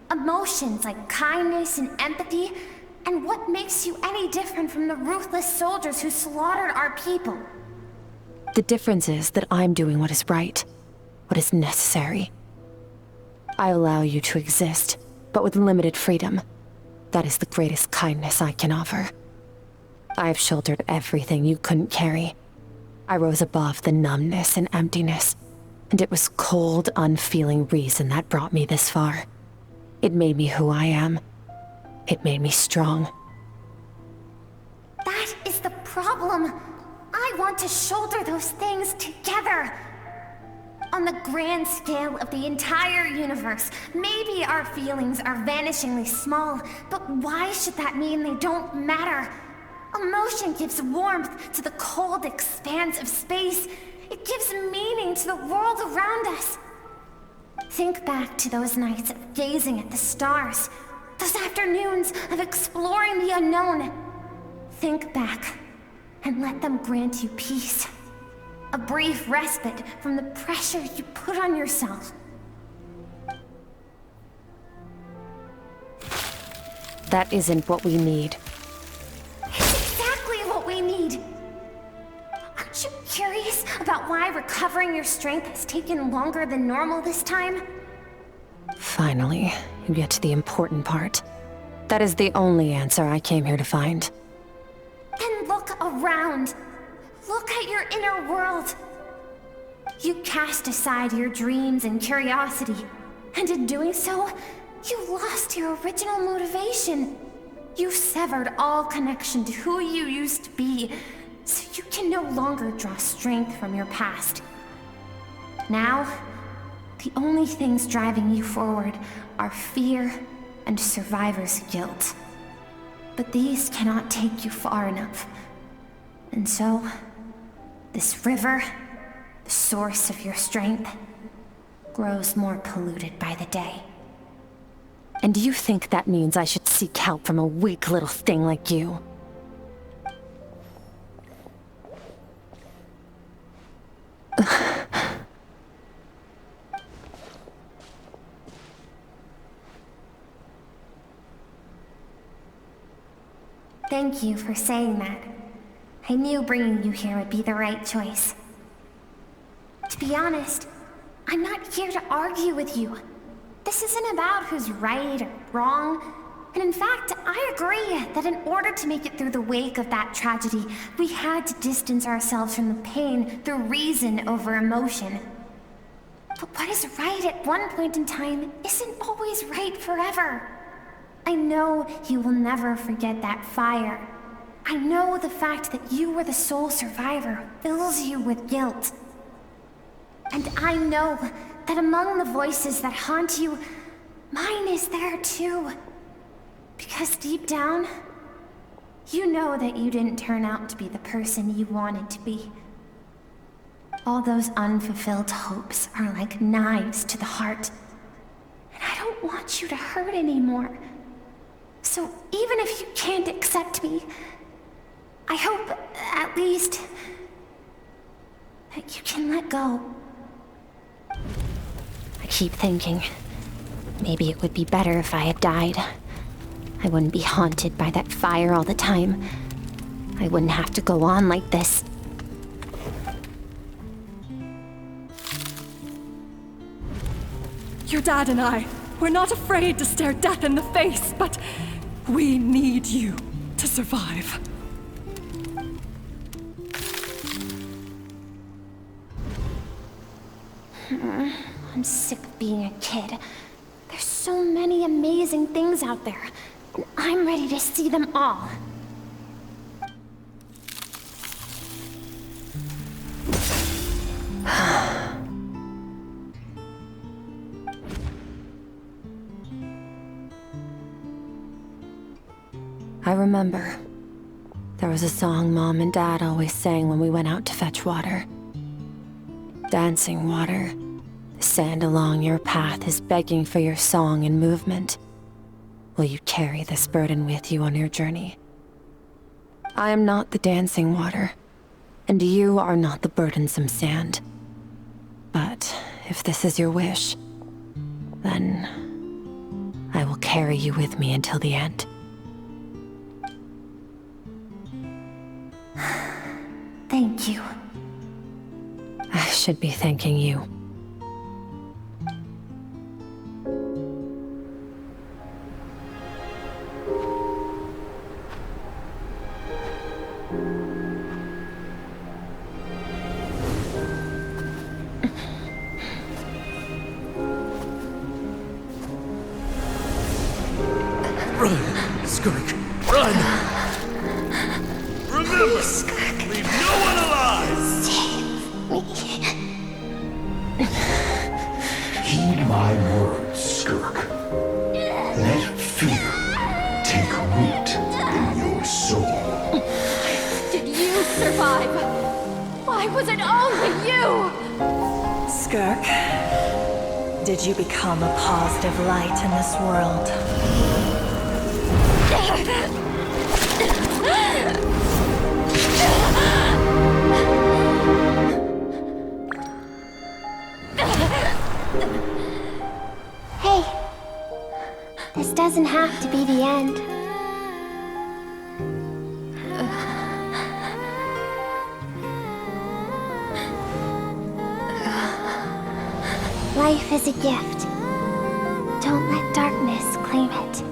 emotions like kindness and empathy, and what makes you any different from the ruthless soldiers who slaughtered our people? The difference is that I'm doing what is right, what is necessary. I allow you to exist, but with limited freedom. That is the greatest kindness I can offer. I have shouldered everything you couldn't carry. I rose above the numbness and emptiness, and it was cold, unfeeling reason that brought me this far. It made me who I am. It made me strong. That is the problem. I want to shoulder those things together. On the grand scale of the entire universe, maybe our feelings are vanishingly small, but why should that mean they don't matter? Emotion gives warmth to the cold expanse of space. It gives meaning to the world around us. Think back to those nights of gazing at the stars, those afternoons of exploring the unknown. Think back and let them grant you peace. A brief respite from the pressure you put on yourself. That isn't what we need. It's exactly what we need. Aren't you curious about why recovering your strength has taken longer than normal this time? Finally, you get to the important part. That is the only answer I came here to find. Then look around. Look at your inner world. You cast aside your dreams and curiosity, and in doing so, you lost your original motivation. You severed all connection to who you used to be, so you can no longer draw strength from your past. Now, the only things driving you forward are fear and survivor's guilt. But these cannot take you far enough. And so, this river, the source of your strength, grows more polluted by the day. And do you think that means I should seek help from a weak little thing like you? Thank you for saying that. I knew bringing you here would be the right choice. To be honest, I'm not here to argue with you. This isn't about who's right or wrong. And in fact, I agree that in order to make it through the wake of that tragedy, we had to distance ourselves from the pain through reason over emotion. But what is right at one point in time isn't always right forever. I know you will never forget that fire. I know the fact that you were the sole survivor fills you with guilt. And I know that among the voices that haunt you, mine is there too. Because deep down, you know that you didn't turn out to be the person you wanted to be. All those unfulfilled hopes are like knives to the heart. And I don't want you to hurt anymore. So even if you can't accept me, I hope, at least, that you can let go. I keep thinking, maybe it would be better if I had died. I wouldn't be haunted by that fire all the time. I wouldn't have to go on like this. Your dad and I, we're not afraid to stare death in the face, but we need you to survive. I'm sick of being a kid. There's so many amazing things out there, and I'm ready to see them all. I remember. There was a song Mom and Dad always sang when we went out to fetch water. Dancing water. The sand along your path is begging for your song and movement. Will you carry this burden with you on your journey? I am not the dancing water, and you are not the burdensome sand. But if this is your wish, then I will carry you with me until the end. Thank you. should be thanking you. Run, Skirk, run! Remember, leave no one alive! Heed my words, Skirk. Let fear take root in your soul. Did you survive? Why was it only you? Skirk, did you become a positive light in this world? Hey, this doesn't have to be the end. Life is a gift. Don't let darkness claim it.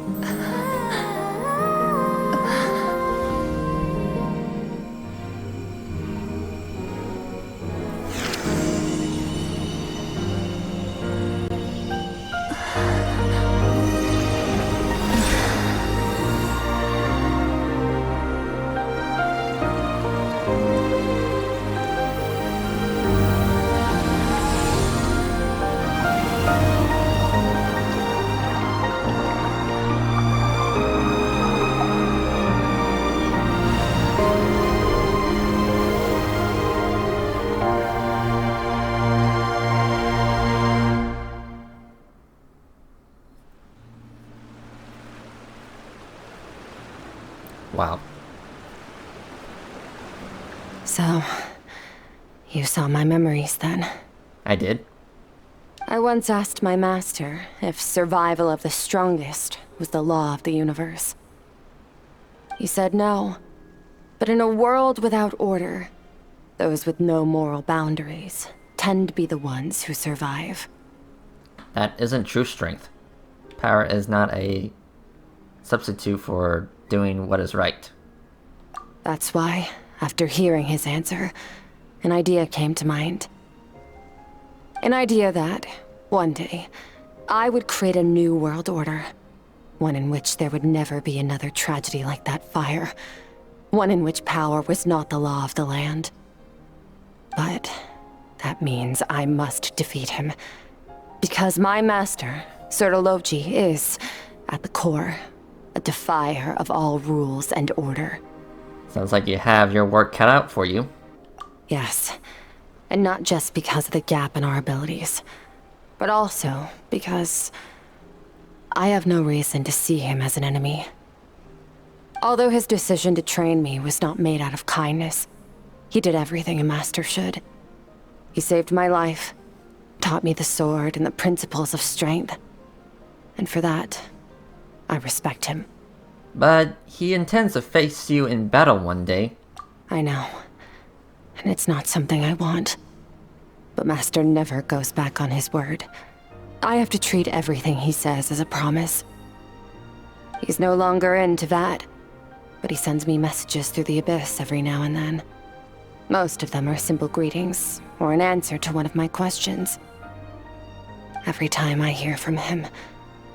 Wow. So, you saw my memories then? I did. I once asked my master if survival of the strongest was the law of the universe. He said no, but in a world without order, those with no moral boundaries tend to be the ones who survive. That isn't true strength. Power is not a substitute for doing what is right. That's why, after hearing his answer, an idea came to mind. An idea that, one day, I would create a new world order. One in which there would never be another tragedy like that fire. One in which power was not the law of the land. But that means I must defeat him. Because my master, Sir Logi, is, at the core, a defier of all rules and order. Sounds like you have your work cut out for you. Yes, and not just because of the gap in our abilities, but also because I have no reason to see him as an enemy. Although his decision to train me was not made out of kindness, he did everything a master should. He saved my life, taught me the sword and the principles of strength, and for that, I respect him. But he intends to face you in battle one day. I know. And it's not something I want. But Master never goes back on his word. I have to treat everything he says as a promise. He's no longer into that, but he sends me messages through the abyss every now and then. Most of them are simple greetings, or an answer to one of my questions. Every time I hear from him,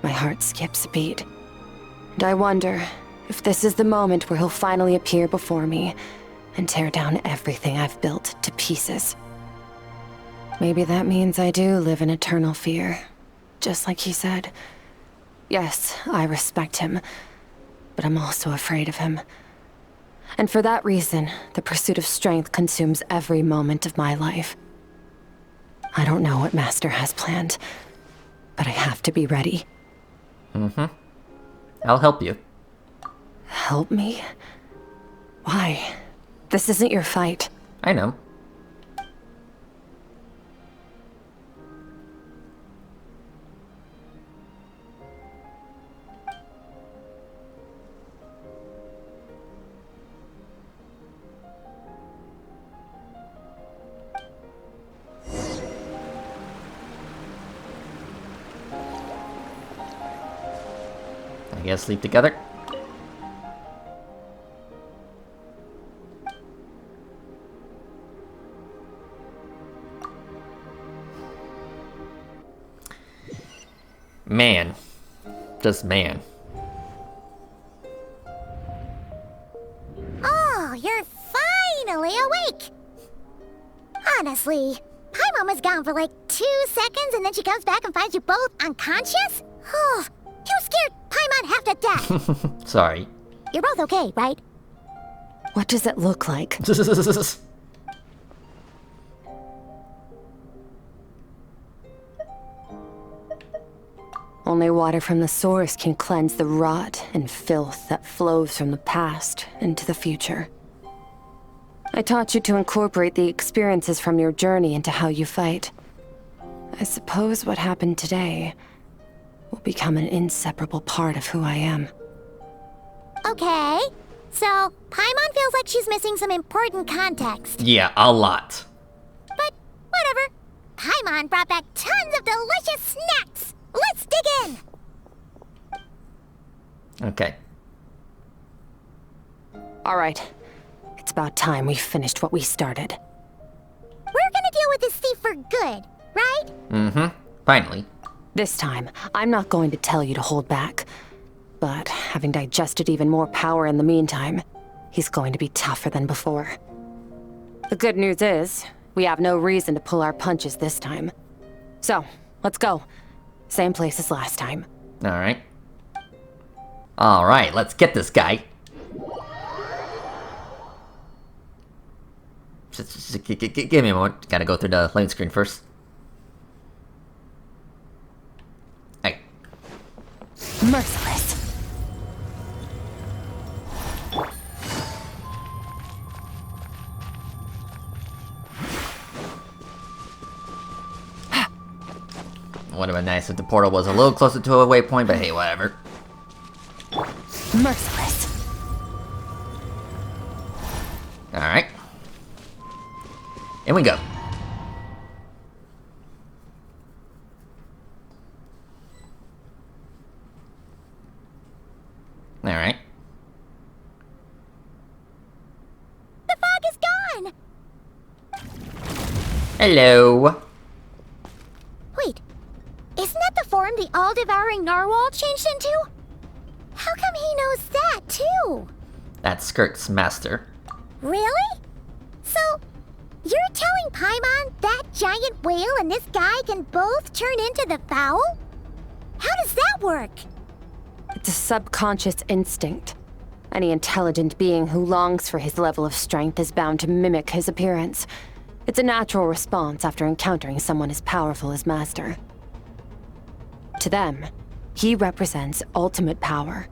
my heart skips a beat. And I wonder if this is the moment where he'll finally appear before me and tear down everything I've built to pieces. Maybe that means I do live in eternal fear, just like he said. Yes, I respect him, but I'm also afraid of him. And for that reason, the pursuit of strength consumes every moment of my life. I don't know what Master has planned, but I have to be ready. Mm-hmm. I'll help you. Help me? Why? This isn't your fight. I know. guess sleep together. Man. Just man. Oh, you're finally awake! Honestly, Paimon was gone for like 2 seconds and then she comes back and finds you both unconscious? Oh, you scared Paimon half to death! Sorry. You're both okay, right? What does it look like? Only water from the source can cleanse the rot and filth that flows from the past into the future. I taught you to incorporate the experiences from your journey into how you fight. I suppose what happened today will become an inseparable part of who I am. Okay, so Paimon feels like she's missing some important context. Yeah, a lot. But whatever. Paimon brought back tons of delicious snacks! Let's dig in! Okay. All right. It's about time we finished what we started. We're gonna deal with this thief for good, right? Mm-hmm. Finally. This time, I'm not going to tell you to hold back. But having digested even more power in the meantime, he's going to be tougher than before. The good news is, we have no reason to pull our punches this time. So, let's go. Same place as last time. Alright. Alright, let's get this guy. Just give me a moment. Gotta go through the loading screen first. Hey. Merciless. Would have been nice if the portal was a little closer to a waypoint, but hey, whatever. Merciless. Alright. In we go. Alright. The fog is gone! Hello. Wait, isn't that the form the all-devouring narwhal changed into? How come he knows that, too? That's Skirk's master. Really? So, you're telling Paimon that giant whale and this guy can both turn into the fowl? How does that work? It's a subconscious instinct. Any intelligent being who longs for his level of strength is bound to mimic his appearance. It's a natural response after encountering someone as powerful as Master. To them, he represents ultimate power.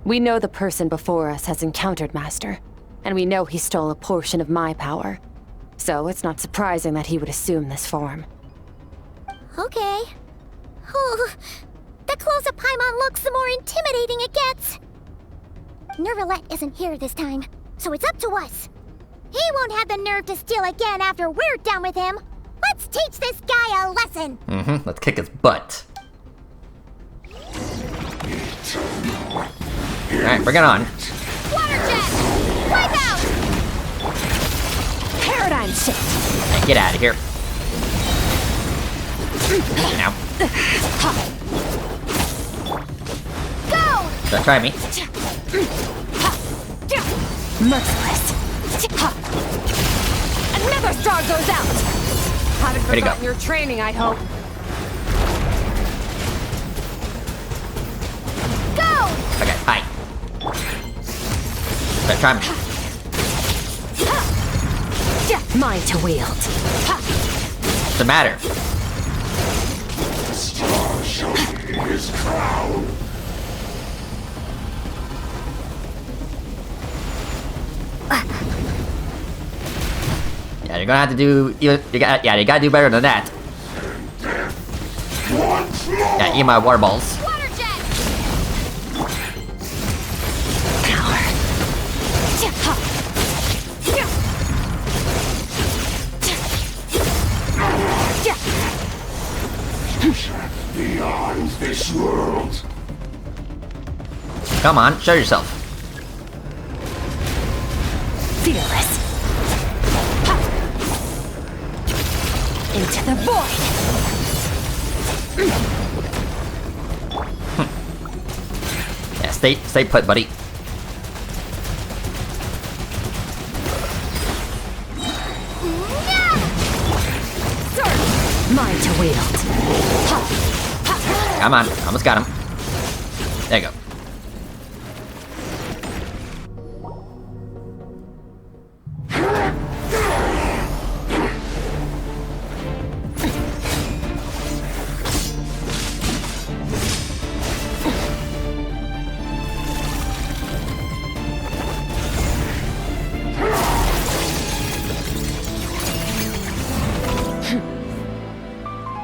We know the person before us has encountered Master, and we know he stole a portion of my power. So it's not surprising that he would assume this form. Okay. Oh, the closer Paimon looks, the more intimidating it gets. Nervalette isn't here this time, so it's up to us. He won't have the nerve to steal again after we're done with him. Let's teach this guy a lesson. Mm-hmm. Let's kick his butt. Alright, bring it on. Water jet! Wipe out! Paradigm shift! Hey, get out of here. Now. Go! Don't try me. Merciless. Another star goes out! Haven't forgotten your training, I hope. Go! Okay, hi. Don't try me. Mine to wield. What's the matter? Star showing his crown. Yeah, you're gonna have to do. You gotta do better than that. Yeah, eat my water balls. Water jet! Beyond this world. Come on, show yourself. Fearless. Into the void. Yeah, stay put, buddy. Mine to wield. Come on, almost got him. There you go.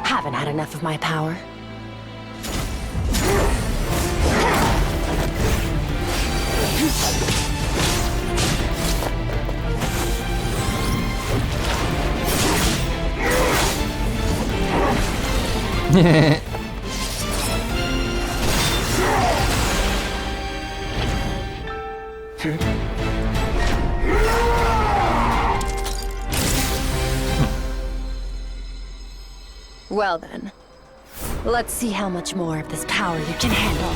Haven't had enough of my power. Well then, let's see how much more of this power you can handle.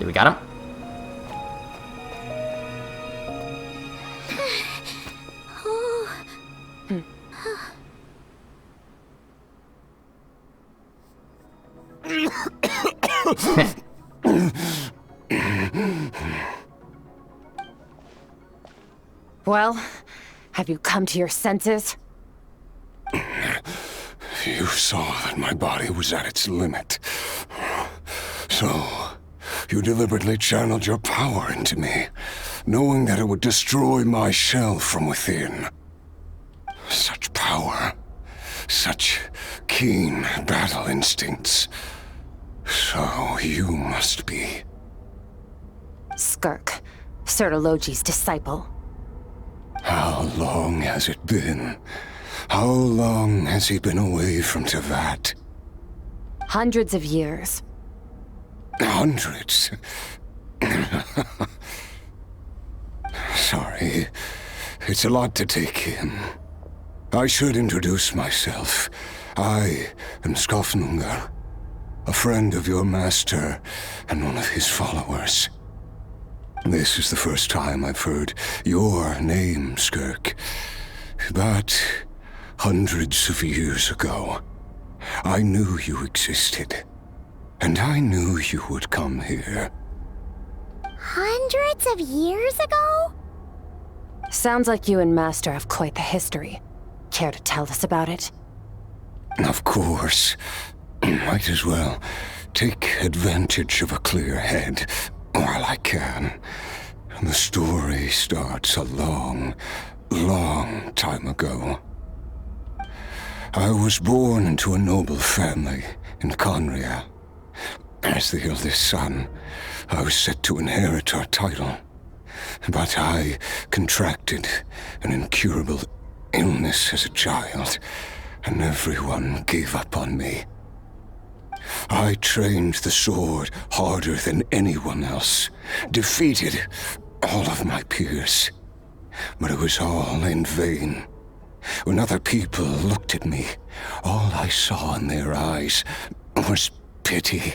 We got him. Well, have you come to your senses? You saw that my body was at its limit. So, you deliberately channeled your power into me, knowing that it would destroy my shell from within. Such power, such keen battle instincts. So you must be... Skirk, Sertologi's disciple. How long has it been? How long has he been away from Tevat? Hundreds of years. Hundreds? Sorry. It's a lot to take in. I should introduce myself. I am Skofnungar, a friend of your master and one of his followers. This is the first time I've heard your name, Skirk. But hundreds of years ago, I knew you existed. And I knew you would come here. Hundreds of years ago? Sounds like you and Master have quite the history. Care to tell us about it? Of course. Might as well take advantage of a clear head while I can. The story starts a long, long time ago. I was born into a noble family in Conria. As the eldest son, I was set to inherit our title. But I contracted an incurable illness as a child, and everyone gave up on me. I trained the sword harder than anyone else, defeated all of my peers. But it was all in vain. When other people looked at me, all I saw in their eyes was pity,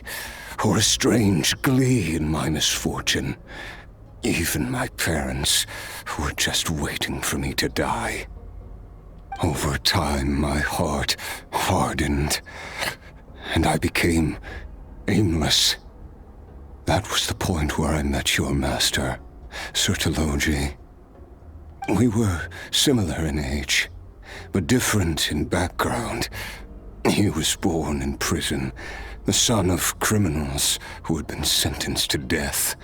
or a strange glee in my misfortune. Even my parents were just waiting for me to die. Over time, my heart hardened, and I became aimless. That was the point where I met your master, Sertologi. We were similar in age, but different in background. He was born in prison, the son of criminals who had been sentenced to death.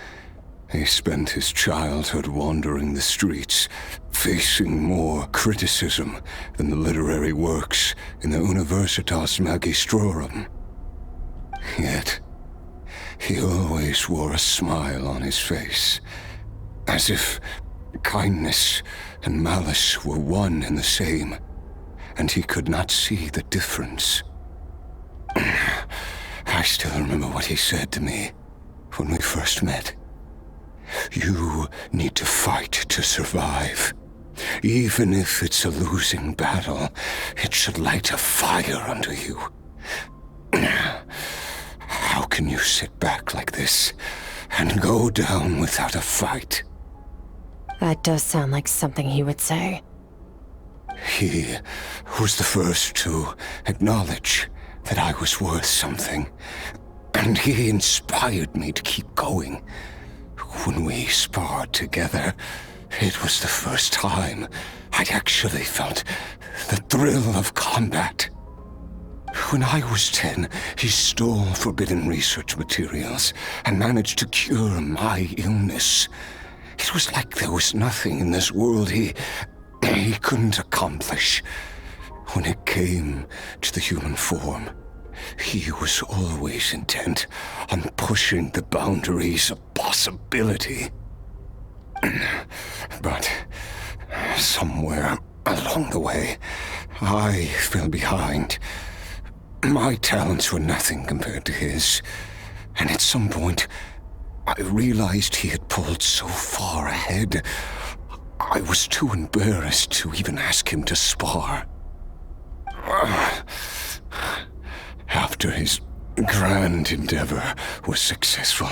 He spent his childhood wandering the streets, facing more criticism than the literary works in the Universitas Magistrorum. Yet, he always wore a smile on his face, as if kindness and malice were one and the same, and he could not see the difference. I still remember what he said to me when we first met. You need to fight to survive. Even if it's a losing battle, it should light a fire under you. How can you sit back like this and go down without a fight? That does sound like something he would say. He was the first to acknowledge that I was worth something, and he inspired me to keep going. When we sparred together, it was the first time I'd actually felt the thrill of combat. When I was 10, he stole forbidden research materials and managed to cure my illness. It was like there was nothing in this world he couldn't accomplish. When it came to the human form, he was always intent on pushing the boundaries of possibility. But somewhere along the way, I fell behind. My talents were nothing compared to his, and at some point, I realized he had pulled so far ahead, I was too embarrassed to even ask him to spar. After his grand endeavor was successful,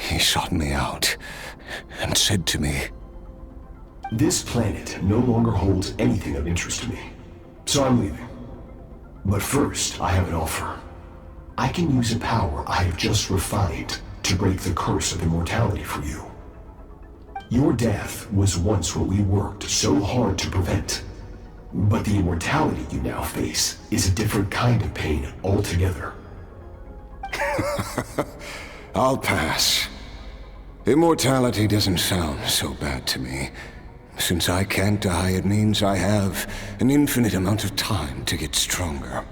he sought me out and said to me, "This planet no longer holds anything of interest to me, so I'm leaving. But first, I have an offer. I can use a power I have just refined to break the curse of immortality for you. Your death was once what we worked so hard to prevent. But the immortality you now face is a different kind of pain altogether." I'll pass. Immortality doesn't sound so bad to me. Since I can't die, it means I have an infinite amount of time to get stronger.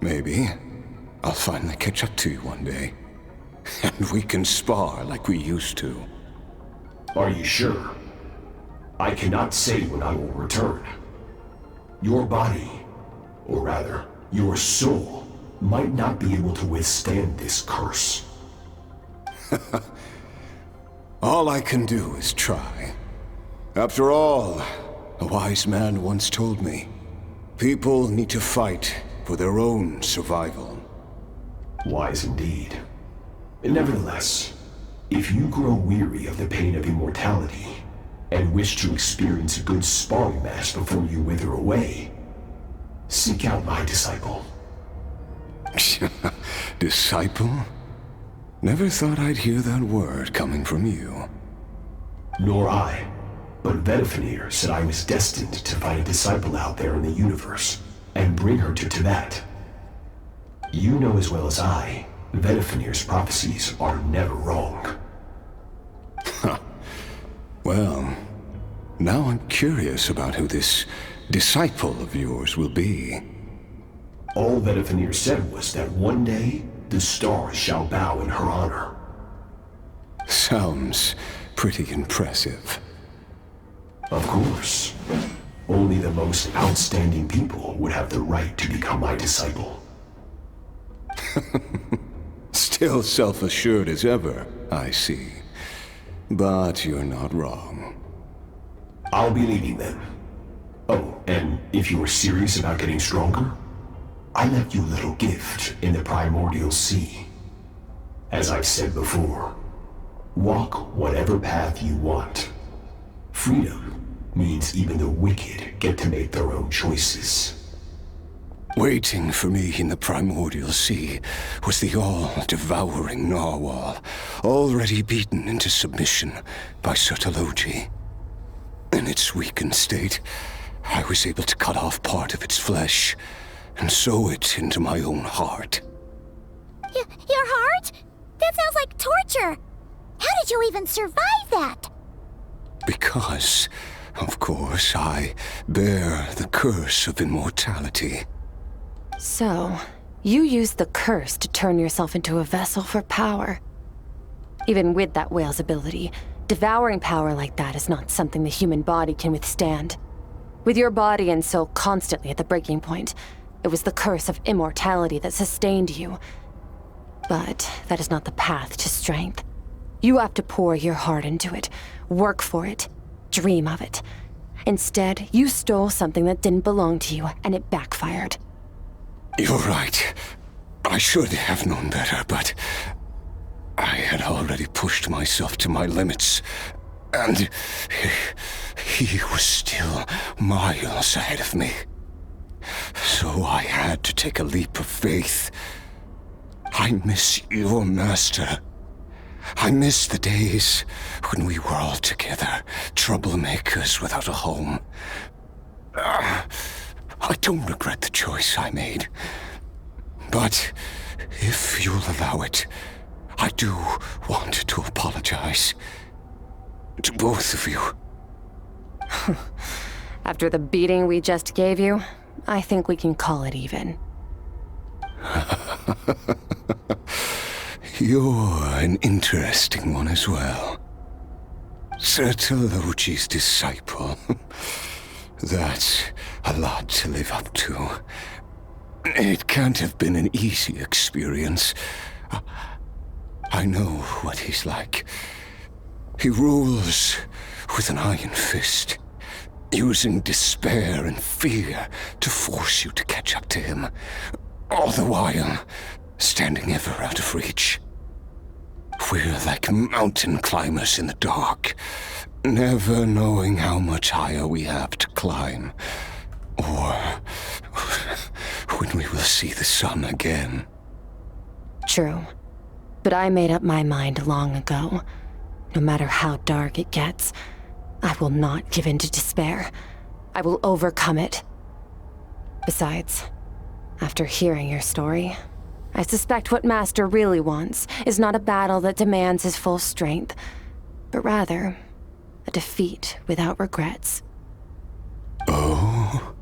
Maybe I'll finally catch up to you one day, and we can spar like we used to. Are you sure? I cannot say when I will return. Your body, or rather, your soul, might not be able to withstand this curse. All I can do is try. After all, a wise man once told me, people need to fight for their own survival. Wise indeed. Nevertheless, if you grow weary of the pain of immortality, and wish to experience a good sparring match before you wither away, seek out my disciple. Disciple? Never thought I'd hear that word coming from you. Nor I. But Vedifenir said I was destined to find a disciple out there in the universe, and bring her to Tibet. You know as well as I, Vedifenir's prophecies are never wrong. Well, now I'm curious about who this disciple of yours will be. All Vedifenir said was that one day, the stars shall bow in her honor. Sounds pretty impressive. Of course. Only the most outstanding people would have the right to become my disciple. Still self-assured as ever, I see. But you're not wrong. I'll be leaving then. Oh, and if you were serious about getting stronger, I left you a little gift in the primordial sea. As I've said before, walk whatever path you want. Freedom means even the wicked get to make their own choices. Waiting for me in the primordial sea was the all-devouring narwhal, already beaten into submission by Sertologi. In its weakened state, I was able to cut off part of its flesh and sew it into my own heart. Your heart? That sounds like torture! How did you even survive that? Because, of course, I bear the curse of immortality. So, you used the curse to turn yourself into a vessel for power. Even with that whale's ability, devouring power like that is not something the human body can withstand. With your body and soul constantly at the breaking point, it was the curse of immortality that sustained you. But that is not the path to strength. You have to pour your heart into it, work for it, dream of it. Instead, you stole something that didn't belong to you, and it backfired. You're right. I should have known better, but I had already pushed myself to my limits, and he was still miles ahead of me. So I had to take a leap of faith. I miss your master. I miss the days when we were all together, troublemakers without a home. I don't regret the choice I made. But if you'll allow it, I do want to apologize. To both of you. After the beating we just gave you, I think we can call it even. You're an interesting one as well. Sertologi's disciple. That's a lot to live up to. It can't have been an easy experience. I know what he's like. He rules with an iron fist, using despair and fear to force you to catch up to him, all the while standing ever out of reach. We're like mountain climbers in the dark, never knowing how much higher we have to climb, or when we will see the sun again. True. But I made up my mind long ago. No matter how dark it gets, I will not give in to despair. I will overcome it. Besides, after hearing your story, I suspect what Master really wants is not a battle that demands his full strength, but rather a defeat without regrets. Oh?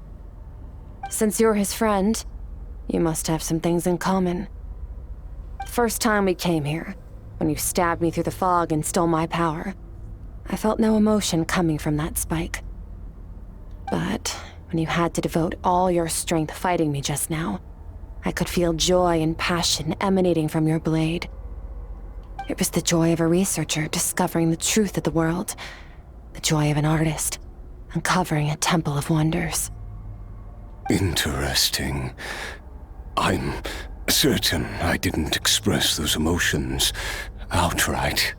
Since you're his friend, you must have some things in common. First time we came here, when you stabbed me through the fog and stole my power, I felt no emotion coming from that spike. But when you had to devote all your strength fighting me just now, I could feel joy and passion emanating from your blade. It was the joy of a researcher discovering the truth of the world, the joy of an artist uncovering a temple of wonders. Interesting. I'm certain I didn't express those emotions outright,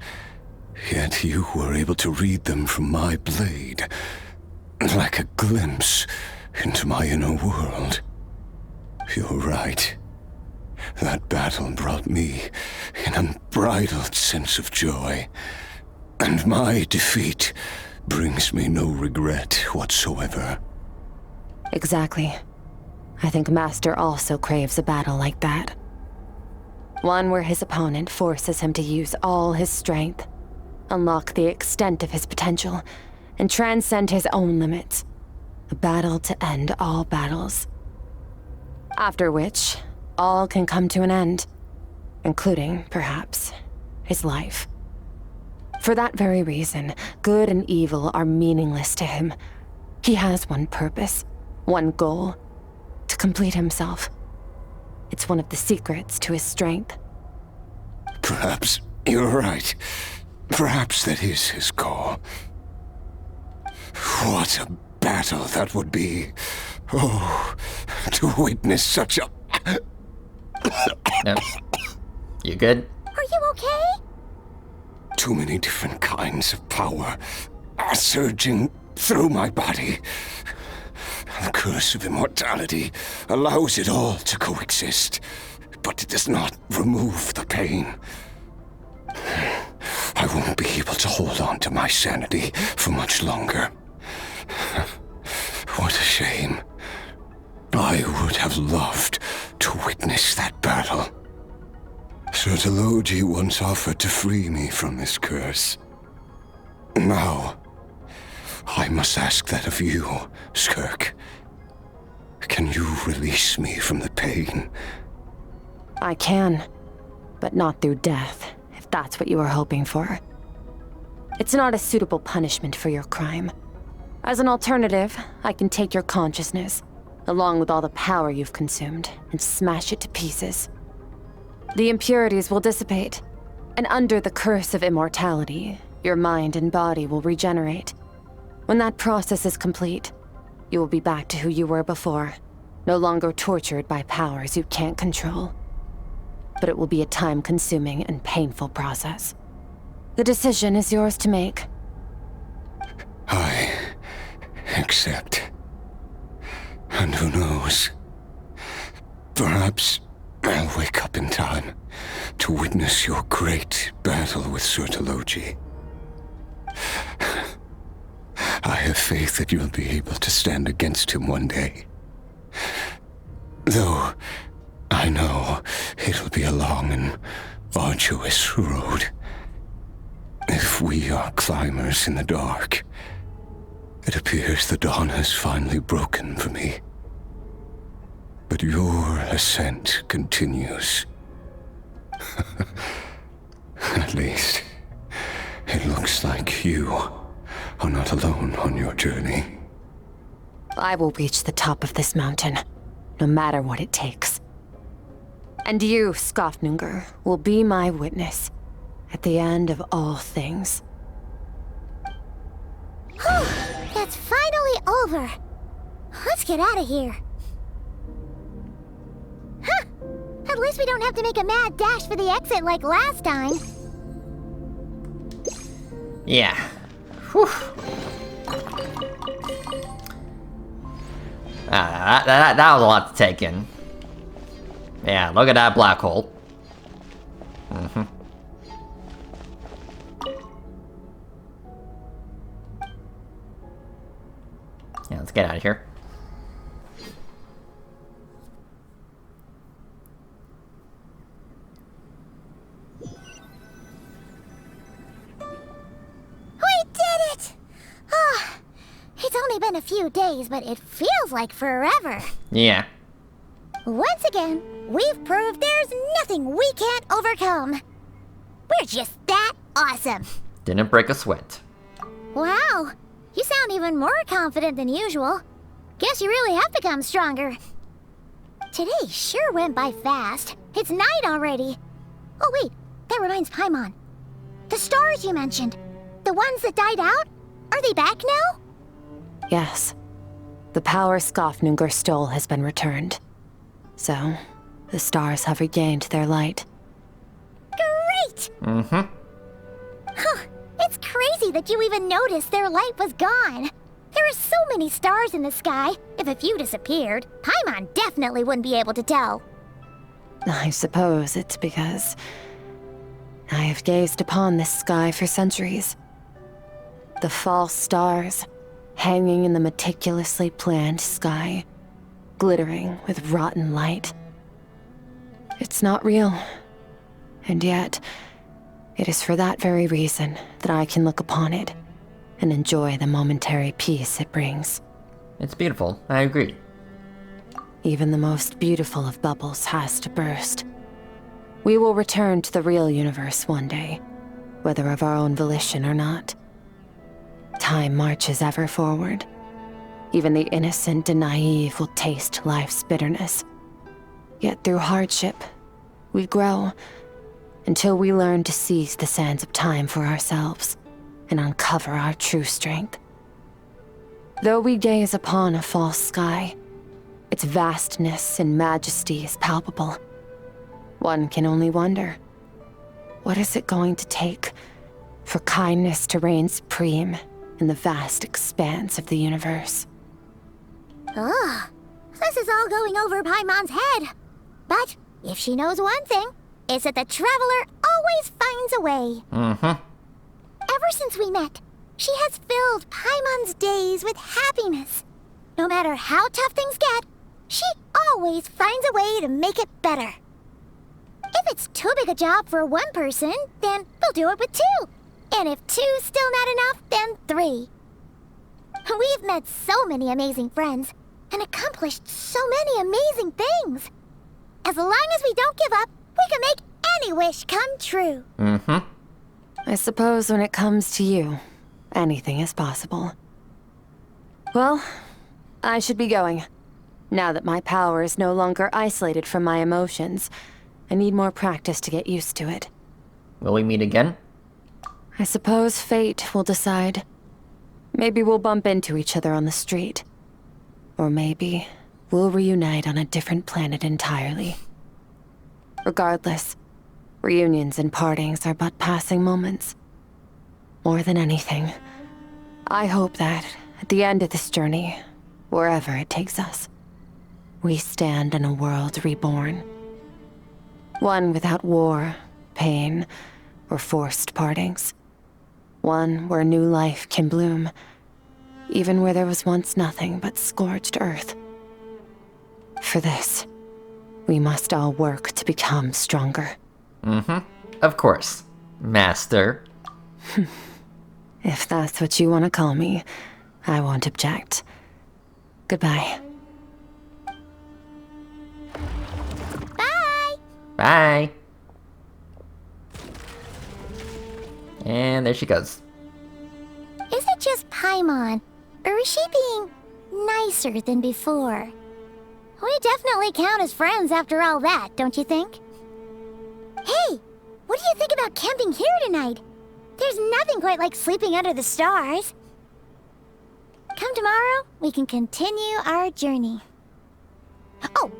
yet you were able to read them from my blade, like a glimpse into my inner world. You're right. That battle brought me an unbridled sense of joy, and my defeat brings me no regret whatsoever. Exactly. I think Master also craves a battle like that. One where his opponent forces him to use all his strength, unlock the extent of his potential, and transcend his own limits. A battle to end all battles. After which, all can come to an end, including, perhaps, his life. For that very reason, good and evil are meaningless to him. He has one purpose, one goal: to complete himself. It's one of the secrets to his strength. Perhaps you're right. Perhaps that is his call. What a battle that would be. Oh, to witness such a... No. You good? Are you okay? Too many different kinds of power are surging through my body. The curse of immortality allows it all to coexist, but it does not remove the pain. I won't be able to hold on to my sanity for much longer. What a shame. I would have loved to witness that battle. Sertologi once offered to free me from this curse. Now, I must ask that of you, Skirk. Can you release me from the pain? I can, but not through death, if that's what you were hoping for. It's not a suitable punishment for your crime. As an alternative, I can take your consciousness, along with all the power you've consumed, and smash it to pieces. The impurities will dissipate, and under the curse of immortality, your mind and body will regenerate. When that process is complete, you will be back to who you were before, no longer tortured by powers you can't control. But it will be a time-consuming and painful process. The decision is yours to make. I accept. And who knows? Perhaps I'll wake up in time to witness your great battle with Sertologi. I have faith that you'll be able to stand against him one day. Though I know it'll be a long and arduous road. If we are climbers in the dark, it appears the dawn has finally broken for me. But your ascent continues. At least, it looks like you are not alone on your journey. I will reach the top of this mountain, no matter what it takes. And you, Skofnungur, will be my witness at the end of all things. Whew, that's finally over. Let's get out of here. Huh! At least we don't have to make a mad dash for the exit like last time. Yeah. Whew. That was a lot to take in. Yeah, look at that black hole. Mm-hmm. Yeah, let's get out of here. We did it! Ah, it's only been a few days, but it feels like forever. Yeah. Once again, we've proved there's nothing we can't overcome. We're just that awesome. Didn't break a sweat. Wow, you sound even more confident than usual. Guess you really have become stronger. Today sure went by fast. It's night already. Oh wait, that reminds Paimon. The stars you mentioned, the ones that died out, are they back now? Yes. The power Skofnungur stole has been returned. So, the stars have regained their light. Great! Mm-hmm. Huh, it's crazy that you even noticed their light was gone. There are so many stars in the sky. If a few disappeared, Paimon definitely wouldn't be able to tell. I suppose it's because I have gazed upon this sky for centuries. The false stars, hanging in the meticulously planned sky, glittering with rotten light. It's not real. And yet, it is for that very reason that I can look upon it and enjoy the momentary peace it brings. It's beautiful, I agree. Even the most beautiful of bubbles has to burst. We will return to the real universe one day, whether of our own volition or not. Time marches ever forward. Even the innocent and naive will taste life's bitterness. Yet through hardship, we grow until we learn to seize the sands of time for ourselves and uncover our true strength. Though we gaze upon a false sky, its vastness and majesty is palpable. One can only wonder, what is it going to take for kindness to reign supreme in the vast expanse of the universe? Ugh, this is all going over Paimon's head. But if she knows one thing, it's that the Traveler always finds a way. Mm-hmm. Ever since we met, she has filled Paimon's days with happiness. No matter how tough things get, she always finds a way to make it better. If it's too big a job for one person, then we'll do it with 2. And if 2's still not enough, then 3. We've met so many amazing friends and accomplished so many amazing things. As long as we don't give up, we can make any wish come true. Mm-hmm. I suppose when it comes to you, anything is possible. Well, I should be going. Now that my power is no longer isolated from my emotions, I need more practice to get used to it. Will we meet again? I suppose fate will decide. Maybe we'll bump into each other on the street. Or maybe we'll reunite on a different planet entirely. Regardless, reunions and partings are but passing moments. More than anything, I hope that, at the end of this journey, wherever it takes us, we stand in a world reborn. One without war, pain, or forced partings. One where new life can bloom, even where there was once nothing but scorched earth. For this, we must all work to become stronger. Mm-hmm. Of course. Master. If that's what you want to call me, I won't object. Goodbye. Bye! Bye! And there she goes. Is it just Paimon, or is she being nicer than before? We definitely count as friends after all that, don't you think? Hey, what do you think about camping here tonight? There's nothing quite like sleeping under the stars. Come tomorrow, we can continue our journey. Oh,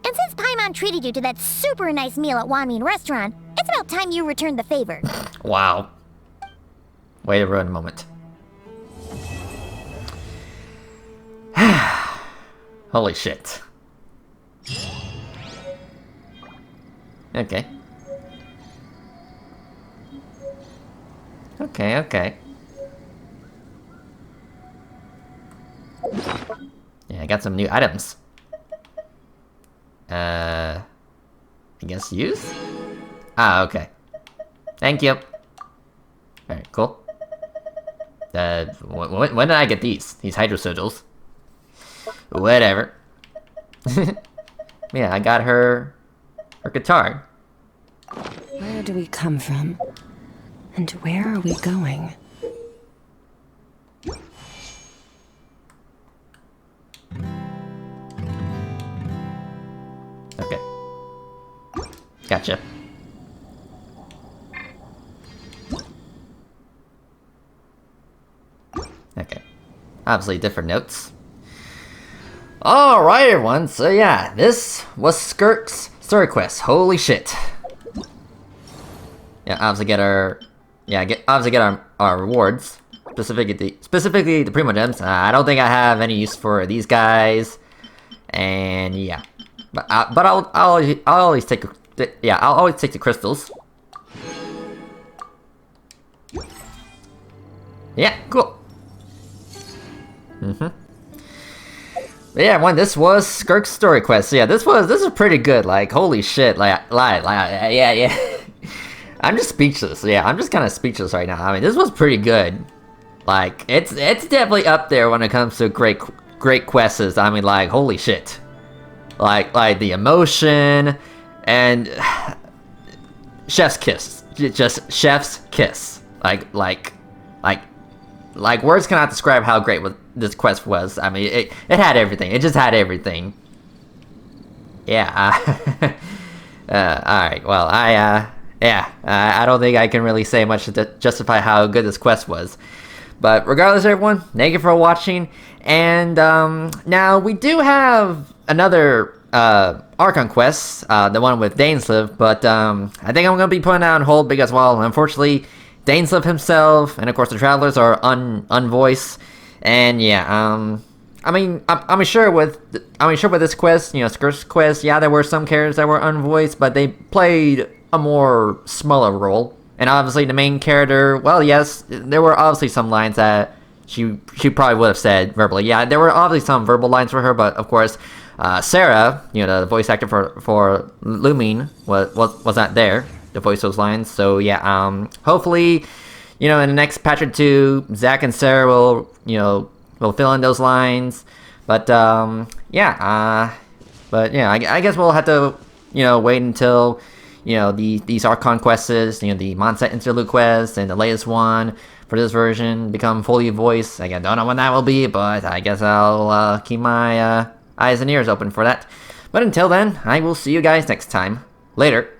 and since Paimon treated you to that super nice meal at Wanmin Restaurant, it's about time you returned the favor. Wow. Way to ruin a moment. Holy shit. Okay. Okay. Yeah, I got some new items. I guess use? Ah, okay. Thank you. Alright, cool. When did I get these? These hydro sigils? Whatever. Yeah, I got her guitar. Where do we come from? And where are we going? Okay. Gotcha. Okay. Obviously different notes. Alright everyone, so yeah, this was Skirk's story quest. Holy shit. Yeah, obviously get our our rewards. Specifically the Primo Gems. I don't think I have any use for these guys. And yeah. But I'll always take the crystals. Yeah, cool. Mm-hmm. But yeah, this was Skirk's story quest. So yeah, this is pretty good. Like, holy shit! Yeah. I'm just speechless. Yeah, I'm just kind of speechless right now. I mean, this was pretty good. Like, it's definitely up there when it comes to great quests. I mean, like, holy shit! Like the emotion and chef's kiss, just chef's kiss. Like words cannot describe how great this quest was. I mean, it had everything. It just had everything. Yeah. All right. Well, I don't think I can really say much to justify how good this quest was. But regardless, everyone, thank you for watching. And now we do have another Archon quest, the one with Dainslev. But I think I'm gonna be putting that on hold because, well, unfortunately, Dainslev himself and of course the travelers are unvoiced. And yeah, I mean, I'm sure with this quest, you know, Skirk's quest, yeah, there were some characters that were unvoiced, but they played a more smaller role. And obviously the main character, well, yes, there were obviously some lines that she probably would have said verbally. Yeah, there were obviously some verbal lines for her, but of course, Sarah, the voice actor for Lumine was not there to voice those lines. So yeah, hopefully, in the next patch or two, Zach and Sarah will fill in those lines. But I guess we'll have to wait until these Archon quests, the Mondstadt Interlude quest and the latest one for this version become fully voiced. I don't know when that will be, but I guess I'll keep my eyes and ears open for that. But until then, I will see you guys next time. Later.